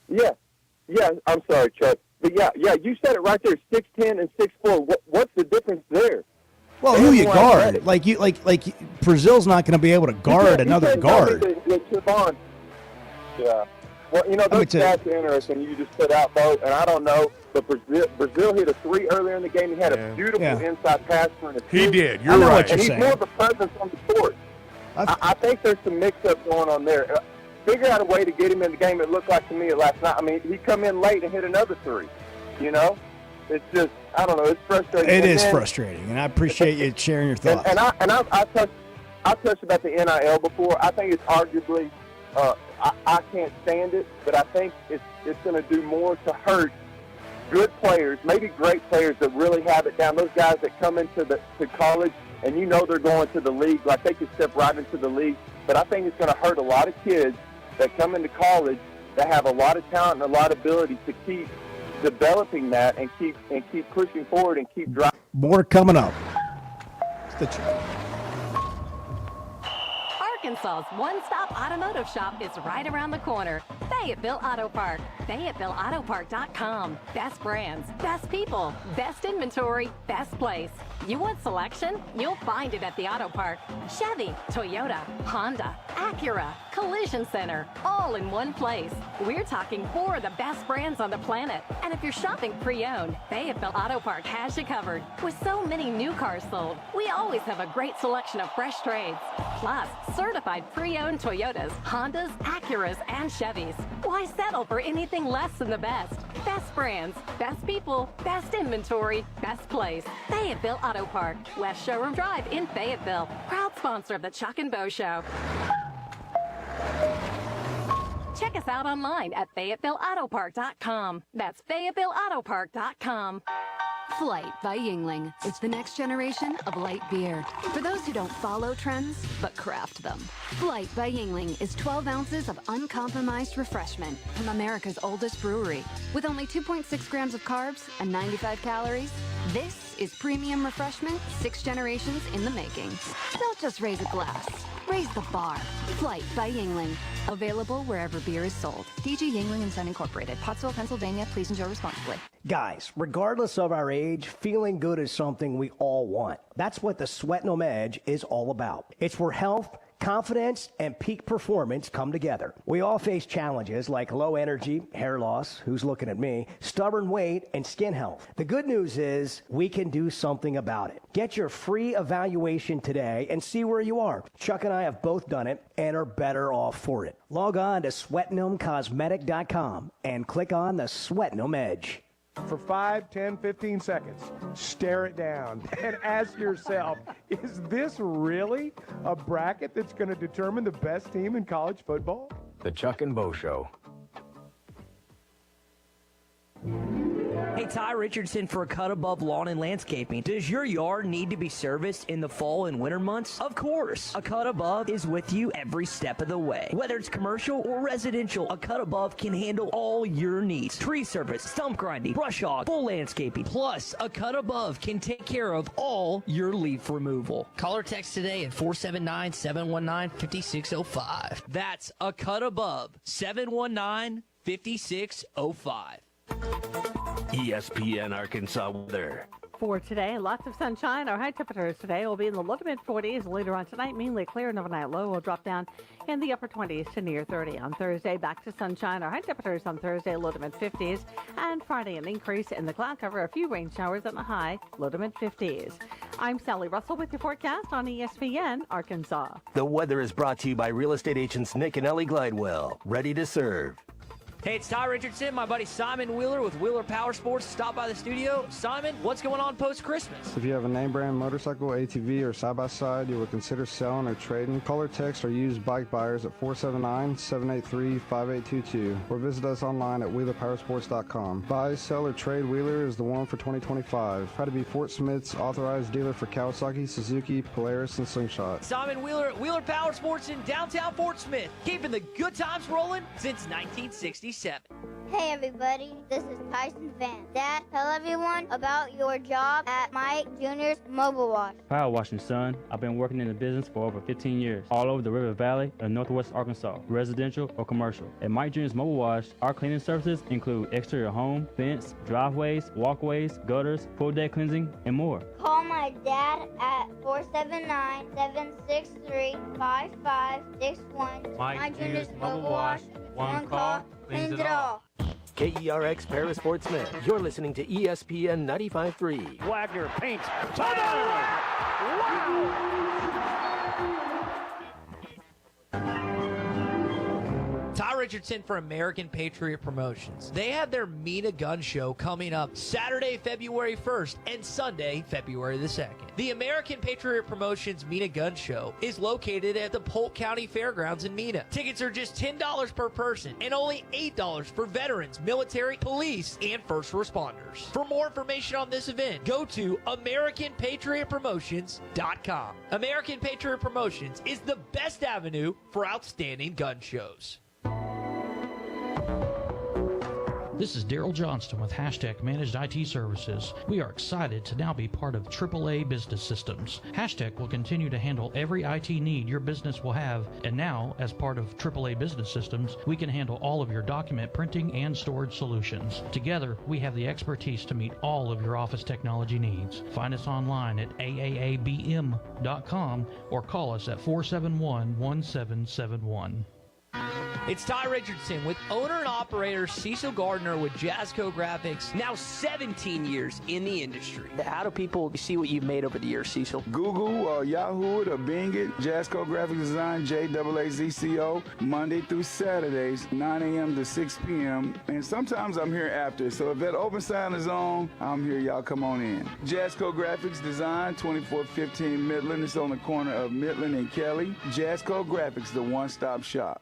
Yeah, I'm sorry, Chuck. But, yeah, you said it right there, 6'10" and 6'4". What's the difference there? Well, who you guard? Like Brazile's not going to be able to guard another guard. Yeah. Well, those stats are interesting. You just put out, Bo, and I don't know, but Brazile hit a 3 earlier in the game. He had a beautiful inside pass for an assist. He did. You're right. And he's more of a presence on the court. I think there's some mix-up going on there. Figure out a way to get him in the game. It looked like to me last night. I mean, he come in late and hit another 3. It's just, I don't know. It's frustrating. It is frustrating, and I appreciate you sharing your thoughts. I touched about the NIL before. I think it's arguably. I can't stand it, but I think it's going to do more to hurt good players, maybe great players that really have it down. Those guys that come into to college and they're going to the league, like they could step right into the league. But I think it's going to hurt a lot of kids that come into college that have a lot of talent and a lot of ability to keep developing that and keep pushing forward and keep driving. More coming up. Arkansas's one-stop automotive shop is right around the corner. Fayetteville Auto Park. FayettevilleAutoPark.com. Best brands, best people, best inventory, best place. You want selection? You'll find it at the Auto Park. Chevy, Toyota, Honda, Acura, Collision Center, all in one place. We're talking 4 of the best brands on the planet. And if you're shopping pre-owned, Fayetteville Auto Park has you covered. With so many new cars sold, we always have a great selection of fresh trades. Plus, certified pre-owned Toyotas, Hondas, Acuras, and Chevys. Why settle for anything less than the best? Best brands, best people, best inventory, best place. Fayetteville Auto Park, West Showroom Drive in Fayetteville. Proud sponsor of the Chuck and Bo Show. Check us out online at FayettevilleAutoPark.com. That's FayettevilleAutoPark.com. Flight by Yingling is the next generation of light beer. For those who don't follow trends, but craft them. Flight by Yingling is 12 ounces of uncompromised refreshment from America's oldest brewery. With only 2.6 grams of carbs and 95 calories, this is premium refreshment 6 generations in the making. Don't just raise a glass, raise the bar. Flight by Yingling. Available wherever beer is sold. DG Yingling and Son Incorporated, Pottsville, Pennsylvania. Please enjoy responsibly. Guys, regardless of our age, feeling good is something we all want. That's what the Sweat No Edge is all about. It's where health, confidence, and peak performance come together. We all face challenges like low energy, hair loss, who's looking at me, stubborn weight, and skin health. The good news is we can do something about it. Get your free evaluation today and see where you are. Chuck and I have both done it and are better off for it. Log on to sweatnomcosmetic.com and click on the Sweatnom Edge. For 5, 10, 15 seconds, stare it down and ask yourself, is this really a bracket that's going to determine the best team in college football? The Chuck and Bo Show. Hey, Ty Richardson for A Cut Above Lawn and Landscaping. Does your yard need to be serviced in the fall and winter months? Of course. A Cut Above is with you every step of the way. Whether it's commercial or residential, A Cut Above can handle all your needs. Tree service, stump grinding, brush hog, full landscaping. Plus, A Cut Above can take care of all your leaf removal. Call or text today at 479-719-5605. That's A Cut Above, 719-5605. ESPN Arkansas weather. For today, lots of sunshine. Our high temperatures today will be in the low to mid 40s. Later on tonight, mainly clear, and overnight low will drop down in the upper 20s to near 30. On Thursday, back to sunshine. Our high temperatures on Thursday, low to mid 50s. And Friday, an increase in the cloud cover, a few rain showers on the high, low to mid 50s. I'm Sally Russell with your forecast on ESPN Arkansas. The weather is brought to you by real estate agents Nick and Ellie Glidewell. Ready to serve. Hey, it's Ty Richardson. My buddy Simon Wheeler with Wheeler Power Sports stopped by the studio. Simon, what's going on post-Christmas? If you have a name brand motorcycle, ATV, or side-by-side you would consider selling or trading, call or text or use bike buyers at 479-783-5822 or visit us online at wheelerpowersports.com. Buy, sell, or trade Wheeler is the one for 2025. Try to be Fort Smith's authorized dealer for Kawasaki, Suzuki, Polaris, and Slingshot. Simon Wheeler at Wheeler Power Sports in downtown Fort Smith, keeping the good times rolling since 1967. Hey everybody, this is Tyson Van. Dad, tell everyone about your job at Mike Jr.'s Mobile Wash. Power washing, son. I've been working in the business for over 15 years, all over the River Valley and Northwest Arkansas, residential or commercial. At Mike Jr.'s Mobile Wash, our cleaning services include exterior home, fence, driveways, walkways, gutters, pool deck cleansing, and more. Call my dad at 479-763-5561. Mike Jr.'s Mobile Wash. One call cleans it all. KERX Paris Fort Smith. You're listening to ESPN 95.3. Wagner paints. Ty Richardson for American Patriot Promotions. They have their Mina Gun Show coming up Saturday, February 1st and Sunday, February the 2nd. The American Patriot Promotions Mina Gun Show is located at the Polk County Fairgrounds in Mina. Tickets are just $10 per person and only $8 for veterans, military, police, and first responders. For more information on this event, go to AmericanPatriotPromotions.com. American Patriot Promotions is the best avenue for outstanding gun shows. This is Daryl Johnston with Hashtag Managed IT Services. We are excited to now be part of AAA Business Systems. Hashtag will continue to handle every IT need your business will have, and now, as part of AAA Business Systems, we can handle all of your document printing and storage solutions. Together, we have the expertise to meet all of your office technology needs. Find us online at aaabm.com or call us at 471-1771. It's Ty Richardson with owner and operator Cecil Gardner with Jazzco Graphics, now 17 years in the industry. How do people see what you've made over the years, Cecil? Google, Yahoo it, or Bing it. Jazzco Graphics Design, JAAZCO, Monday through Saturdays, 9 a.m. to 6 p.m. And sometimes I'm here after, so if that open sign is on, I'm here. Y'all come on in. Jazzco Graphics Design, 2415 Midland. It's on the corner of Midland and Kelly. Jazzco Graphics, the one-stop shop.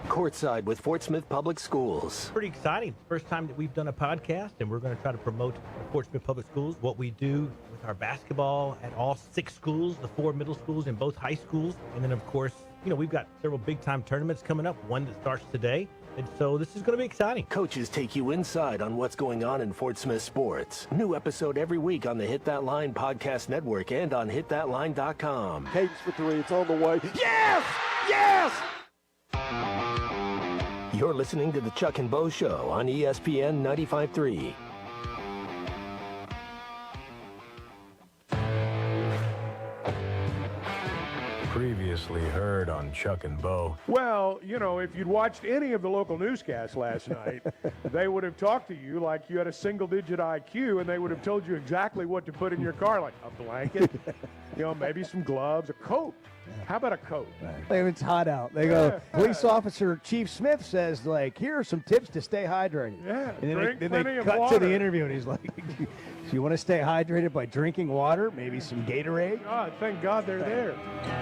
Courtside with Fort Smith Public Schools. Pretty exciting. First time that we've done a podcast, and we're going to try to promote Fort Smith Public Schools, what we do with our basketball at all 6 schools, the 4 middle schools and both high schools. And then, of course, we've got several big-time tournaments coming up, one that starts today. And so this is going to be exciting. Coaches take you inside on what's going on in Fort Smith sports. New episode every week on the Hit That Line podcast network and on hitthatline.com. Cadence for 3. It's on the way. Yes! Yes! You're listening to the Chuck and Bo Show on ESPN 95.3. Previously previously heard on Chuck and Bo. Well, you know, if you'd watched any of the local newscasts last night, they would have talked to you like you had a single-digit IQ, and they would have told you exactly what to put in your car, like a blanket, you know, maybe some gloves, a coat. How about a coat? It's hot out. They go, police officer Chief Smith says, like, here are some tips to stay hydrated. Yeah, And drink then plenty they of cut to water. the interview, and he's like, so you want to stay hydrated by drinking water, maybe some Gatorade? God, thank God they're there.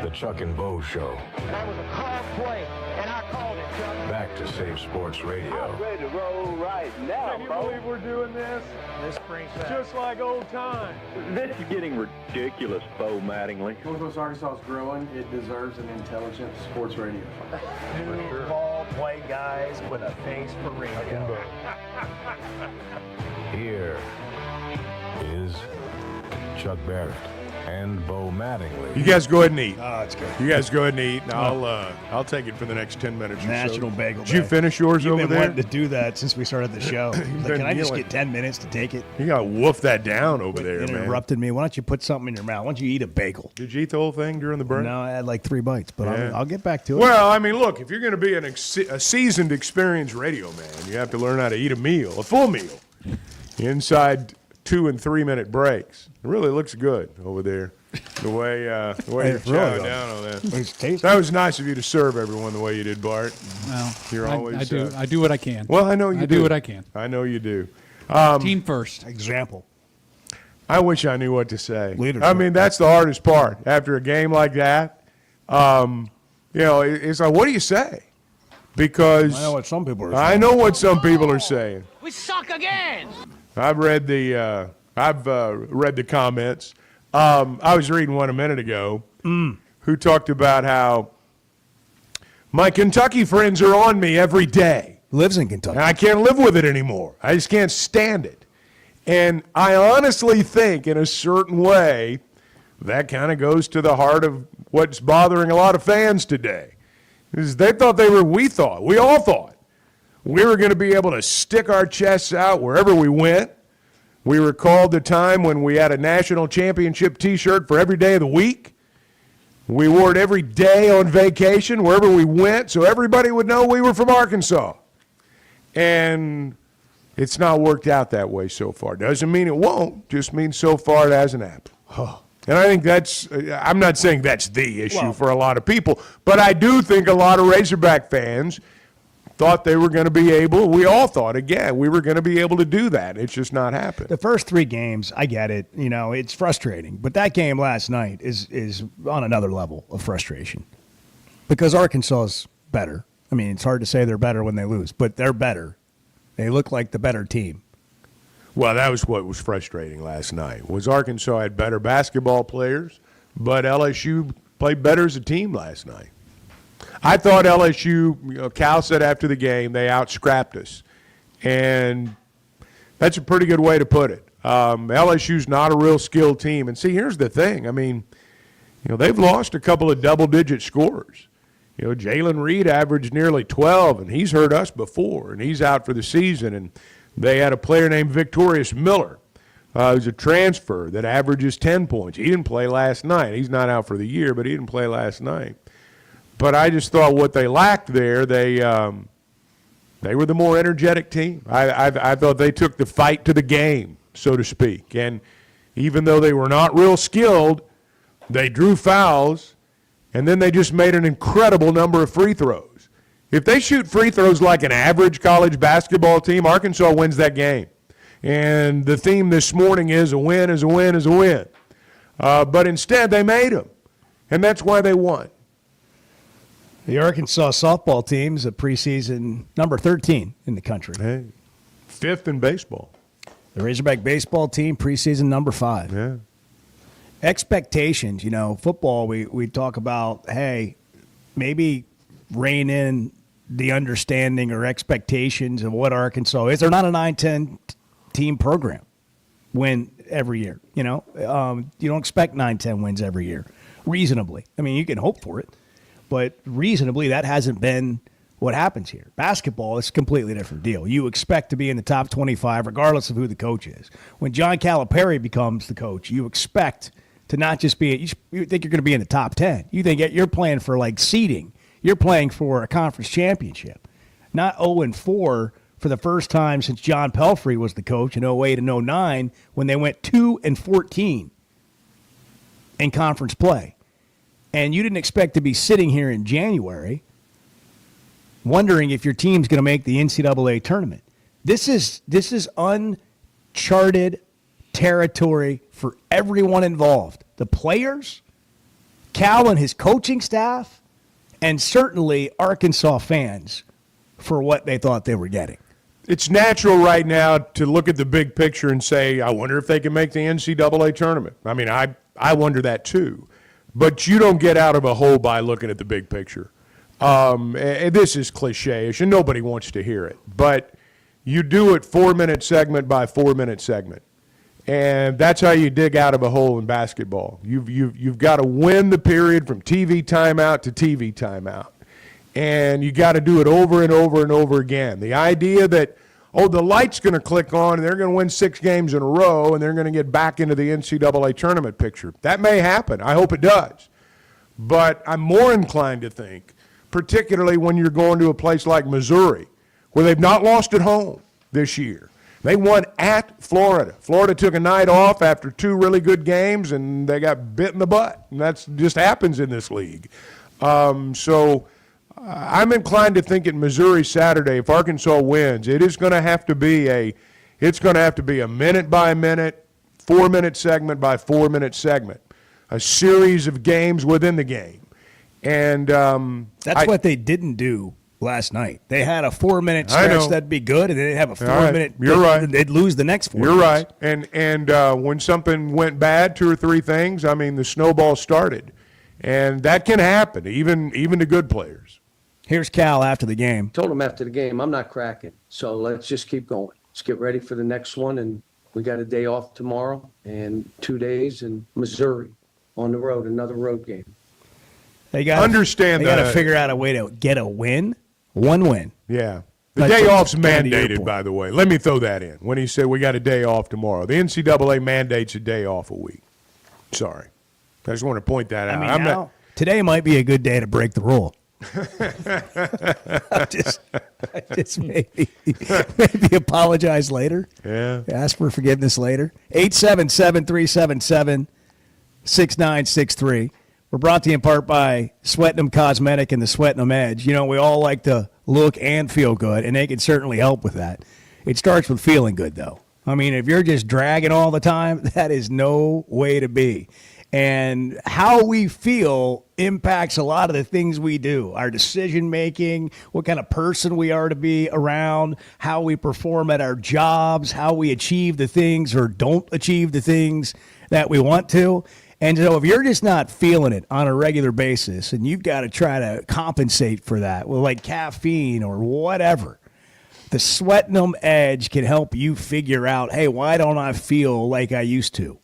The Chuck and Bo Show. That was a called play, and I called it, Chuck. Back to Save Sports Radio. I'm ready to roll right now, Can you Bo. believe we're doing this? This brings back. Just like old times. This is getting ridiculous, Bo Mattingly. Northwest Arkansas is growing. It deserves an intelligent sports radio. Two ball play guys with a face for radio. Here is Chuck Barrett and Bo Mattingly. You guys go ahead and eat. Oh, it's good. You guys go ahead and eat, and I'll take it for the next 10 minutes or National so. Bagel Did you Day. finish yours You've over been there? wanting to do that since we started the show. Like, been can I just yelling. get 10 minutes to take it? You got to wolf that down over there, man. Interrupted me. Why don't you put something in your mouth? Why don't you eat a bagel? Did you eat the whole thing during the break? No, I had like 3 bites, but Yeah. I'll get back to it. Well, I mean, look, if you're going to be a seasoned, experienced radio man, you have to learn how to eat a meal, a full meal, inside 2 and 3 minute breaks. It really looks good over there. The way you're chowing down on that. It's tasty. That was nice of you to serve everyone the way you did, Bart. Well, You're always. I do what I can. Well, I know you do. I do what I can. I know you do. Team first. Example. I wish I knew what to say. Leadership. I mean, that's the hardest part. After a game like that, you know, it's like, what do you say? Because I know what some people are saying. I know what some people are saying. We suck again. I've read the comments. I was reading one a minute ago who talked about how my Kentucky friends are on me every day. Lives in Kentucky. And I can't live with it anymore. I just can't stand it. And I honestly think, in a certain way, that kind of goes to the heart of what's bothering a lot of fans today. Is we all thought we were going to be able to stick our chests out wherever we went. We recalled the time when we had a national championship T-shirt for every day of the week. We wore it every day on vacation, wherever we went, so everybody would know we were from Arkansas. And it's not worked out that way so far. Doesn't mean it won't, just means so far it hasn't happened. And I think I'm not saying that's the issue for a lot of people, but I do think a lot of Razorback fans thought they were going to be able, we all thought, again, we were going to be able to do that. It's just not happened. The first 3 games, I get it. You know, it's frustrating. But that game last night is on another level of frustration because Arkansas is better. I mean, it's hard to say they're better when they lose, but they're better. They look like the better team. Well, that was what was frustrating last night, was Arkansas had better basketball players, but LSU played better as a team last night. I thought LSU, Cal said after the game, they out-scrapped us. And that's a pretty good way to put it. LSU's not a real skilled team. And see, here's the thing. I mean, they've lost a couple of double-digit scorers. Jalen Reed averaged nearly 12, and he's hurt us before, and he's out for the season. And they had a player named Victorious Miller, who's a transfer that averages 10 points. He didn't play last night. He's not out for the year, but he didn't play last night. But I just thought what they lacked there, they were the more energetic team. I thought they took the fight to the game, so to speak. And even though they were not real skilled, they drew fouls, and then they just made an incredible number of free throws. If they shoot free throws like an average college basketball team, Arkansas wins that game. And the theme this morning is a win is a win is a win. But instead, they made them, and that's why they won. The Arkansas softball team's a preseason number 13 in the country. Hey, 5th in baseball. The Razorback baseball team, preseason number 5. Yeah. Expectations, football, we talk about, hey, maybe rein in the understanding or expectations of what Arkansas is. They're not a 9-10 team program win every year. You don't expect 9-10 wins every year, reasonably. I mean, you can hope for it. But reasonably, that hasn't been what happens here. Basketball is a completely different deal. You expect to be in the top 25 regardless of who the coach is. When John Calipari becomes the coach, you expect to not just be, you think you're going to be in the top 10. You think you're playing for like seeding. You're playing for a conference championship, not 0-4 for the first time since John Pelfrey was the coach in 08 and 09 when they went 2-14 in conference play. And you didn't expect to be sitting here in January wondering if your team's going to make the NCAA tournament. This is uncharted territory for everyone involved. The players, Cal and his coaching staff, and certainly Arkansas fans for what they thought they were getting. It's natural right now to look at the big picture and say, I wonder if they can make the NCAA tournament. I mean, I wonder that too. But you don't get out of a hole by looking at the big picture. This is cliche-ish, and nobody wants to hear it. But you do it 4-minute segment by 4-minute segment. And that's how you dig out of a hole in basketball. You've got to win the period from TV timeout to TV timeout. And you got to do it over and over and over again. The idea that, the light's going to click on and they're going to win 6 games in a row and they're going to get back into the NCAA tournament picture. That may happen. I hope it does. But I'm more inclined to think, particularly when you're going to a place like Missouri, where they've not lost at home this year. They won at Florida. Florida took a night off after 2 really good games, and they got bit in the butt. And that just happens in this league. So I'm inclined to think at Missouri Saturday, if Arkansas wins, it is going to have to be a minute by minute, 4-minute segment by 4-minute segment, a series of games within the game. And that's what they didn't do last night. They had a 4-minute stretch that'd be good, and then they'd have a 4-minute. You're right. They'd lose the next 4 You're minutes. right. And when something went bad, 2 or 3 things, I mean, the snowball started. And that can happen, even to good players. Here's Cal after the game. Told him after the game, I'm not cracking. So let's just keep going. Let's get ready for the next one. And we got a day off tomorrow and 2 days in Missouri on the road, another road game. They got to figure out a way to get a win. One win. Yeah. The day off's mandated, by the way. Let me throw that in. When he said we got a day off tomorrow. The NCAA mandates a day off a week. Sorry. I just want to point that out. I mean, today might be a good day to break the rule. just maybe apologize later. Yeah. Ask for forgiveness later. 877-377-6963. We're brought to you in part by Sweatinum Cosmetic and the Sweatinum Edge. You know, we all like to look and feel good, and they can certainly help with that. It starts with feeling good, though. I mean, if you're just dragging all the time, that is no way to be. And how we feel impacts a lot of the things we do, our decision-making, what kind of person we are to be around, how we perform at our jobs, how we achieve the things or don't achieve the things that we want to. And so if you're just not feeling it on a regular basis and you've got to try to compensate for that with like caffeine or whatever, the Sweatinum Edge can help you figure out, hey, why don't I feel like I used to?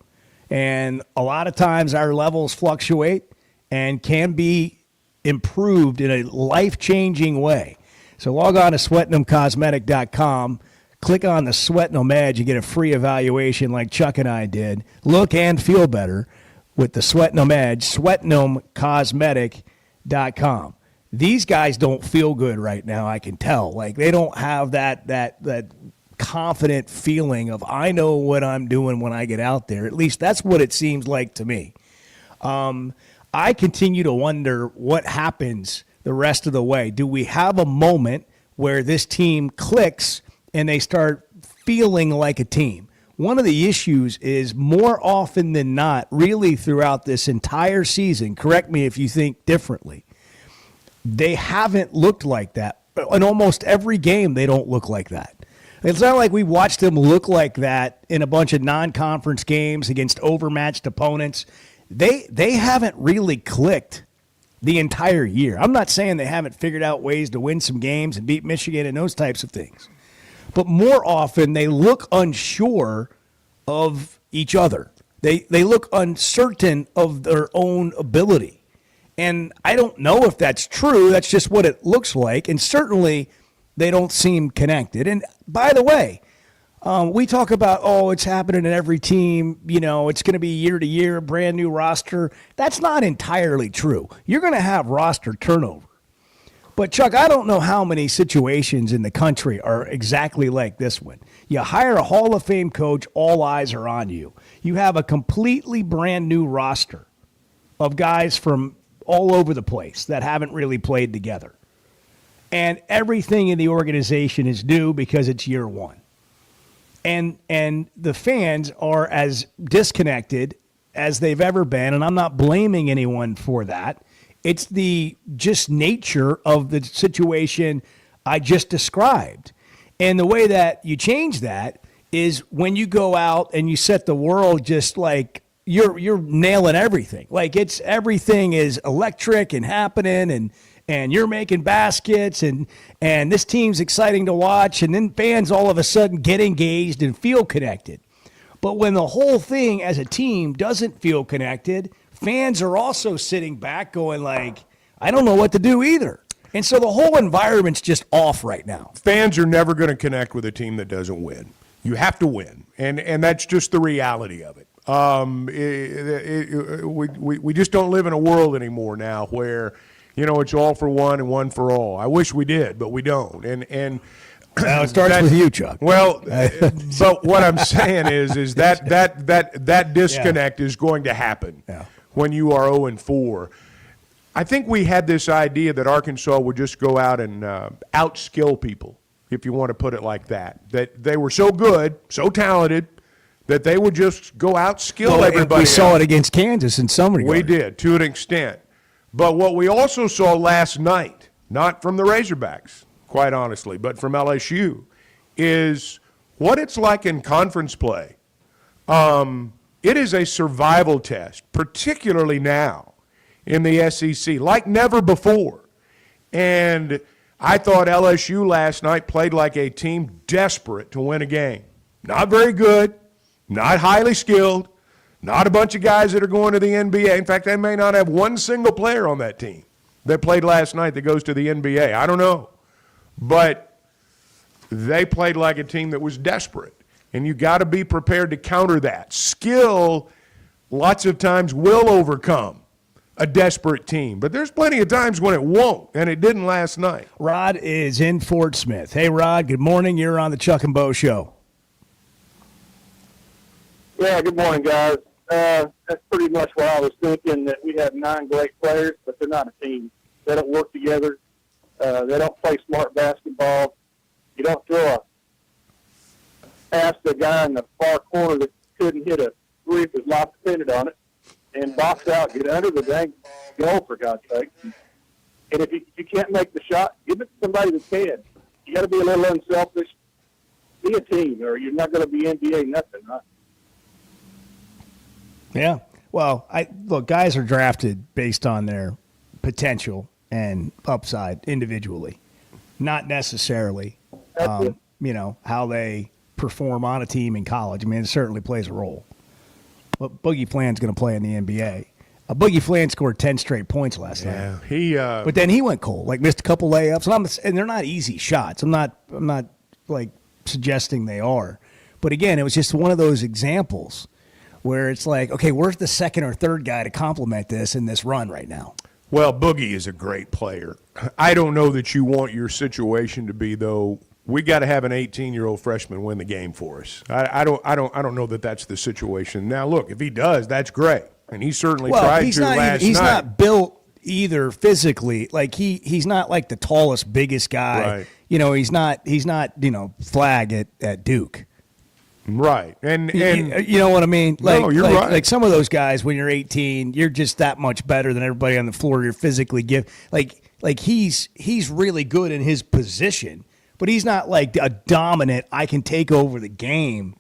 And a lot of times our levels fluctuate and can be improved in a life-changing way. So log on to SweatinumCosmetic.com. Click on the Sweatinum Edge and get a free evaluation like Chuck and I did. Look and feel better with the Sweatinum Edge, SweatinumCosmetic.com. These guys don't feel good right now, I can tell. Like, they don't have that confident feeling of, I know what I'm doing when I get out there. At least that's what it seems like to me. I continue to wonder what happens the rest of the way. Do we have a moment where this team clicks and they start feeling like a team? One of the issues is more often than not, really throughout this entire season, correct me if you think differently, they haven't looked like that. In almost every game, they don't look like that. It's not like we watched them look like that in a bunch of non-conference games against overmatched opponents. They haven't really clicked the entire year. I'm not saying they haven't figured out ways to win some games and beat Michigan and those types of things. But more often, they look unsure of each other. They look uncertain of their own ability. And I don't know if that's true. That's just what it looks like. And certainly, they don't seem connected. And by the way, We talk about, it's happening in every team. It's going to be year to year, a brand new roster. That's not entirely true. You're going to have roster turnover. But, Chuck, I don't know how many situations in the country are exactly like this one. You hire a Hall of Fame coach, all eyes are on you. You have a completely brand new roster of guys from all over the place that haven't really played together. And everything in the organization is new because it's year one. And the fans are as disconnected as they've ever been, and I'm not blaming anyone for that. It's the just nature of the situation I just described. And the way that you change that is when you go out and you set the world just like you're nailing everything. Like everything is electric and happening and you're making baskets and this team's exciting to watch, and then fans all of a sudden get engaged and feel connected. But when the whole thing as a team doesn't feel connected, fans are also sitting back going like, I don't know what to do either. And so the whole environment's just off right now. Fans are never going to connect with a team that doesn't win. You have to win, and that's just the reality of it. We just don't live in a world anymore now where, it's all for one and one for all. I wish we did, but we don't. And now it starts with you, Chuck. Well, but what I'm saying is that disconnect is going to happen when you are 0-4. I think we had this idea that Arkansas would just go out and outskill people, if you want to put it like that. That they were so good, so talented, that they would just go outskill everybody. We saw it against Kansas in some regard. We did, to an extent. But what we also saw last night, not from the Razorbacks, quite honestly, but from LSU, is what it's like in conference play. It is a survival test, particularly now in the SEC, like never before. And I thought LSU last night played like a team desperate to win a game. Not very good, not highly skilled, not a bunch of guys that are going to the NBA. In fact, they may not have one single player on that team that played last night that goes to the NBA. I don't know. But they played like a team that was desperate. And you got to be prepared to counter that. Skill, lots of times, will overcome a desperate team. But there's plenty of times when it won't, and it didn't last night. Rod is in Fort Smith. Hey, Rod, good morning. You're on the Chuck and Bo Show. Yeah, good morning, guys. That's pretty much what I was thinking, that we have 9 great players, but they're not a team. They don't work together. They don't play smart basketball. You don't throw a pass to a guy in the far corner that couldn't hit a three if his life depended on it, and box out, get under the dang goal, for God's sake. And if you can't make the shot, give it to somebody that can. You got to be a little unselfish. Be a team, or you're not going to be NBA nothing, right? Yeah. Well, look, guys are drafted based on their potential and upside individually, not necessarily, how they perform on a team in college. I mean, it certainly plays a role. But Boogie Flan's going to play in the NBA. Boogie Flan scored 10 straight points last night. But then he went cold, like missed a couple layups, and they're not easy shots. I'm not like suggesting they are, but again, it was just one of those examples where it's like, okay, where's the second or third guy to complement this in this run right now? Well, Boogie is a great player. I don't know that you want your situation to be, though, we got to have an 18-year-old freshman win the game for us. I don't know that that's the situation. Now, look, if he does, that's great, and he certainly tried to last night. He's not built either physically. Like he's not like the tallest, biggest guy. Right. He's not flag at Duke. Right. And you know what I mean? No, you're right. Like some of those guys, when you're 18, you're just that much better than everybody on the floor. You're physically like he's really good in his position, but he's not like a dominant, I can take over the game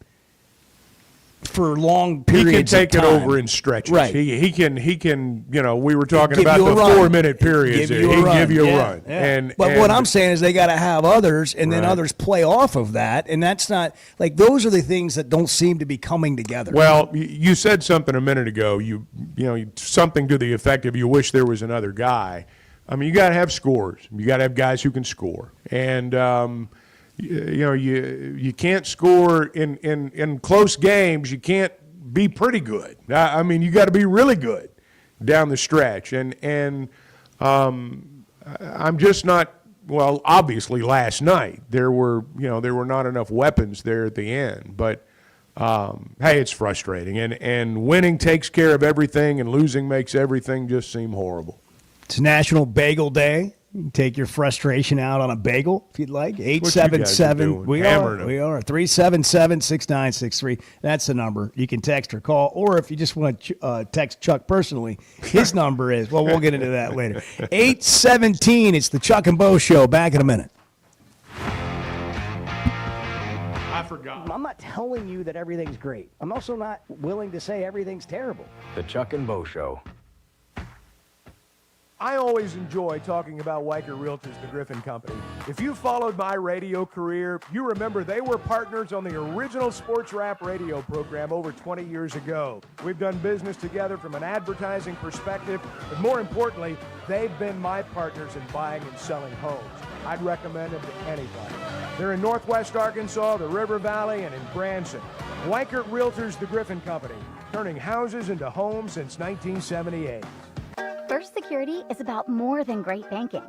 for long periods of time. He can take it over in stretches. Right. He can, we were talking about the 4-minute periods. He can give you a run. Yeah. But what I'm saying is they got to have others, and then others play off of that, and that's not – like those are the things that don't seem to be coming together. Well, you said something a minute ago, something to the effect of you wish there was another guy. I mean, you got to have scorers. You got to have guys who can score. And, you can't score in close games. You can't be pretty good. I mean, you got to be really good down the stretch. And I'm just not. Well, obviously, last night there were not enough weapons there at the end. But hey, it's frustrating. And winning takes care of everything, and losing makes everything just seem horrible. It's National Bagel Day. You can take your frustration out on a bagel if you'd like. 877. We are 377-6963. That's the number. You can text or call, or if you just want to text Chuck personally, his number is. Well, we'll get into that later. 817. It's the Chuck and Bo Show. Back in a minute. I forgot. I'm not telling you that everything's great. I'm also not willing to say everything's terrible. The Chuck and Bo Show. I always enjoy talking about Weicker Realtors, the Griffin Company. If you followed my radio career, you remember they were partners on the original sports rap radio program over 20 years ago. We've done business together from an advertising perspective, but more importantly, they've been my partners in buying and selling homes. I'd recommend them to anybody. They're in Northwest Arkansas, the River Valley, and in Branson. Weicker Realtors, the Griffin Company, turning houses into homes since 1978. First Security is about more than great banking.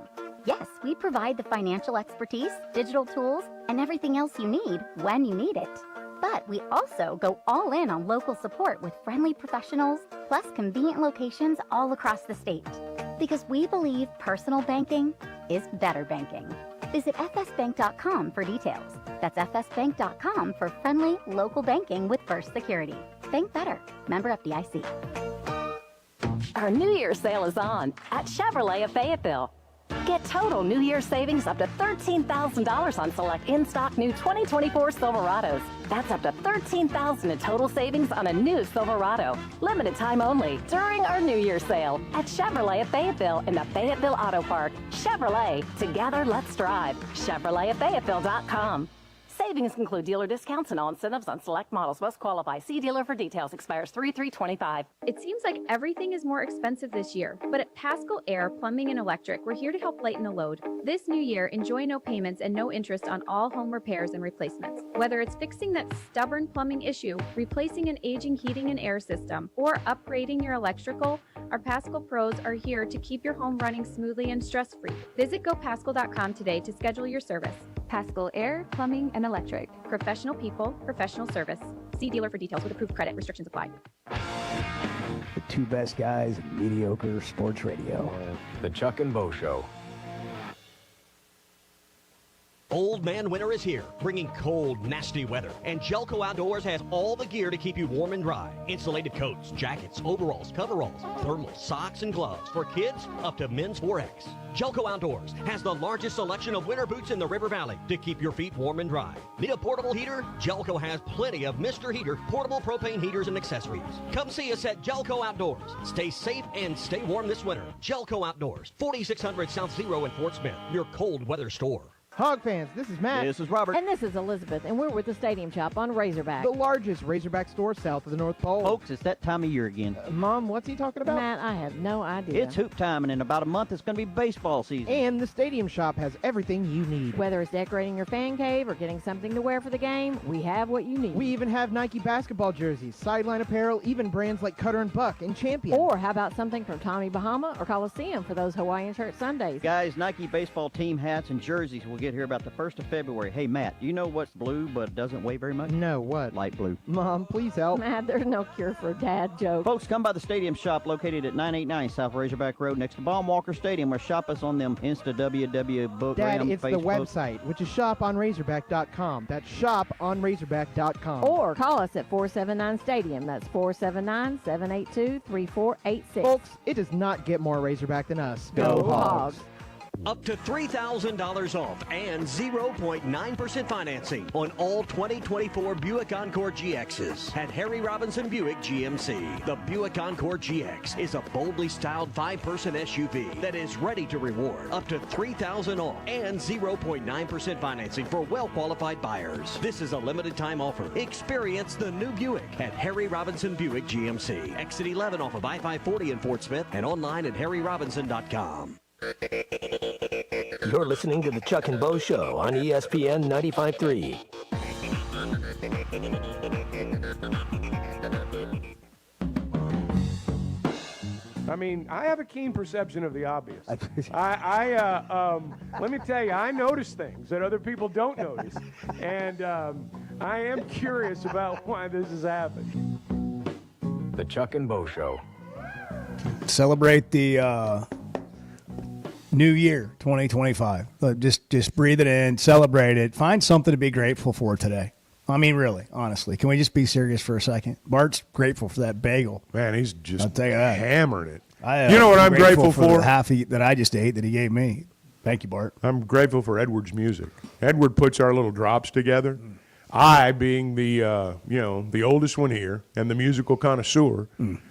Yes, we provide the financial expertise, digital tools, and everything else you need when you need it. But we also go all in on local support with friendly professionals, plus convenient locations all across the state. Because we believe personal banking is better banking. Visit fsbank.com for details. That's fsbank.com for friendly local banking with First Security. Bank better. Member FDIC. Our New Year's sale is on at Chevrolet of Fayetteville. Get total New Year's savings up to $13,000 on select in-stock new 2024 Silverados. That's up to $13,000 in total savings on a new Silverado. Limited time only during our New Year's sale at Chevrolet of Fayetteville in the Fayetteville Auto Park. Chevrolet, together let's drive. ChevroletofFayetteville.com. Savings include dealer discounts and all incentives on select models. Must qualify. See dealer for details. Expires 3/3/25. It seems like everything is more expensive this year, but at Pascal Air Plumbing and Electric, we're here to help lighten the load. This new year, enjoy no payments and no interest on all home repairs and replacements. Whether it's fixing that stubborn plumbing issue, replacing an aging heating and air system, or upgrading your electrical, our Pascal pros are here to keep your home running smoothly and stress-free. Visit gopascal.com today to schedule your service. Pascal Air, Plumbing, and Electric. Professional people, professional service. See dealer for details with approved credit. Restrictions apply. The two best guys in mediocre sports radio. The Chuck and Bo Show. Old Man Winter is here, bringing cold, nasty weather. And Jelco Outdoors has all the gear to keep you warm and dry. Insulated coats, jackets, overalls, coveralls, thermals, socks, and gloves. For kids, up to men's 4X. Jelco Outdoors has the largest selection of winter boots in the River Valley to keep your feet warm and dry. Need a portable heater? Jelco has plenty of Mr. Heater portable propane heaters and accessories. Come see us at Jelco Outdoors. Stay safe and stay warm this winter. Jelco Outdoors, 4600 South Zero in Fort Smith, your cold weather store. Hog fans, this is Matt. This is Robert. And this is Elizabeth, and we're with the Stadium Shop on Razorback. The largest Razorback store south of the North Pole. Folks, it's that time of year again. Mom, what's he talking about? Matt, I have no idea. It's hoop time, and in about a month, it's going to be baseball season. And the Stadium Shop has everything you need. Whether it's decorating your fan cave or getting something to wear for the game, we have what you need. We even have Nike basketball jerseys, sideline apparel, even brands like Cutter and Buck and Champion. Or how about something from Tommy Bahama or Coliseum for those Hawaiian shirt Sundays? Guys, Nike baseball team hats and jerseys will get here about the 1st of February. Hey, Matt, you know what's blue but doesn't weigh very much? No, what? Light blue. Mom, please help. Matt, there's no cure for a dad joke. Folks, come by the Stadium Shop located at 989 South Razorback Road next to Baum Walker Stadium, or shop us on them Insta WW book. Dad, it's Facebook. the website, which is shoponrazorback.com. That's shoponrazorback.com. Or call us at 479-STADIUM. That's 479-782-3486. Folks, it does not get more Razorback than us. Go Hogs! Up to $3,000 off and 0.9% financing on all 2024 Buick Encore GXs at Harry Robinson Buick GMC. The Buick Encore GX is a boldly styled 5-person SUV that is ready to reward. Up to $3,000 off and 0.9% financing for well-qualified buyers. This is a limited time offer. Experience the new Buick at Harry Robinson Buick GMC. Exit 11 off of I-540 in Fort Smith and online at harryrobinson.com. You're listening to the Chuck and Bo Show on ESPN 95.3. I mean, I have a keen perception of the obvious. Let me tell you, I notice things that other people don't notice, and I am curious about why this has happened. The Chuck and Bo Show. Celebrate the new year, 2025. Just breathe it in, celebrate it, find something to be grateful for today. I mean, really, honestly, can we just be serious for a second? Bart's grateful for that bagel. Man, he's just I'll tell you that. hammering it. You know what I'm grateful for? The half that I just ate that he gave me. Thank you, Bart. I'm grateful for Edward's music. Edward puts our little drops together. I, being the the oldest one here and the musical connoisseur,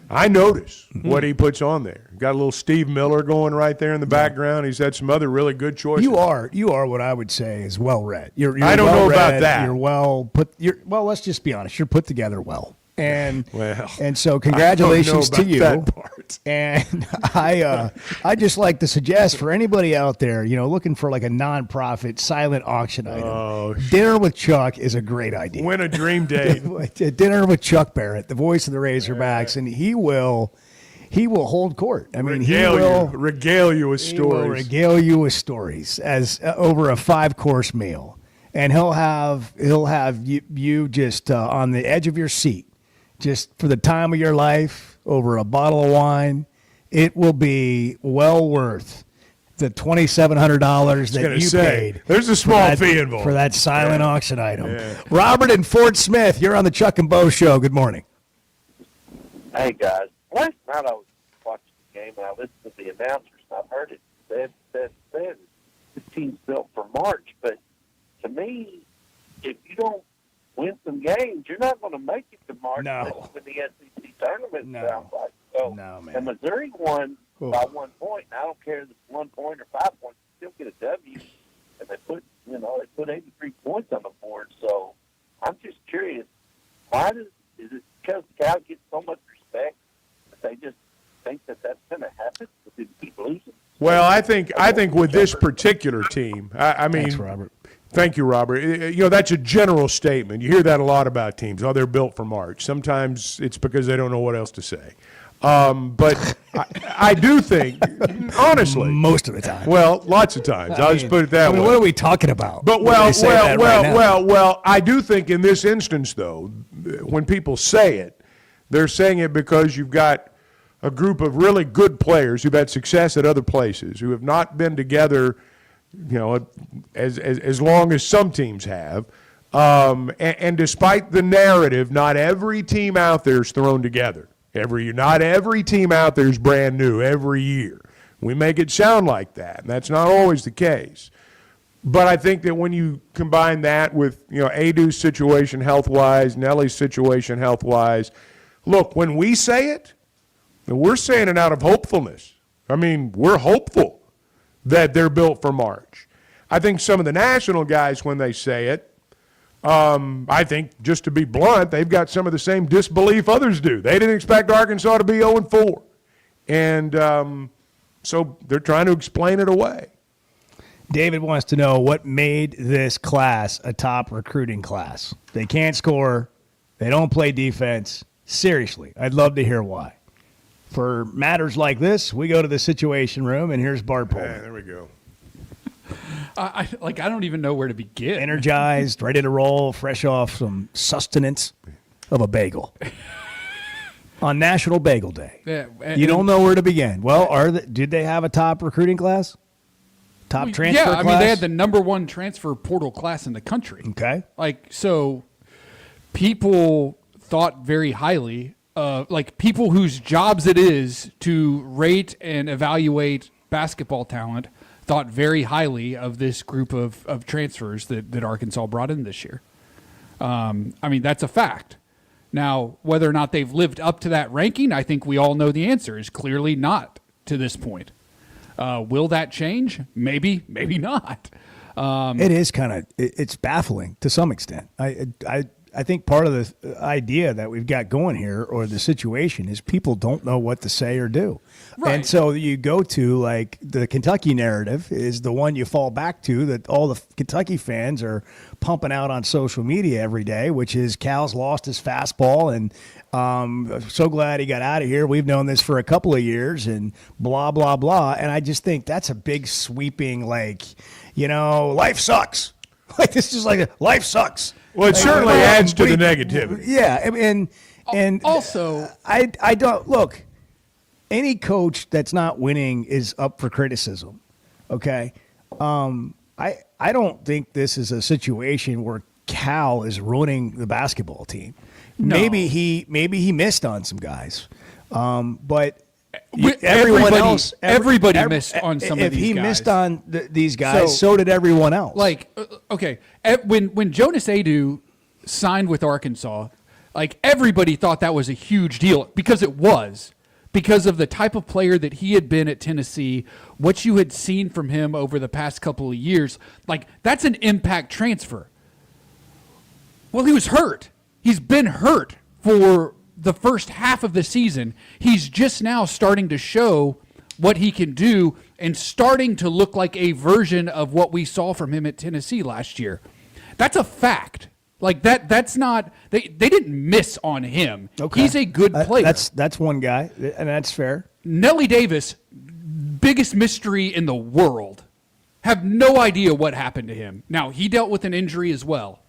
I notice what he puts on there. Got a little Steve Miller going right there in the background. He's had some other really good choices. You are what I would say is well read. You're I don't know about that. You're well put. Let's just be honest. You're put together well. And so I congratulations don't know to about you. that part. And I just like to suggest for anybody out there, looking for like a nonprofit silent auction item, Dinner with Chuck is a great idea. Win a dream date. Dinner with Chuck Barrett, the voice of the Razorbacks, and he will hold court. I mean, regale you with stories. He will regale you with stories as over a 5-course meal, and he'll have you just on the edge of your seat. Just for the time of your life, over a bottle of wine, it will be well worth the $2,700 that you paid. There's a small fee involved for that silent auction item. Yeah. Robert in Fort Smith, you're on the Chuck and Bo Show. Good morning. Hey guys, last night I was watching the game and I listened to the announcers and I heard it said the team's built for March, but to me, if you don't win some games, you're not going to make it to March. No. When the SEC tournament sounds like. So, no, man. And Missouri won by 1 point. And I don't care if it's 1 point or 5 points, you still get a W. And they put 83 points on the board. So I'm just curious, is it because Cal gets so much respect that they just think that that's going to happen? That they keep losing? Well, I think with this particular team, I mean, Thanks, Robert. Thank you, Robert. That's a general statement. You hear that a lot about teams. Oh, they're built for March. Sometimes it's because they don't know what else to say. But I do think, honestly, most of the time. Well, lots of times. I'll just put it that way. What are we talking about? But I do think in this instance, though, when people say it, they're saying it because you've got a group of really good players who've had success at other places, who have not been together as long as some teams have. And despite the narrative, not every team out there is thrown together every year. Not every team out there is brand new every year. We make it sound like that, and that's not always the case. But I think that when you combine that with, Adu's situation health-wise, Nellie's situation health-wise, look, when we say it, we're saying it out of hopefulness. I mean, we're hopeful that they're built for March. I think some of the national guys, when they say it, I think, just to be blunt, they've got some of the same disbelief others do. They didn't expect Arkansas to be 0-4. And so they're trying to explain it away. David wants to know what made this class a top recruiting class. They can't score. They don't play defense. Seriously, I'd love to hear why. For matters like this, we go to the Situation Room, and here's Bart Pullman. Yeah, there we go. I don't even know where to begin. Energized, ready to roll, fresh off some sustenance of a bagel. On National Bagel Day. Yeah, you don't know where to begin. Well, did they have a top recruiting class? Top transfer class? Yeah, I mean, they had the #1 transfer portal class in the country. Okay. So people thought very highly people whose jobs it is to rate and evaluate basketball talent thought very highly of this group of transfers that Arkansas brought in this year. I mean, that's a fact. Now, whether or not they've lived up to that ranking, I think we all know the answer is clearly not to this point. Will that change? Maybe, maybe not. It is it's baffling to some extent. part of the idea that we've got going here, or the situation, is people don't know what to say or do. Right. And so you go to, like, the Kentucky narrative is the one you fall back to, that all the Kentucky fans are pumping out on social media every day, which is Cal's lost his fastball, and so glad he got out of here. We've known this for a couple of years, and blah, blah, blah. And I just think that's a big sweeping, like, life sucks. Like, this is like, life sucks. Well, it certainly adds to the negativity. Yeah, and also, I don't look. Any coach that's not winning is up for criticism. Okay, I don't think this is a situation where Cal is running the basketball team. No. Maybe he missed on some guys, but everybody missed on some of these guys. If he missed on these guys, so did everyone else. Like, okay, when Jonas Adu signed with Arkansas, like, everybody thought that was a huge deal, because it was, because of the type of player that he had been at Tennessee, what you had seen from him over the past couple of years. Like, that's an impact transfer. Well, he was hurt. He's been hurt for the first half of the season. He's just now starting to show what he can do and starting to look like a version of what we saw from him at Tennessee last year. That's a fact. Like, that's not they didn't miss on him. Okay. He's a good player. That's one guy, and that's fair. Nelly Davis, biggest mystery in the world. Have no idea what happened to him. Now, he dealt with an injury as well,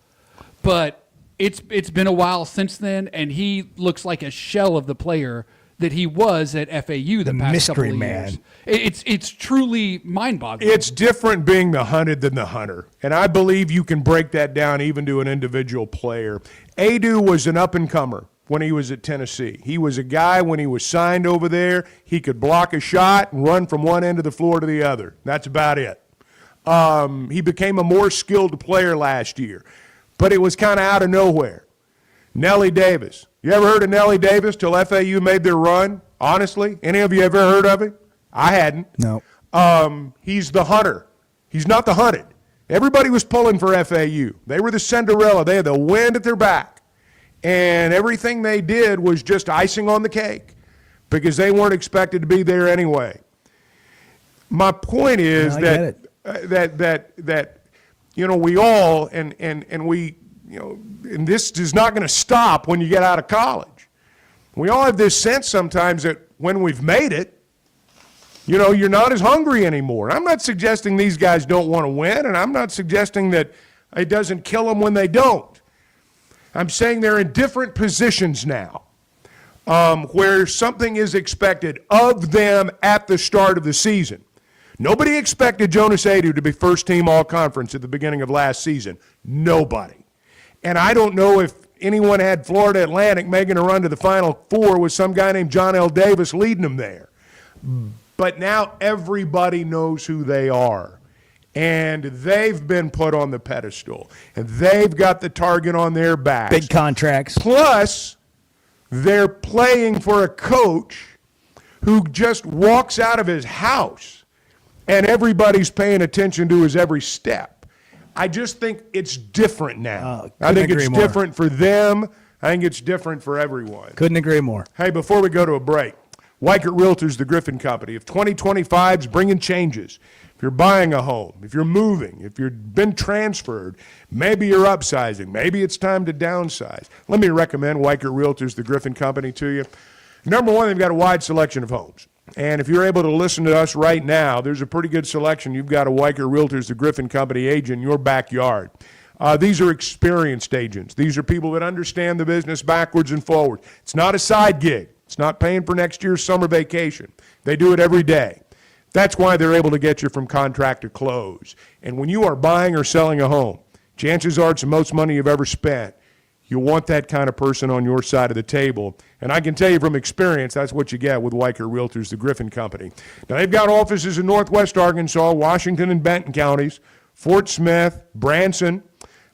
but it's been a while since then, and he looks like a shell of the player that he was at FAU the past couple of years. It's truly mind-boggling. It's different being the hunted than the hunter, and I believe you can break that down even to an individual player. Adu was an up-and-comer when he was at Tennessee. He was a guy, when he was signed over there, he could block a shot and run from one end of the floor to the other. That's about it. He became a more skilled player last year, but it was kind of out of nowhere. Nelly Davis. You ever heard of Nelly Davis till FAU made their run? Honestly, any of you ever heard of him? I hadn't. No. He's the hunter. He's not the hunted. Everybody was pulling for FAU. They were the Cinderella. They had the wind at their back. And everything they did was just icing on the cake because they weren't expected to be there anyway. My point is that we all, and we, and this is not going to stop when you get out of college. We all have this sense sometimes that when we've made it, you're not as hungry anymore. I'm not suggesting these guys don't want to win, and I'm not suggesting that it doesn't kill them when they don't. I'm saying they're in different positions now, where something is expected of them at the start of the season. Nobody expected Jonas Adu to be first-team all-conference at the beginning of last season. Nobody. And I don't know if anyone had Florida Atlantic making a run to the Final Four with some guy named John L. Davis leading them there. But now everybody knows who they are. And they've been put on the pedestal. And they've got the target on their backs. Big contracts. Plus, they're playing for a coach who just walks out of his house and everybody's paying attention to his every step. I just think it's different now. I think it's different for them. I think it's different for everyone. Couldn't agree more. Hey, before we go to a break, Weichert Realtors, the Griffin Company. If 2025 is bringing changes, if you're buying a home, if you're moving, if you've been transferred, maybe you're upsizing, maybe it's time to downsize, let me recommend Weichert Realtors, the Griffin Company to you. Number one, they've got a wide selection of homes. And if you're able to listen to us right now, there's a pretty good selection. You've got a Weichert Realtors, the Griffin Company agent in your backyard. These are experienced agents. These are people that understand the business backwards and forwards. It's not a side gig. It's not paying for next year's summer vacation. They do it every day. That's why they're able to get you from contract to close. And when you are buying or selling a home, chances are it's the most money you've ever spent. You want that kind of person on your side of the table. And I can tell you from experience, that's what you get with Weichert Realtors, the Griffin Company. Now, they've got offices in Northwest Arkansas, Washington and Benton counties, Fort Smith, Branson.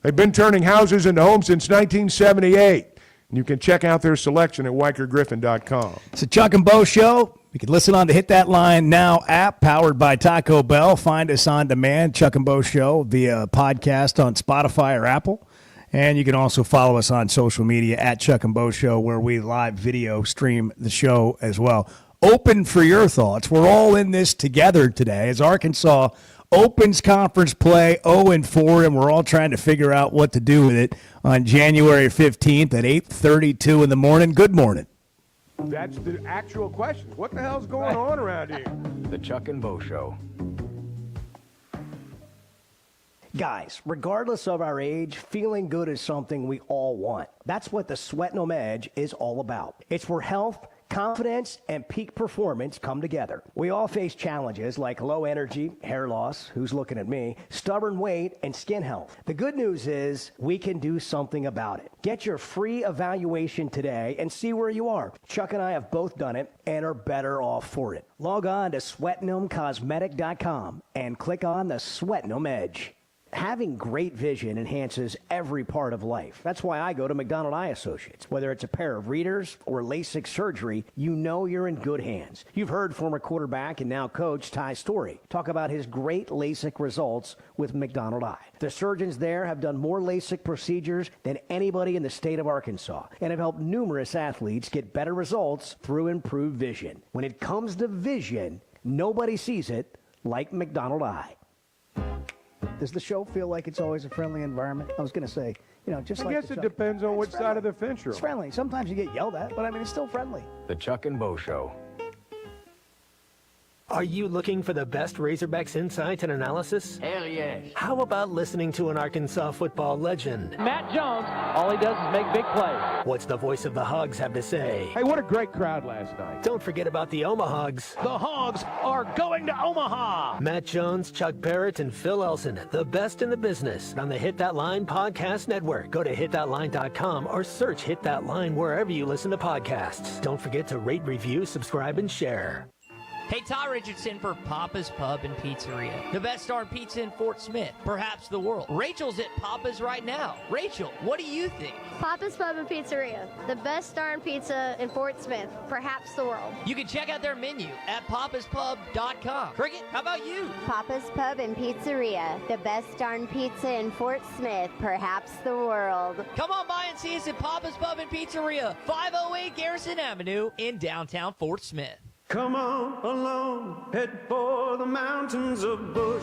They've been turning houses into homes since 1978. And you can check out their selection at WeichertGriffin.com. It's a Chuck and Bo Show. You can listen on the Hit That Line Now app, powered by Taco Bell. Find us on demand, Chuck and Bo Show, via podcast on Spotify or Apple. And you can also follow us on social media at Chuck and Bo Show, where we live video stream the show as well. Open for your thoughts. We're all in this together today as Arkansas opens conference play 0-4, and we're all trying to figure out what to do with it on January 15th at 8:32 in the morning. Good morning. That's the actual question. What the hell's going on around here? The Chuck and Bo Show. Guys, regardless of our age, feeling good is something we all want. That's what the Sweat No Edge is all about. It's where health, confidence, and peak performance come together. We all face challenges like low energy, hair loss, who's looking at me, stubborn weight, and skin health. The good news is we can do something about it. Get your free evaluation today and see where you are. Chuck and I have both done it and are better off for it. Log on to sweatnomcosmetic.com and click on the Sweat No Edge. Having great vision enhances every part of life. That's why I go to McDonald Eye Associates. Whether it's a pair of readers or LASIK surgery, you know you're in good hands. You've heard former quarterback and now coach Ty Story talk about his great LASIK results with McDonald Eye. The surgeons there have done more LASIK procedures than anybody in the state of Arkansas and have helped numerous athletes get better results through improved vision. When it comes to vision, nobody sees it like McDonald Eye. Does the show feel like it's always a friendly environment? I was going to say, just I guess it depends on which side of the fence you're on. It's friendly. Sometimes you get yelled at, but it's still friendly. The Chuck and Bo Show. Are you looking for the best Razorbacks insight and analysis? Hell yes. How about listening to an Arkansas football legend? Matt Jones, all he does is make big plays. What's the voice of the Hogs have to say? Hey, what a great crowd last night. Don't forget about the Omahogs. The Hogs are going to Omaha. Matt Jones, Chuck Barrett, and Phil Elson, the best in the business on the Hit That Line Podcast Network. Go to hitthatline.com or search Hit That Line wherever you listen to podcasts. Don't forget to rate, review, subscribe, and share. Hey, Ty Richardson for Papa's Pub and Pizzeria. The best darn pizza in Fort Smith, perhaps the world. Rachel's at Papa's right now. Rachel, what do you think? Papa's Pub and Pizzeria. The best darn pizza in Fort Smith, perhaps the world. You can check out their menu at papaspub.com. Cricket, how about you? Papa's Pub and Pizzeria. The best darn pizza in Fort Smith, perhaps the world. Come on by and see us at Papa's Pub and Pizzeria, 508 Garrison Avenue in downtown Fort Smith. Come on along, head for the mountains of Bush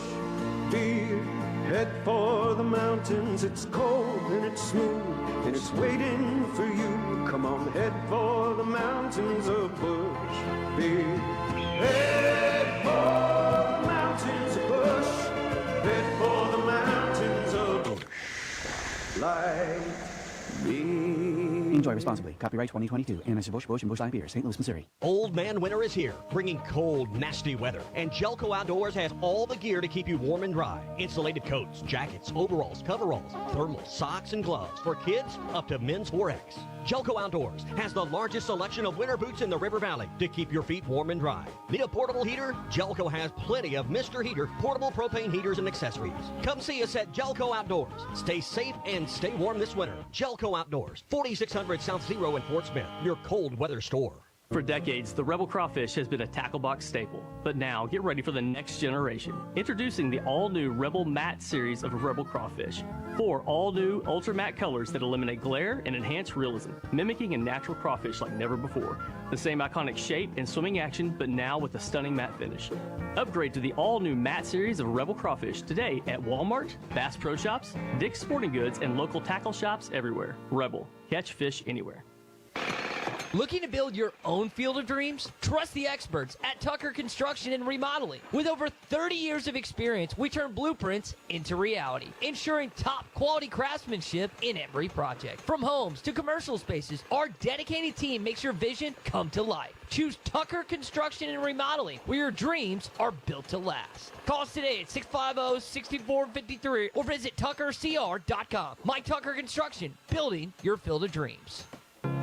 Beer. Head for the mountains, it's cold and it's smooth, and it's waiting for you. Come on, head for the mountains of Bush Beer. Head for the mountains of Bush. Head for the mountains of Bush. Like me. Enjoy responsibly. Copyright 2022. Anheuser-Busch, Busch, and Busch Light Beer, St. Louis, Missouri. Old Man Winter is here, bringing cold, nasty weather. And Jelco Outdoors has all the gear to keep you warm and dry. Insulated coats, jackets, overalls, coveralls, thermals, socks, and gloves. For kids, up to men's 4X. Jelco Outdoors has the largest selection of winter boots in the River Valley to keep your feet warm and dry. Need a portable heater? Jelco has plenty of Mr. Heater, portable propane heaters, and accessories. Come see us at Jelco Outdoors. Stay safe and stay warm this winter. Jelco Outdoors, 4600 South Zero in Fort Smith, your cold weather store. For decades, the Rebel Crawfish has been a tackle box staple. But now, get ready for the next generation. Introducing the all-new Rebel Matte series of Rebel Crawfish. 4 all-new ultra matte colors that eliminate glare and enhance realism, mimicking a natural crawfish like never before. The same iconic shape and swimming action, but now with a stunning matte finish. Upgrade to the all-new matte series of Rebel Crawfish today at Walmart, Bass Pro Shops, Dick's Sporting Goods, and local tackle shops everywhere. Rebel. Catch fish anywhere. Looking to build your own field of dreams? Trust the experts at Tucker Construction and Remodeling. With over 30 years of experience, we turn blueprints into reality, ensuring top quality craftsmanship in every project. From homes to commercial spaces, our dedicated team makes your vision come to life. Choose Tucker Construction and Remodeling, where your dreams are built to last. Call us today at 650-6453 or visit tuckercr.com. Mike Tucker Construction, building your field of dreams.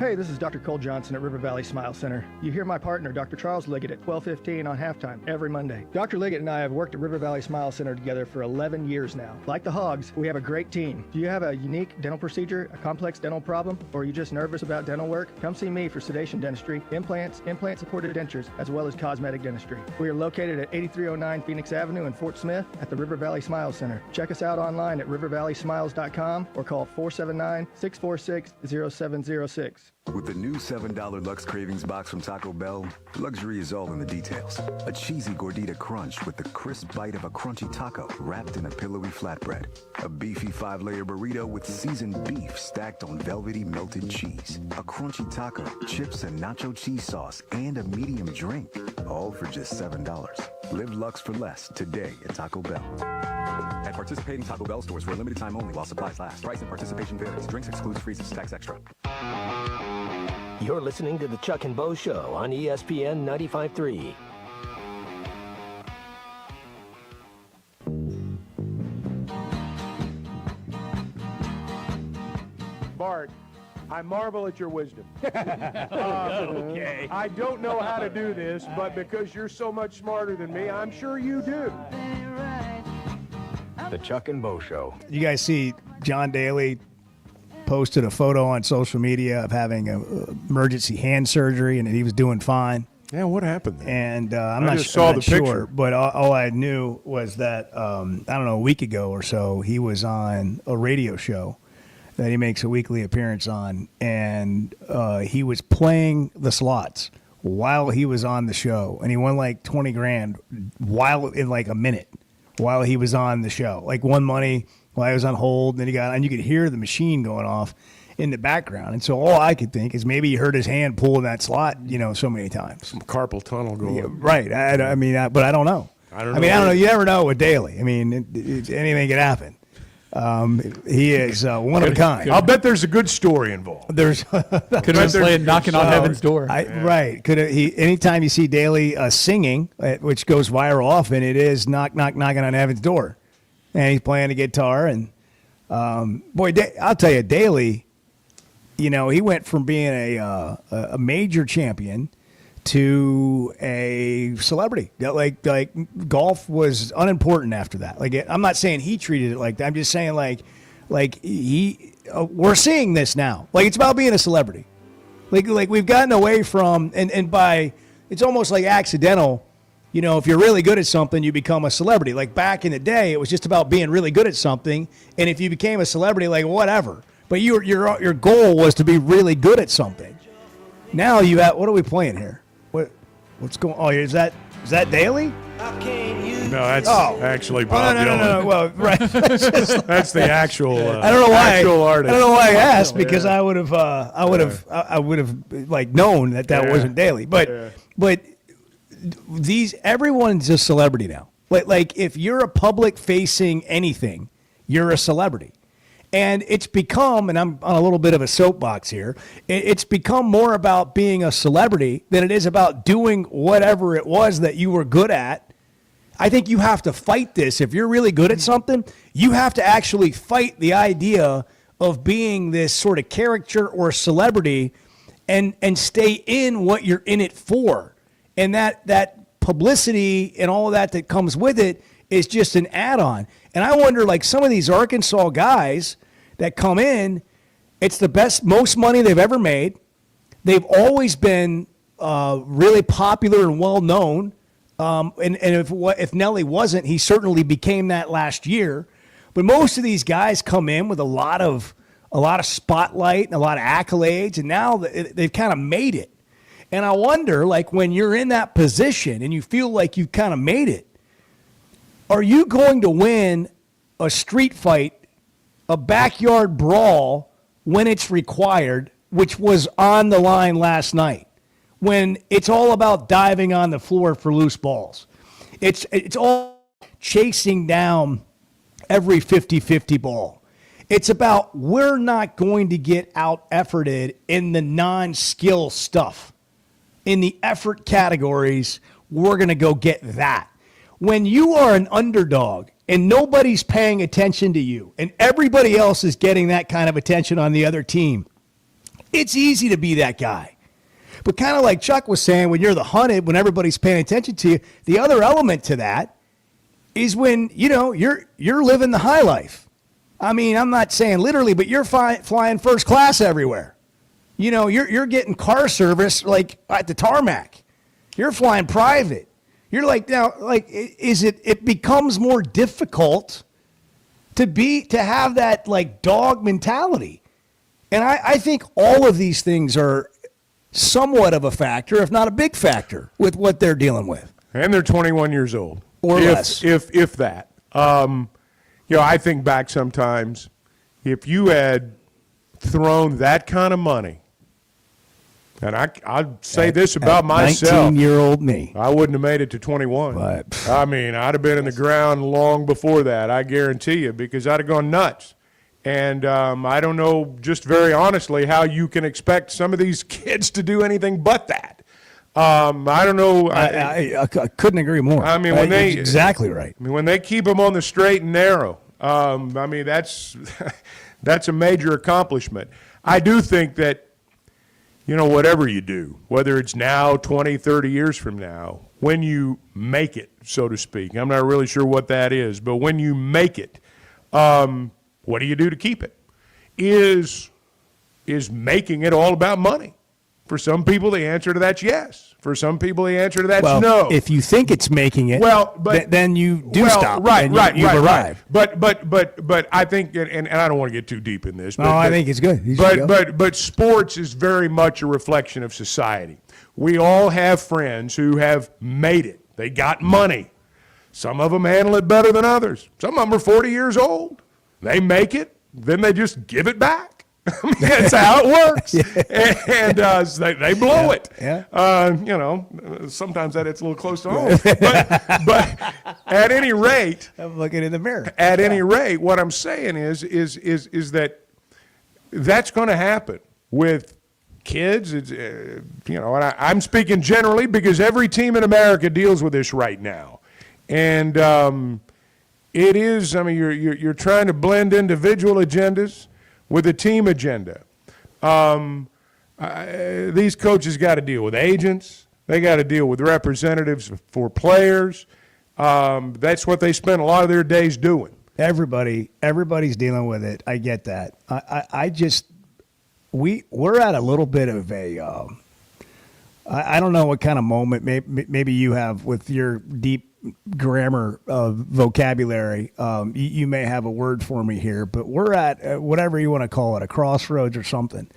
Hey, this is Dr. Cole Johnson at River Valley Smile Center. You hear my partner, Dr. Charles Liggett, at 12:15 on halftime every Monday. Dr. Liggett and I have worked at River Valley Smile Center together for 11 years now. Like the Hogs, we have a great team. Do you have a unique dental procedure, a complex dental problem, or are you just nervous about dental work? Come see me for sedation dentistry, implants, implant-supported dentures, as well as cosmetic dentistry. We are located at 8309 Phoenix Avenue in Fort Smith at the River Valley Smile Center. Check us out online at rivervalleysmiles.com or call 479-646-0706. With the new $7 Lux Cravings box from Taco Bell, luxury is all in the details. A cheesy gordita crunch with the crisp bite of a crunchy taco wrapped in a pillowy flatbread. A beefy 5-layer burrito with seasoned beef stacked on velvety melted cheese. A crunchy taco, chips and nacho cheese sauce, and a medium drink. All for just $7. Live Lux for less today at Taco Bell. At participating Taco Bell stores for a limited time only while supplies last. Price and participation varies. Drinks excludes freezes. Tax extra. You're listening to the Chuck and Bo Show on ESPN 95.3. Bart, I marvel at your wisdom. Okay. I don't know how to do this, but because you're so much smarter than me, I'm sure you do. The Chuck and Bo Show. You guys see John Daly posted a photo on social media of having an emergency hand surgery, and he was doing fine. Yeah, what happened there? And I I'm not just saw the sure, picture. but all I knew was that, I don't know, a week ago or so, he was on a radio show that he makes a weekly appearance on, and he was playing the slots while he was on the show, and he won like 20 grand in like a minute while he was on the show. Like won money while he was on hold, and you could hear the machine going off in the background. And so all I could think is maybe he hurt his hand pulling that slot, so many times. Some carpal tunnel going. Yeah, right. But I don't know. I don't know. You never know with Daly. I mean, anything could happen. He is one of a kind. I'll bet there's a good story involved. There's could have been playing knocking on heaven's door. Right. Anytime you see Daly singing, which goes viral often, it is knocking on heaven's door. And he's playing the guitar. And, I'll tell you, Daly, he went from being a major champion to a celebrity. Like golf was unimportant after that. Like I'm not saying he treated it like that. I'm just saying we're seeing this now. Like it's about being a celebrity. Like we've gotten away from and by it's almost like accidental. If you're really good at something, you become a celebrity. Like back in the day, it was just about being really good at something, and if you became a celebrity, like whatever. But your goal was to be really good at something. Now you have what are we playing here? What's going? Oh, is that Daly? No, that's actually Bob Dylan. No. Well, right. That's the actual. I don't know why. Actual artist. I don't know why I asked because I would have like known that wasn't Daly. But everyone's a celebrity now. Like if you're a public facing anything, you're a celebrity. And it's become, and I'm on a little bit of a soapbox here, it's become more about being a celebrity than it is about doing whatever it was that you were good at. I think you have to fight this. If you're really good at something, you have to actually fight the idea of being this sort of character or celebrity and stay in what you're in it for. And that publicity and all of that comes with it is just an add-on. And I wonder, like some of these Arkansas guys that come in, it's the most money they've ever made. They've always been really popular and well-known. And if Nelly wasn't, he certainly became that last year. But most of these guys come in with a lot of spotlight and a lot of accolades, and now they've kind of made it. And I wonder, like when you're in that position and you feel like you've kind of made it, are you going to win a street fight, a backyard brawl when it's required, which was on the line last night, when it's all about diving on the floor for loose balls? It's all chasing down every 50-50 ball. It's about we're not going to get out-efforted in the non-skill stuff. In the effort categories, we're going to go get that. When you are an underdog and nobody's paying attention to you and everybody else is getting that kind of attention on the other team, It's easy to be that guy. But kind of like Chuck was saying, when you're the hunted, when everybody's paying attention to you, the other element to that is when, you're living the high life. I mean, I'm not saying literally, but you're flying first class everywhere. You're getting car service like at the tarmac. You're flying private. You're like, now, like, it becomes more difficult to have that like dog mentality. And I think all of these things are somewhat of a factor, if not a big factor, with what they're dealing with. And they're 21 years old. Or less. If that. I think back sometimes, if you had thrown that kind of money, and I'd say this about myself. 19-year-old me. I wouldn't have made it to 21. I mean, I'd have been in the ground long before that, I guarantee you, because I'd have gone nuts. And I don't know, just very honestly, how you can expect some of these kids to do anything but that. I don't know. I couldn't agree more. I mean, when they exactly right. I mean, when they keep them on the straight and narrow, I mean, that's a major accomplishment. I do think that, whatever you do, whether it's now, 20, 30 years from now, when you make it, so to speak, I'm not really sure what that is, but when you make it, what do you do to keep it? Is making it all about money? For some people, the answer to that's yes. For some people, the answer to that's no. If you think it's making it, then you do stop. Right, and you've arrived. Right. But I think, and I don't want to get too deep in this. I think it's good. But sports is very much a reflection of society. We all have friends who have made it. They got money. Some of them handle it better than others. Some of them are 40 years old. They make it, then they just give it back. That's how it works. And they blow it. Yeah. Sometimes that it's a little close to home. But at any rate, I'm looking in the mirror. At any rate, what I'm saying is that that's going to happen with kids. It's, and I'm speaking generally because every team in America deals with this right now. And it is, you're trying to blend individual agendas with a team agenda. These coaches got to deal with agents. They got to deal with representatives for players. That's what they spend a lot of their days doing. Everybody's dealing with it. I get that. We're at a little bit of a, I don't know what kind of moment maybe you have with your deep grammar vocabulary. You may have a word for me here, but we're at whatever you want to call it, a crossroads or something,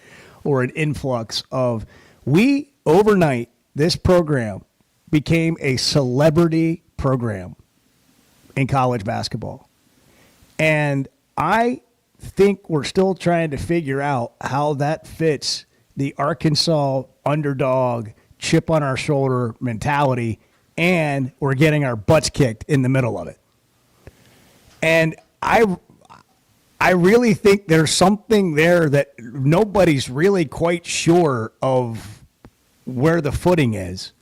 or an influx of, overnight, this program became a celebrity program in college basketball. And I think we're still trying to figure out how that fits the Arkansas underdog, chip on our shoulder mentality, and we're getting our butts kicked in the middle of it. And I really think there's something there that nobody's really quite sure of where the footing is.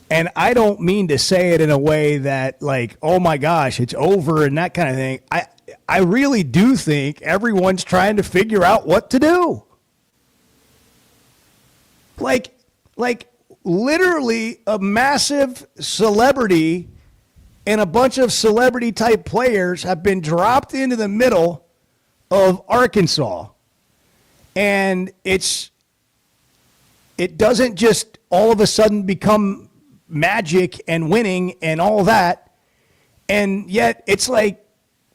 And I don't mean to say it in a way that, like, oh my gosh, it's over and that kind of thing. I really do think everyone's trying to figure out what to do. Like literally a massive celebrity and a bunch of celebrity type players have been dropped into the middle of Arkansas. And it doesn't just all of a sudden become magic and winning and all that. And yet it's like,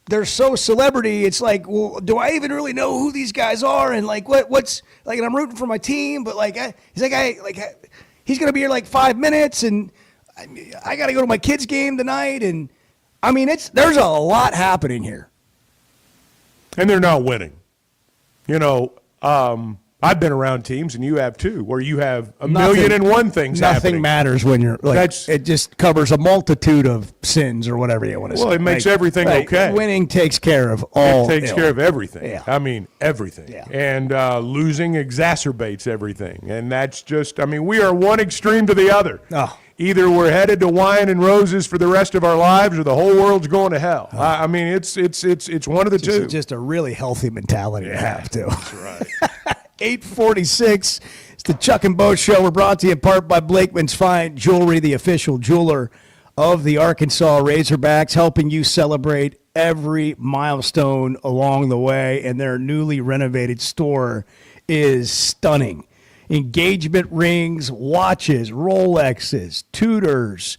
they're so celebrity. It's like, well, do I even really know who these guys are? And like, what's like, and I'm rooting for my team, but like, he's that guy, like, he's going to be here like 5 minutes, and I got to go to my kid's game tonight. And I mean, there's a lot happening here. And they're not winning. I've been around teams, and you have too, where you have a million and one things happening. Nothing matters when you're like, it just covers a multitude of sins or whatever you want to say. Well, it makes everything okay. Winning takes care of all. It takes care of everything. Yeah. I mean, everything. Yeah. And losing exacerbates everything. And that's just, we are one extreme to the other. Oh. Either we're headed to wine and roses for the rest of our lives, or the whole world's going to hell. Oh. It's one of the two. It's just a really healthy mentality to have, too. That's right. 8:46. It's the Chuck and Bo Show. We're brought to you in part by Blakeman's Fine Jewelry, the official jeweler of the Arkansas Razorbacks, helping you celebrate every milestone along the way. And their newly renovated store is stunning. Engagement rings, watches, Rolexes, Tudors,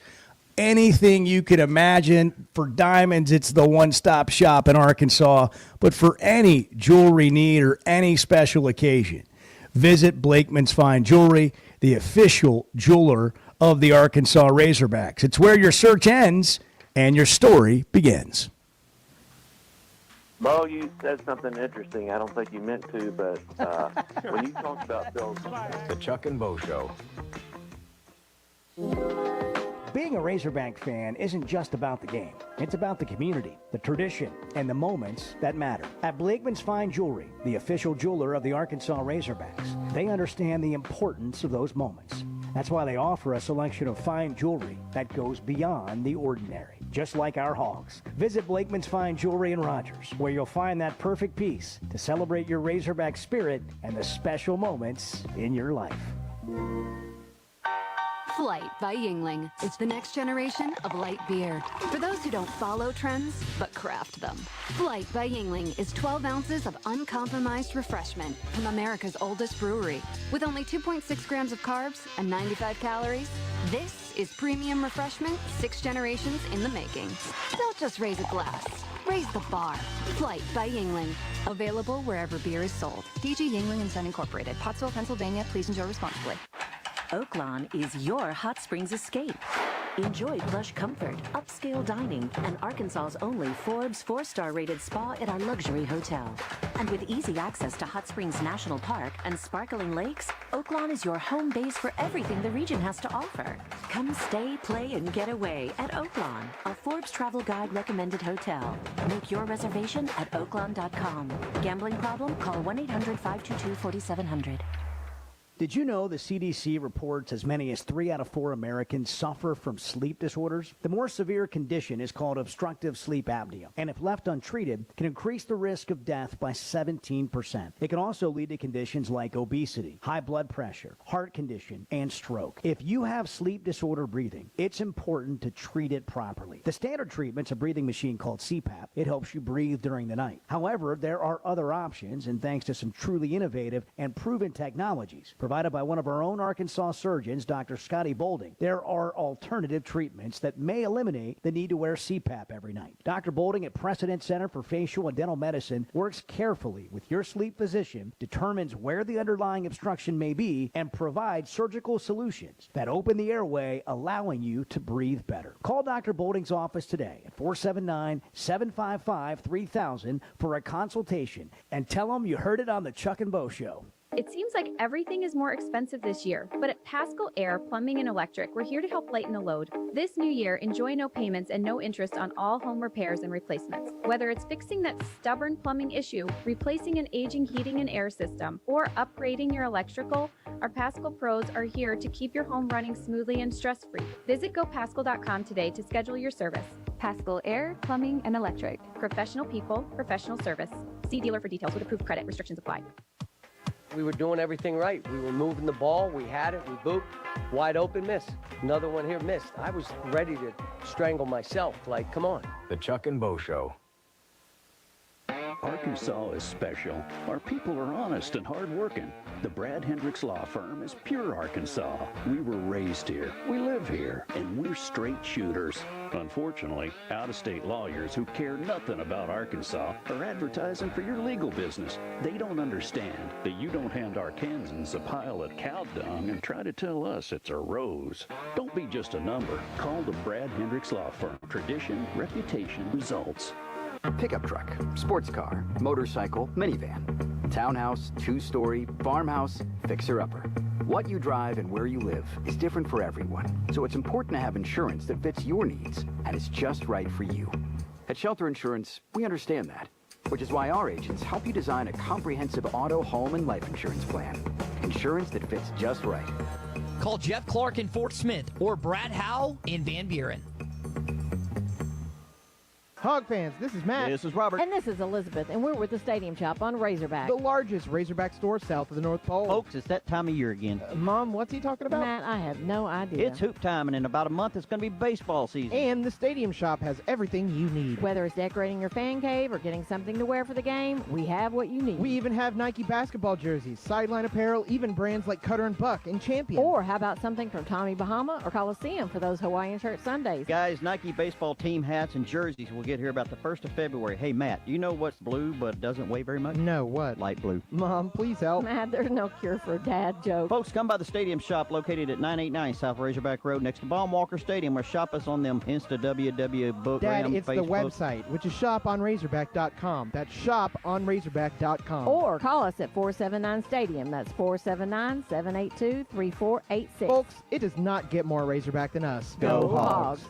anything you could imagine. For diamonds, it's the one-stop shop in Arkansas. But for any jewelry need or any special occasion, visit Blakeman's Fine Jewelry, the official jeweler of the Arkansas Razorbacks. It's where your search ends and your story begins. Bo, you said something interesting. I don't think you meant to, but when you talked about Bill's... The Chuck and Bo Show. Being a Razorback fan isn't just about the game. It's about the community, the tradition, and the moments that matter. At Blakeman's Fine Jewelry, the official jeweler of the Arkansas Razorbacks, they understand the importance of those moments. That's why they offer a selection of fine jewelry that goes beyond the ordinary, just like our hogs. Visit Blakeman's Fine Jewelry in Rogers, where you'll find that perfect piece to celebrate your Razorback spirit and the special moments in your life. Flight by Yingling. It's the next generation of light beer. For those who don't follow trends, but craft them. Flight by Yingling is 12 ounces of uncompromised refreshment from America's oldest brewery. With only 2.6 grams of carbs and 95 calories, this is premium refreshment 6 generations in the making. Don't just raise a glass. Raise the bar. Flight by Yingling. Available wherever beer is sold. DG Yingling and Son Incorporated. Pottsville, Pennsylvania. Please enjoy responsibly. Oaklawn is your hot springs escape. Enjoy plush comfort, upscale dining, and Arkansas's only Forbes 4-star rated spa at our luxury hotel. And with easy access to Hot Springs National Park and sparkling lakes, Oaklawn is your home base for everything the region has to offer. Come stay, play, and get away at Oaklawn, a Forbes Travel Guide recommended hotel. Make your reservation at oaklawn.com. Gambling problem? Call 1-800-522-4700. Did you know the CDC reports as many as 3 out of 4 Americans suffer from sleep disorders? The more severe condition is called obstructive sleep apnea, and if left untreated, can increase the risk of death by 17%. It can also lead to conditions like obesity, high blood pressure, heart condition, and stroke. If you have sleep disorder breathing, it's important to treat it properly. The standard treatment's a breathing machine called CPAP. It helps you breathe during the night. However, there are other options, and thanks to some truly innovative and proven technologies provided by one of our own Arkansas surgeons, Dr. Scotty Bolding, there are alternative treatments that may eliminate the need to wear CPAP every night. Dr. Bolding at Precedent Center for Facial and Dental Medicine works carefully with your sleep physician, determines where the underlying obstruction may be, and provides surgical solutions that open the airway, allowing you to breathe better. Call Dr. Bolding's office today at 479-755-3000 for a consultation and tell them you heard it on the Chuck and Bo Show. It seems like everything is more expensive this year, but at Pascal Air Plumbing and Electric, we're here to help lighten the load. This new year, enjoy no payments and no interest on all home repairs and replacements. Whether it's fixing that stubborn plumbing issue, replacing an aging heating and air system, or upgrading your electrical, our Pascal pros are here to keep your home running smoothly and stress-free. Visit GoPascal.com today to schedule your service. Pascal Air Plumbing and Electric. Professional people, professional service. See dealer for details with approved credit. Restrictions apply. We were doing everything right. We were moving the ball. We had it. We booped. Wide open miss. Another one here missed. I was ready to strangle myself. Like, come on. The Chuck and Bo Show. Arkansas is special. Our people are honest and hardworking. The Brad Hendricks Law Firm is pure Arkansas. We were raised here, we live here, and we're straight shooters. Unfortunately, out-of-state lawyers who care nothing about Arkansas are advertising for your legal business. They don't understand that you don't hand Arkansans a pile of cow dung and try to tell us it's a rose. Don't be just a number. Call the Brad Hendricks Law Firm. Tradition, reputation, results. Pickup truck, sports car, motorcycle, minivan, townhouse, 2-story, farmhouse, fixer-upper. What you drive and where you live is different for everyone, so it's important to have insurance that fits your needs and is just right for you. At Shelter Insurance, we understand that, which is why our agents help you design a comprehensive auto, home, and life insurance plan. Insurance that fits just right. Call Jeff Clark in Fort Smith or Brad Howe in Van Buren. Hog fans, this is Matt. This is Robert. And this is Elizabeth, and we're with the Stadium Shop on Razorback. The largest Razorback store south of the North Pole. Folks, it's that time of year again. Mom, what's he talking about? Matt, I have no idea. It's hoop time, and in about a month, it's going to be baseball season. And the Stadium Shop has everything you need. Whether it's decorating your fan cave or getting something to wear for the game, we have what you need. We even have Nike basketball jerseys, sideline apparel, even brands like Cutter & Buck and Champion. Or how about something from Tommy Bahama or Coliseum for those Hawaiian shirt Sundays? Guys, Nike baseball team hats and jerseys will get here about the 1st of February. Hey, Matt, you know what's blue but doesn't weigh very much? No, what? Light blue. Mom, please help. Matt, there's no cure for a dad joke. Folks, come by the Stadium Shop located at 989 South Razorback Road next to Baum-Walker Stadium, or shop us on them Insta www. Dad, it's Facebook. the website, which is shoponrazorback.com. That's shoponrazorback.com. Or call us at 479-STADIUM. That's 479-782-3486. Folks, it does not get more Razorback than us. Go Hogs.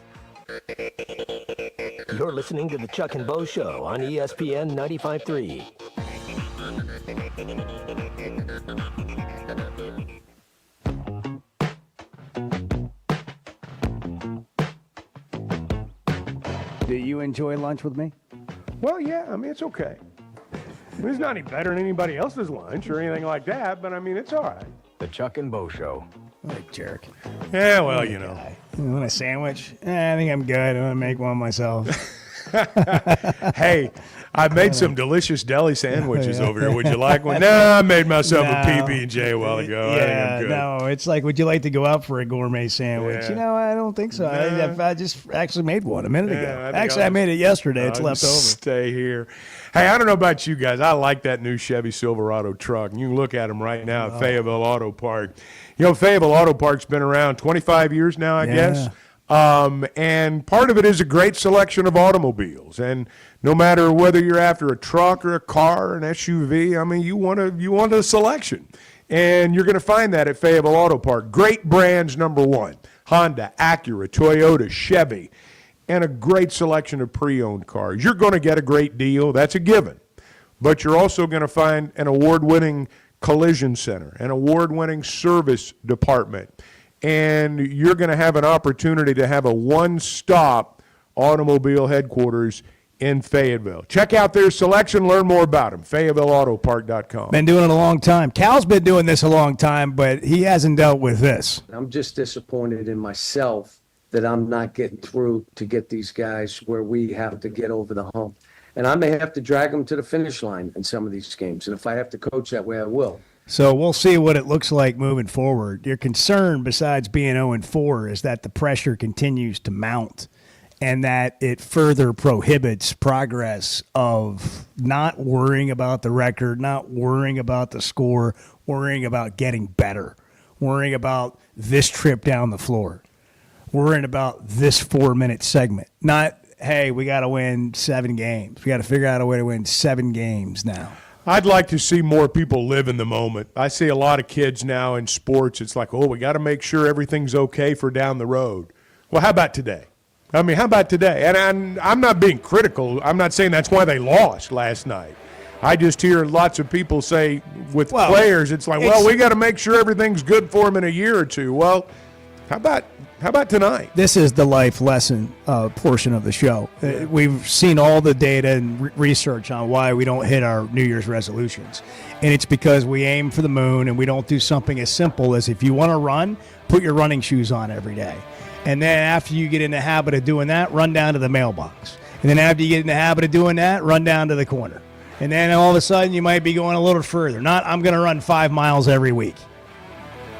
You're listening to the Chuck and Bo Show on ESPN 95.3. Do you enjoy lunch with me? Well, yeah, I mean, it's okay. I mean, it's not any better than anybody else's lunch or anything like that, but I mean, it's all right. The Chuck and Bo Show. What a jerk. Yeah, well, you know. You want a sandwich? I think I'm good. I'm going to make one myself. Hey, I made some delicious deli sandwiches over here. Would you like one? No, I made myself a PB&J a while ago. I think I'm good. No, it's like, would you like to go out for a gourmet sandwich? Yeah. You know, I don't think so. No. I just actually made one a minute ago. I Actually, I made it yesterday. It's left over. Stay here. Hey, I don't know about you guys. I like that new Chevy Silverado truck. You can look at them right now at Fayetteville Auto Park. You know, Fayetteville Auto Park's been around 25 years now, I guess. And part of it is a great selection of automobiles. And no matter whether you're after a truck or a car or an SUV, I mean, you want a selection. And you're going to find that at Fayetteville Auto Park. Great brands, number one. Honda, Acura, Toyota, Chevy, and a great selection of pre-owned cars. You're going to get a great deal. That's a given. But you're also going to find an award-winning collision center, an award-winning service department. And you're going to have an opportunity to have a one-stop automobile headquarters in Fayetteville. Check out their selection. Learn more about them. FayettevilleAutopark.com. Been doing it a long time. Cal's been doing this a long time, but he hasn't dealt with this. I'm just disappointed in myself that I'm not getting through to get these guys where we have to get over the hump. And I may have to drag them to the finish line in some of these games. And if I have to coach that way, I will. So we'll see what it looks like moving forward. Your concern, besides being 0-4, is that the pressure continues to mount and that it further prohibits progress of not worrying about the record, not worrying about the score, worrying about getting better, worrying about this trip down the floor, worrying about this 4-minute segment. Not, hey, we got to win 7 games. We got to figure out a way to win 7 games now. I'd like to see more people live in the moment. I see a lot of kids now in sports. It's like, oh, we got to make sure everything's okay for down the road. Well, how about today? I mean, how about today? And I'm not being critical. I'm not saying that's why they lost last night. I just hear lots of people say with players, it's like, well, we got to make sure everything's good for them in a year or two. Well, how about tonight? This is the life lesson portion of the show. We've seen all the data and research on why we don't hit our New Year's resolutions. And it's because we aim for the moon and we don't do something as simple as, if you want to run, put your running shoes on every day. And then after you get in the habit of doing that, run down to the mailbox. And then after you get in the habit of doing that, run down to the corner. And then all of a sudden you might be going a little further. Not, I'm going to run 5 miles every week.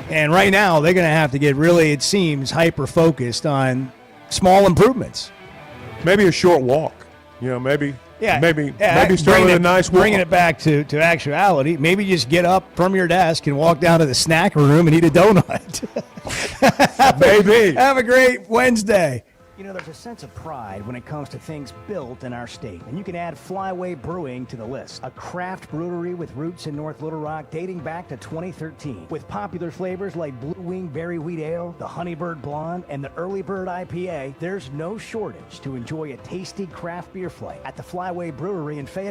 And right now, they're going to have to get really, it seems, hyper-focused on small improvements. Maybe a short walk. You know, maybe start with a nice walk. Bringing it back to actuality, maybe just get up from your desk and walk down to the snack room and eat a donut. Maybe. Have a great Wednesday. You know, there's a sense of pride when it comes to things built in our state, and you can add Flyway Brewing to the list. A craft brewery with roots in North Little Rock dating back to 2013. With popular flavors like Blue Wing Berry Wheat Ale, the Honeybird Blonde, and the Early Bird IPA, there's no shortage to enjoy a tasty craft beer flight at the Flyway Brewery in Fayetteville.